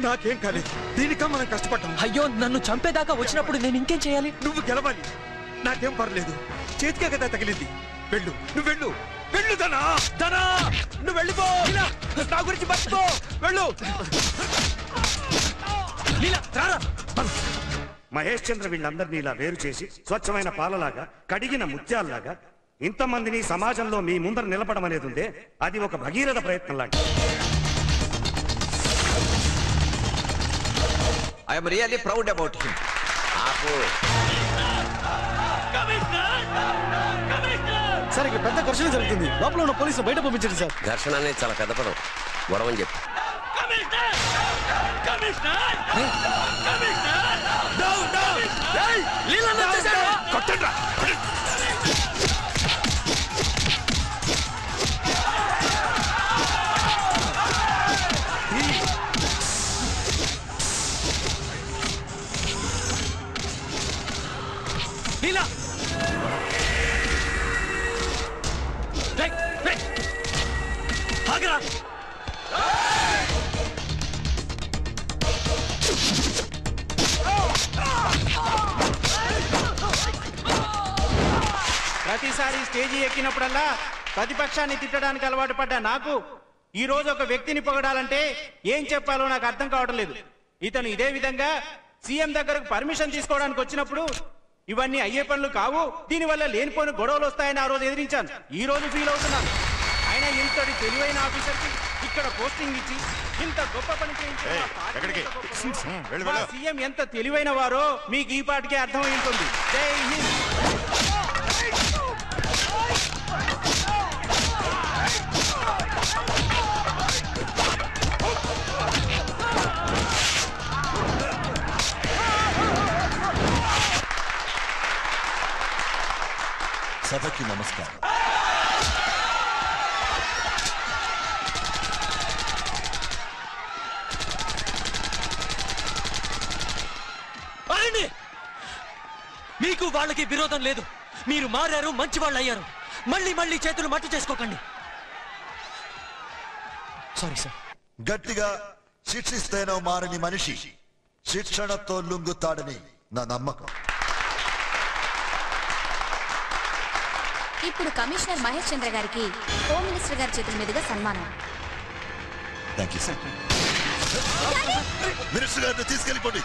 నాకేం కాలేదు, దీనికా మనం కష్టపడ్డాం. అయ్యో, నన్ను చంపేదాకా వచ్చినప్పుడు నేను ఇంకేం చేయాలి? నువ్వు గెలవాలి. నాకేం పర్లేదు, చేతికే కదా తగిలింది. వెళ్ళు, నువ్వు వెళ్ళు. వెళ్ళు ధనా, ధనా నువ్వు వెళ్ళిపో. నా గురించి మర్చిపో, వెళ్ళు. మహేష్ చంద్ర వీళ్ళందరినీ ఇలా వేరు చేసి స్వచ్ఛమైన పాలలాగా, కడిగిన ముత్యాల్లాగా ఇంతమందిని సమాజంలో మీ ముందర నిలబడం అనేది ఉందే, అది ఒక భగీరథ ప్రయత్నం లాంటి. I'm really proud about him. Sir ఇక్కడ పెద్ద ఘర్షణ జరుగుతుంది, లోపల ఉన్న పోలీసులు బయట పంపించండి సార్. ఘర్షణ అనేది చాలా పెద్ద పదం, గొడవని చెప్పి. ప్రతిసారి స్టేజీ ఎక్కినప్పుడల్లా ప్రతిపక్షాన్ని తిట్టడానికి అలవాటు పడ్డా నాకు ఈ రోజు ఒక వ్యక్తిని పొగడాలంటే ఏం చెప్పాలో నాకు అర్థం కావడం లేదు. ఇతను ఇదే విధంగా సీఎం దగ్గరకు పర్మిషన్ తీసుకోవడానికి వచ్చినప్పుడు ఇవన్నీ అయ్యే పనులు కావు, దీనివల్ల లేనిపోని గొడవలు వస్తాయని ఆ రోజు ఎదిరించాను. ఈ రోజు ఫీల్ అవుతున్నాను. ఆయన ఇంతటి తెలివైన ఆఫీసర్కి ఇక్కడ పోస్టింగ్ ఇచ్చి ఇంత గొప్ప పని చేయించిన సీఎం ఎంత తెలివైన వారో మీకు ఈ పాటికే అర్థమై ఉంటుంది. జై హింద్. సభకి నమస్కారం. మీకు వాళ్ళకి విరోధం లేదు. మీరు మారారు, మంచి వాళ్ళు అయ్యారు. మళ్ళీ మళ్ళీ చేతులు మట్టి చేసుకోకండి. Sorry sir. గట్టిగా శిక్షిస్తేనో మారని మనిషి శిక్షణతో లొంగుతాడని నా నమ్మకం. ఇప్పుడు కమిషనర్ మహేష్ చంద్ర గారికి హోమ్ మినిస్టర్ గారి చేతుల మీదుగా సన్మానం. Thank you sir. మినిస్టర్ గారిని తీసుకెళ్ళిపోండి.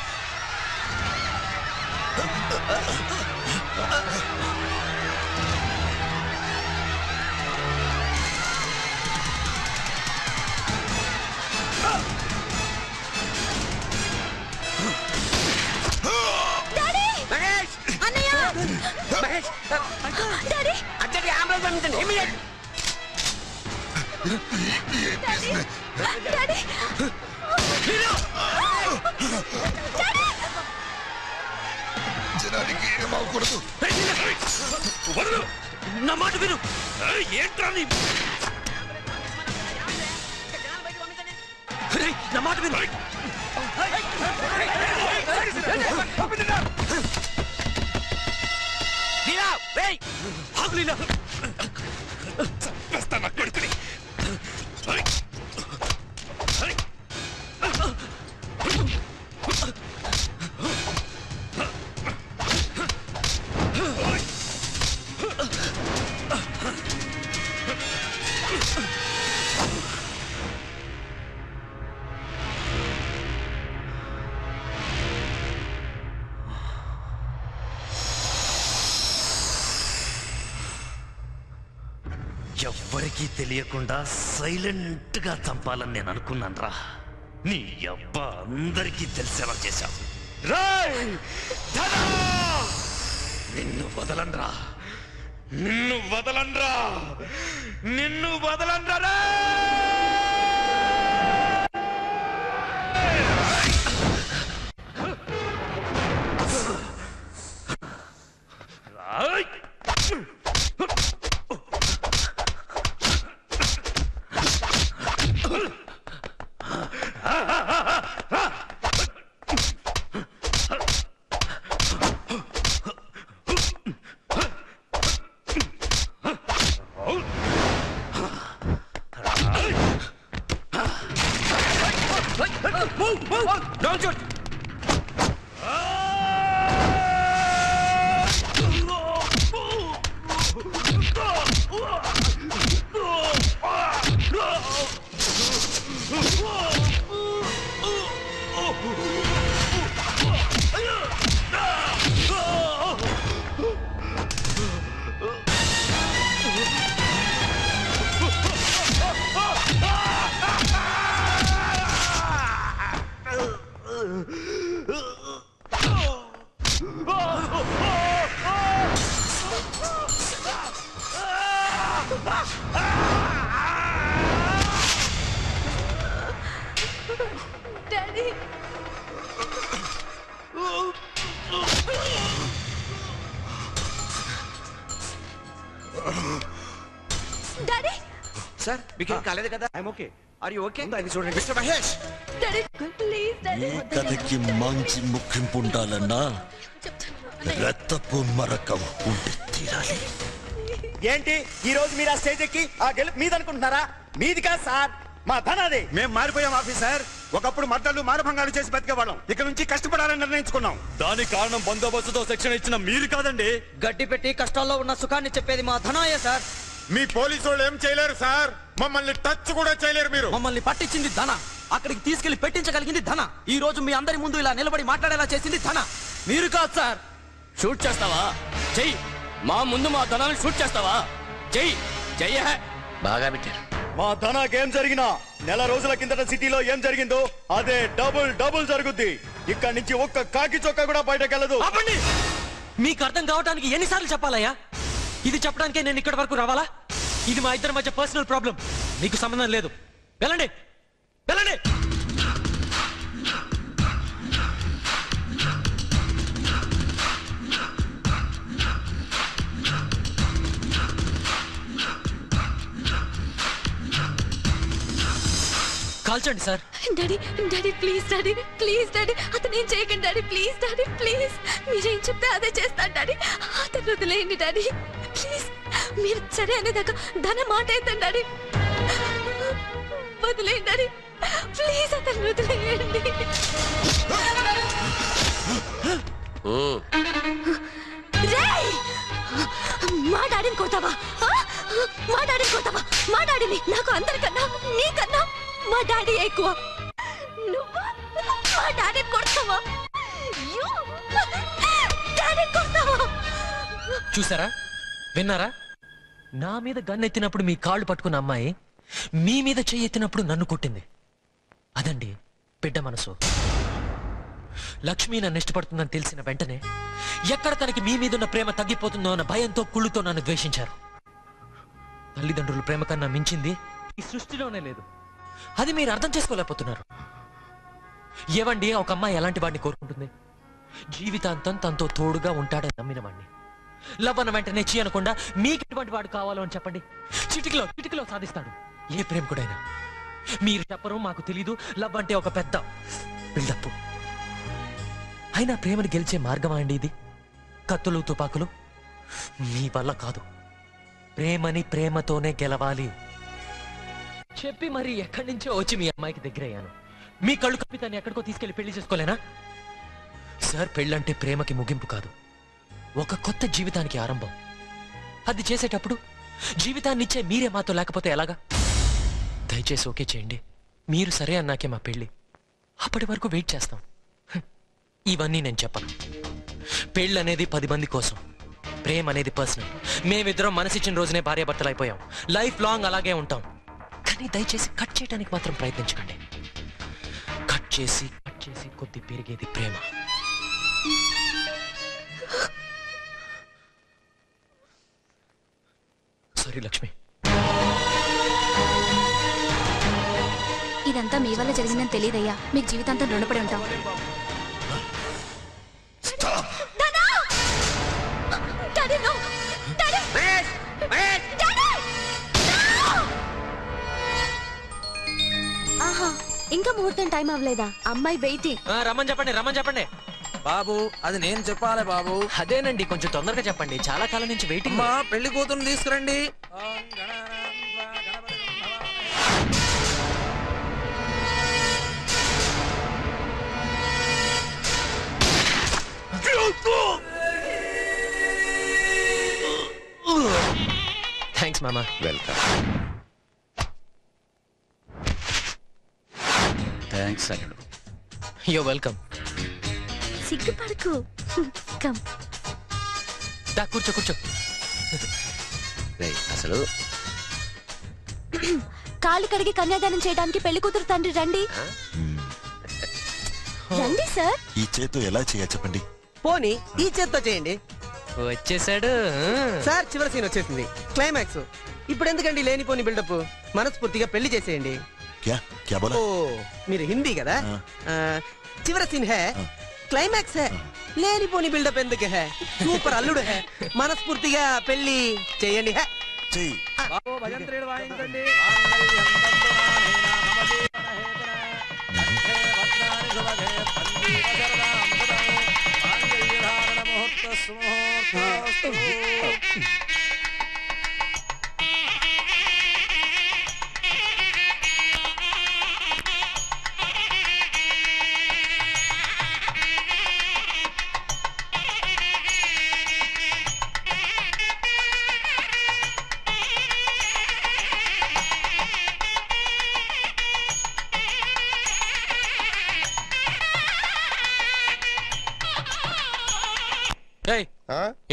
జనానికి ఏమవకూడదు. నా మాట విను. ఏంట్రా నీ నా మాట విను. చంపేస్తాను కొడుకుని. ఎవ్వరికీ తెలియకుండా సైలెంట్ గా చంపాలని నేను అనుకున్నాను రా. నీ అబ్బా అందరికీ తెలిసేలా చేశావు. నిన్ను వదలన్రా, నిన్ను వదలన్రా, నిన్ను వదలన్రా. Don't shoot! Daddy! Daddy! Sir మీకేం కాలేదు కదా? I'm okay. Are you okay? అది చూడండి mister Mahesh. Daddy, please, Daddy. ఈ కథకి మంచి ముఖ్యంపు ఉండాలన్నా రక్తపు మరకం ఉండి తీరాలి. ఏంటి ఈ రోజు మీరు ఆ స్టేజ్ ఎక్కి ఆ గెలుపు మీదనుకుంటున్నారా? మీది కాదు సార్, మా ధనాది. మేము మారిపోయాం ఆఫీసర్. ఒకప్పుడు మద్దలు మానభంగాలు చేసి బతికేవాళ్ళం. ఇక నుంచి కష్టపడాలని నిర్ణయించుకున్నాం. దానికి కారణం బందోబస్తుతో శిక్షణ ఇచ్చిన మీరు కాదండి. గడ్డి పెట్టి కష్టాల్లో ఉన్న సుఖాన్ని చెప్పేది మా ధనాయే సార్. మీ పోలీసు వాళ్ళు ఏం చేయలేరు సార్. మమ్మల్ని టచ్ కూడా చేయలేరు. మీరు మమ్మల్ని పట్టించింది ధన, అక్కడికి తీసుకెళ్లి పెట్టించగలిగింది ధన. ఈ రోజు మీ అందరి ముందు ఇలా నిలబడి మాట్లాడేలా చేసింది ధన, మీరు కాదు సార్. షూట్ చేస్తావా? చెయ్యి. మా ముందు మా ధనాన్ని షూట్ చేస్తావా? చెయ్యి. చెయ్య. బాగా పెట్టారు. మా ధనాకి ఏం జరిగినా నెల రోజుల కిందట సిటీలో ఏం జరిగిందో అదే డబుల్ డబుల్ జరుగుద్ది. ఇక్కడి నుంచి ఒక్క కాకి చొక్క కూడా బయటకెళ్ళదు. మీకు అర్థం కావడానికి ఎన్నిసార్లు చెప్పాలయ్యా? ఇది చెప్పడానికే నేను ఇక్కడి వరకు రావాలా? ఇది మా ఇద్దరి మధ్య పర్సనల్ ప్రాబ్లం, మీకు సంబంధం లేదు. వెళ్ళండి, వెళ్ళండి. కాల్చండి sir. Daddy daddy please daddy అతను ఏం చేయకండి డాడీ ప్లీజ్ మీరేం చెప్తే అదే చేస్తాను డాడీ అతను వదిలేయండి డాడీ ప్లీజ్ మీరు సరే అనేదాకా ధన మాట అవుతాను డాడీ వదిలేయండి డాడీ ప్లీజ్ అతను వదిలేయండి మా డాడీని కొడతావా మా డాడీని నాకు అందరికన్నా నీకన్నా మా డాడీ ఎక్కువ నువ్వు మా డాడీని కొడతావా చూసారా విన్నారా నా మీద గన్నెత్తినప్పుడు మీ కాళ్ళు పట్టుకున్న అమ్మాయి మీ మీద చెయ్యి ఎత్తినప్పుడు నన్ను కొట్టింది అదండి బిడ్డ మనసు లక్ష్మి నన్ను ఇష్టపడుతుందని తెలిసిన వెంటనే ఎక్కడ తనకి మీ మీదున్న ప్రేమ తగ్గిపోతుందో అన్న భయంతో కుళ్ళుతో నన్ను ద్వేషించారు తల్లిదండ్రుల ప్రేమ కన్నా మించింది ఈ సృష్టిలోనే లేదు అది మీరు అర్థం చేసుకోలేకపోతున్నారు ఏవండి ఒక అమ్మాయి ఎలాంటి వాడిని కోరుకుంటుంది జీవితాంతం తనతో తోడుగా ఉంటాడని నమ్మిన వాడిని లవ్ అన్న వెంటనే చీ అనకుండా మీకు ఎటువంటి వాడు కావాలో అని చెప్పండి చిటికలో సాధిస్తాడు ఏ ప్రేమికుడైనా మీరు చెప్పరు మాకు తెలీదు లవ్ అంటే ఒక పెద్ద బిల్డప్ అయినా ప్రేమను గెలిచే మార్గమా అండి ఇది కత్తులు తుపాకులు మీ వల్ల కాదు ప్రేమని ప్రేమతోనే గెలవాలి చెప్పి మరి ఎక్కడి నుంచో వచ్చి మీ అమ్మాయికి దగ్గరయ్యాను మీ కళ్ళు కప్పి తను ఎక్కడికో తీసుకెళ్లి పెళ్లి చేసుకోలేనా సార్ పెళ్ళంటే ప్రేమకి ముగింపు కాదు ఒక కొత్త జీవితానికి ఆరంభం అది చేసేటప్పుడు జీవితాన్నిచ్చే మీరే మాతో లేకపోతే ఎలాగా దయచేసి ఓకే చేయండి మీరు సరే అన్నాకే మా పెళ్ళి అప్పటి వరకు వెయిట్ చేస్తాం ఇవన్నీ నేను చెప్పను పెళ్ళి అనేది 10 మంది కోసం ప్రేమ అనేది పర్సనల్ మేమిద్దరం మనసిచ్చిన రోజునే భార్యాభర్తలు అయిపోయాం లైఫ్ లాంగ్ అలాగే ఉంటాం కానీ దయచేసి కట్ చేయడానికి మాత్రం ప్రయత్నించకండి కట్ చేసి కొద్ది పెరిగేది ప్రేమ సారీ లక్ష్మి ఇదంతా మీ వల్ల జరిగిందని తెలియదయ్యా మీకు జీవితాంతం రుణపడి ఉంటాం ఆహా ఇంకా ముహూర్తం టైం అవ్వలేదా అమ్మాయి వెయిటింగ్ రమ్మని చెప్పండి బాబు అది నేను చెప్పాలి బాబు అదేనండి కొంచెం తొందరగా చెప్పండి చాలా కాలం నుంచి వెయిటింగ్ మా పెళ్లి కూతురు తీసుకురండి థ్యాంక్స్ మామా వెల్కమ్ థ్యాంక్స్ అల్లుడు యో వెల్కమ్ సిగ్గుపడకు కమ్ దా కూర్చో అసలు కాళ్ళు కడిగి కన్యాదానం చేయడానికి పెళ్లి కూతురు తండ్రి రండి రండి సార్ ఈ చేత్తో ఎలా చేయ చెప్పండి పోనీ ఈ చేత్తో చేయండి వచ్చేసాడు సార్ చివరి సీన్ వచ్చేసింది క్లైమాక్స్ ఇప్పుడు ఎందుకండి లేనిపోని బిల్డప్ మనస్ఫూర్తిగా పెళ్లి చేసేయండి क्या बोला? ఓ మీరు హిందీ కదా చివరి సీన్ హే క్లైమాక్స్ హే లేనిపోని బిల్డప్ ఎందుకు హే సూపర్ అల్లుడు హే మనస్ఫూర్తిగా పెళ్లి చేయండి హే చెయ్యి భజంత్రీడు వాయించండి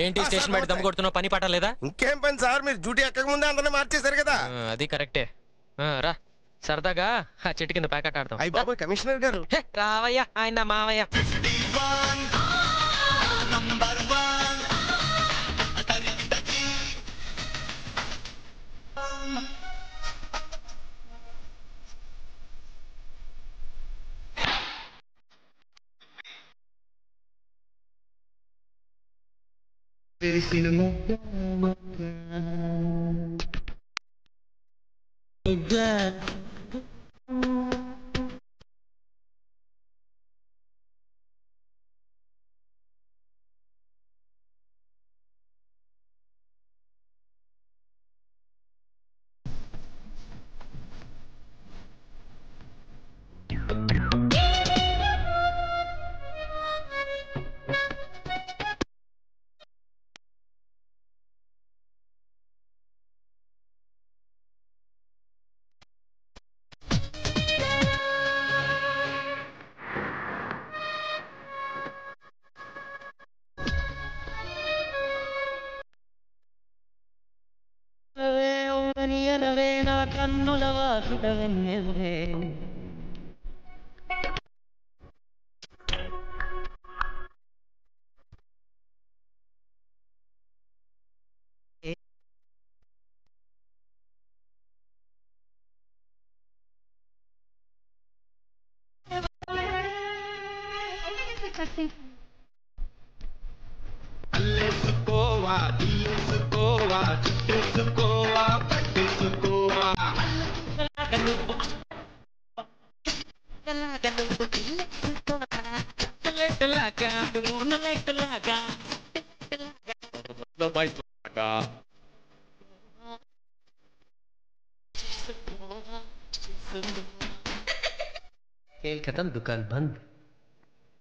ఏంటి స్టేషన్ బయట దమ్ము కొడుతున్నావు పని పాట లేదా ఇంకేం పని సార్ మీరు డ్యూటీ ఎక్కక ముందే అందరినీ మార్చేశారు కదా అది కరెక్టే రా సరదాగా ఆ చెట్టు కింద ప్యాకెట్ ఆడతాం అయ్యి బాబు కమిషనర్ గారు రావయ్యా ఆయన మావయ్య నీయనవే నా కన్నుల వాసుడవెన్నెవే అల్లెసుకోవా తీసుకోవా చుట్టేసుకోవా పట్టేసుకోవా खेल खत्म दुकान बंद